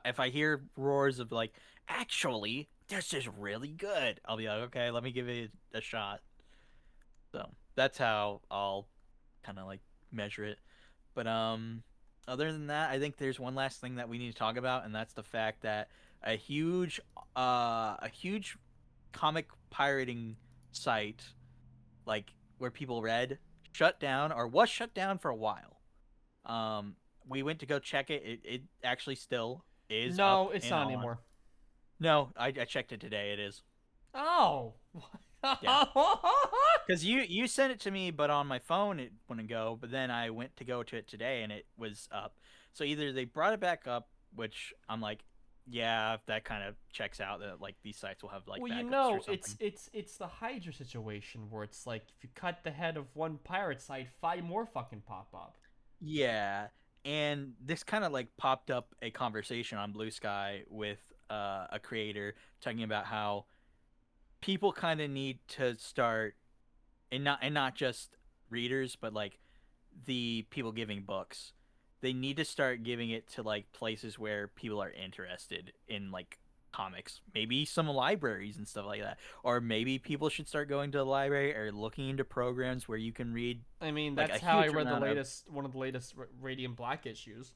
if I hear roars of like, actually, this is really good, I'll be like, okay, let me give it a shot. So that's how I'll kind of like measure it. But other than that, I think there's one last thing that we need to talk about, and that's the fact that a huge comic pirating site, like where people read, shut down or was shut down for a while. We went to go check it. It actually still is. No, up it's and not on. anymore. No, I checked it today. It is. Oh. Yeah. Because you sent it to me, but on my phone it wouldn't go. But then I went to go to it today, and it was up. So either they brought it back up, which I'm like, yeah, that kind of checks out. That like these sites will have like well, backups or something. it's the Hydra situation where it's like if you cut the head of one pirate site, 5 more fucking pop up. Yeah, and this kind of like popped up a conversation on Blue Sky with a creator talking about how people kind of need to start, and not just readers, but like the people giving books. They need to start giving it to like places where people are interested in like comics, maybe some libraries and stuff like that, or maybe people should start going to the library or looking into programs where you can read. I mean, like, that's a how I huge read amount one of the latest Radiant Black issues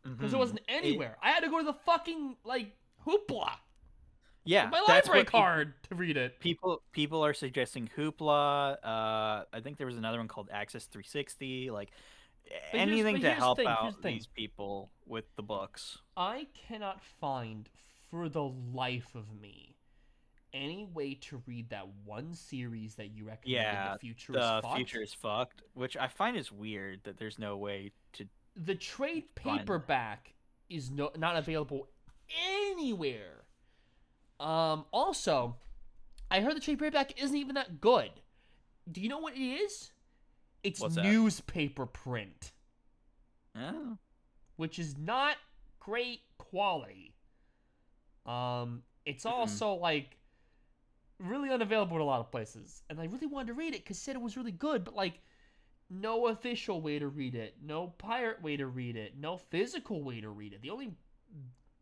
because Mhm. it wasn't anywhere. I had to go to the fucking like Hoopla. Yeah, with my that's library what card to read it. people are suggesting Hoopla. I think there was another one called Access 360. Like anything to help out these people with the books. I cannot find for the life of me any way to read that one series that you recommended. Yeah, The Future is Fucked, which I find is weird that there's no way to. The trade find that. paperback is not available anywhere. Also, I heard the trade paperback isn't even that good. Do you know what it is? It's What's that? newspaper print. Oh. Which is not great quality. It's also like really unavailable in a lot of places, and I really wanted to read it because said it was really good, but like no official way to read it, no pirate way to read it, no physical way to read it. The only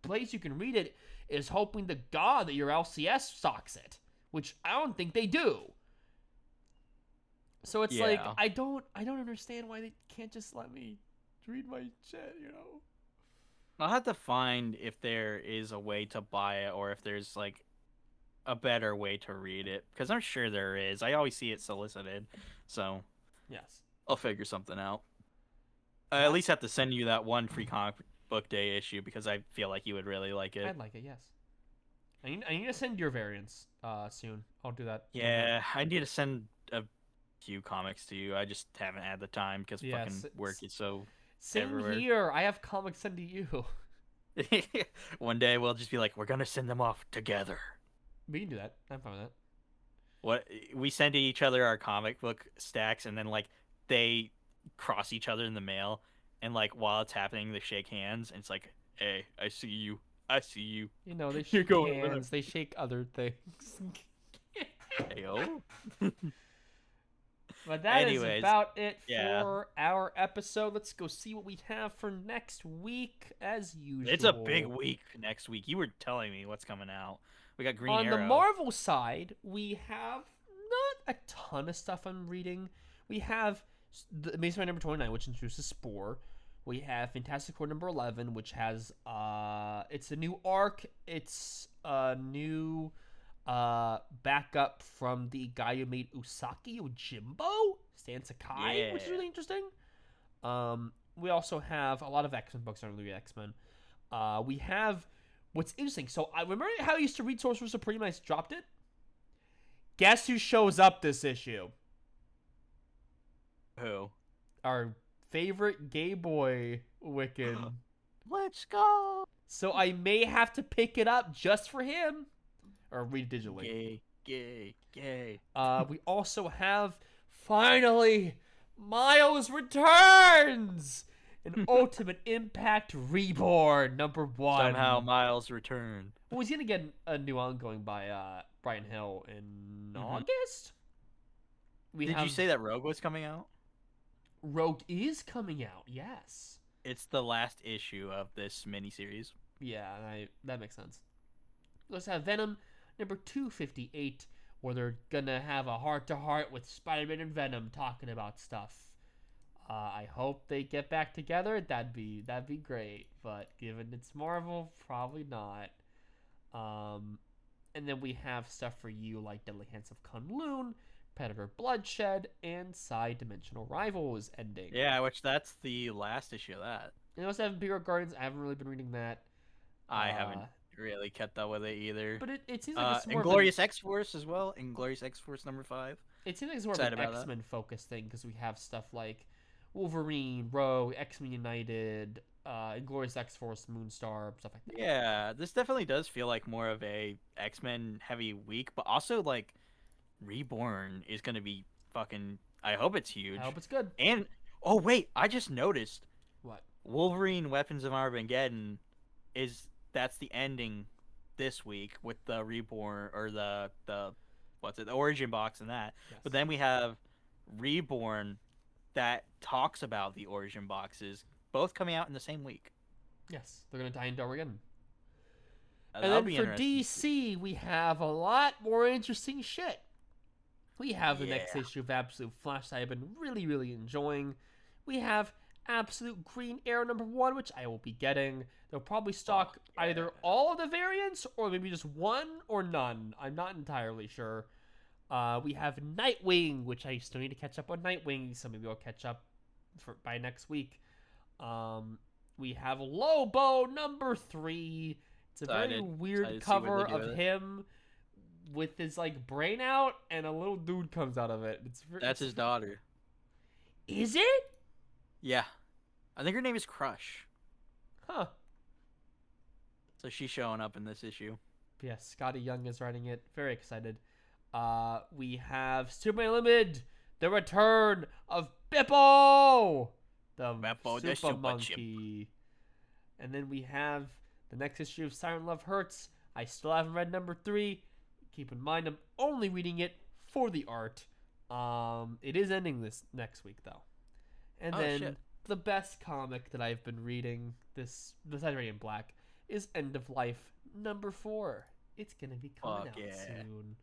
place you can read it is hoping to God that your LCS stocks it, which I don't think they do. So it's like Yeah. I don't understand why they can't just let me read my shit, you know? I'll have to find if there is a way to buy it or if there's like a better way to read it, because I'm sure there is. I always see it solicited, so Yes. I'll figure something out. I at That, least have to send you that one free comic book day issue because I feel like you would really like it. I'd like it, yes. I need to send your variants soon. I'll do that. Yeah, I need to send a few comics to you. I just haven't had the time because Yes. fucking work is so Same everywhere. here. I have comics sent to you. One day we'll just be like, we're gonna send them off together. We can do that. I'm fine with that. What we send to each other our comic book stacks, and then like they cross each other in the mail, and like while it's happening, they shake hands, and it's like, hey, I see you, I see you. You know, they You're shake going over hands. They shake other things. there. Heyo. But that is Anyways, about it yeah. for our episode. Let's go see what we have for next week, as usual. It's a big week next week. You were telling me what's coming out. We got Green On Arrow. the Marvel side, we have not a ton of stuff I'm reading. We have the Amazing Spider number 29, which introduces Spore. We have Fantastic Four number 11, which has it's a new arc. It's a new backup from the guy who made Usagi Ojimbo, Stan Sakai, which is really interesting. We also have a lot of X-Men books on the X-Men. We have what's interesting. So I remember how I used to read Sorcerer Supreme. I dropped it. Guess who shows up this issue? Who? Our favorite gay boy, Wiccan. Let's go. So I may have to pick it up just for him, or read it digitally. Gay, gay, gay. We also have finally Miles returns. An Ultimate Impact Reborn number 1. Somehow Miles returned. Well, he's gonna get a new ongoing by Brian Hill in August. Did you say that Rogue was coming out? Rogue is coming out. Yes. It's the last issue of this miniseries. Yeah, that makes sense. Let's have Venom number 258, where they're gonna have a heart-to-heart with Spider-Man and Venom talking about stuff. I hope they get back together. That'd be great. But given it's Marvel, probably not. And then we have stuff for you like Deadly Hands of Kunlun, Predator Bloodshed, and Side Dimensional Rivals ending. Yeah, which that's the last issue of that. And we also have Imperial Guardians. I haven't really been reading that. I haven't really kept up with it either. But it seems like it's more Inglorious X-Force as well. Inglorious X-Force number 5. It seems like it's more of an X-Men focused thing because we have stuff like Wolverine, Rogue, X-Men United, Inglorious X-Force, Moonstar, stuff like that. Yeah, this definitely does feel like more of a X-Men heavy week, but also like Reborn is going to be fucking, I hope it's huge. I hope it's good. And oh wait, I just noticed What? Wolverine Weapons of Armageddon that's the ending this week with the Reborn or the the origin box and that. Yes. But then we have Reborn that talks about the origin boxes, both coming out in the same week. Yes, they're gonna tie into Armageddon. And That'll then be for interesting. DC, we have a lot more interesting shit. We have the next issue of Absolute Flash that I've been really, really enjoying. We have Absolute Green Arrow number 1, which I will be getting. They'll probably stock either all of the variants or maybe just one or none. I'm not entirely sure. We have Nightwing, which I still need to catch up on Nightwing, so maybe I'll catch up by next week. We have Lobo number 3. It's a very weird cover of him with his like brain out and a little dude comes out of it. That's his daughter. Is it? Yeah. I think her name is Crush. Huh. So she's showing up in this issue. Yeah, Scotty Young is writing it. Very excited. We have Superman Limited, the return of Bippo, the Super Monkey. And then we have the next issue of Siren Love Hurts. I still haven't read number 3. Keep in mind, I'm only reading it for the art. It is ending this next week, though. And then the best comic that I've been reading, besides Radiant Black, is End of Life #4. It's gonna be coming Fuck out yeah. soon.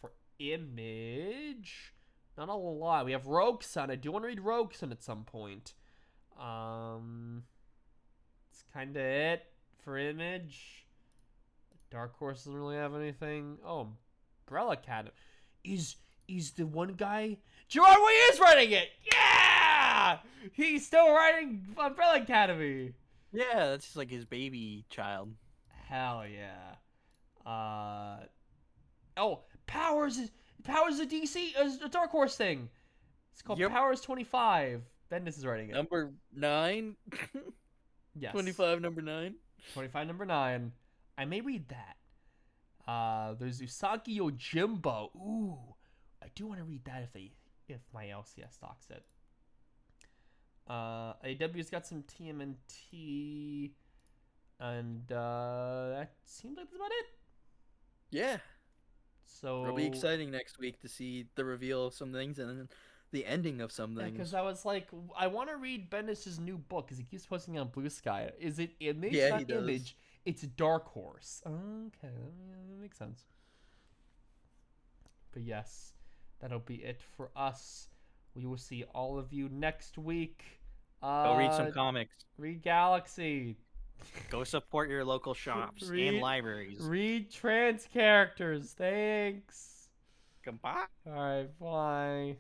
For Image, not a lot. We have Rogue Sun. I do want to read Rogue Sun at some point. It's kind of it for Image. Dark Horse doesn't really have anything. Oh, Umbrella Academy is the one guy. Gerard Way is writing it. Yeah, he's still writing Umbrella Academy. Yeah, that's just like his baby child. Hell yeah. Oh, Powers is a DC a Dark Horse thing. It's called Yep. Powers 25. Bendis is writing it. Number 9. Yes. 25, number 9. 25 #9. I may read that. There's Usagi Yojimbo. Ooh, I do want to read that if my LCS stocks it. AW's got some TMNT, and that seems like that's about it. Yeah. So It'll be exciting next week to see the reveal of some things and then the ending of some things. Because I was like, I want to read Bendis' new book because he keeps posting on Blue Sky. Is it Image? Yeah, Not he does. Image. It's Dark Horse. Okay, that makes sense. But yes, that'll be it for us. We will see all of you next week. Go read some comics. Read Galaxy. Go support your local shops and libraries. Read trans characters. Thanks. Goodbye. All right, bye.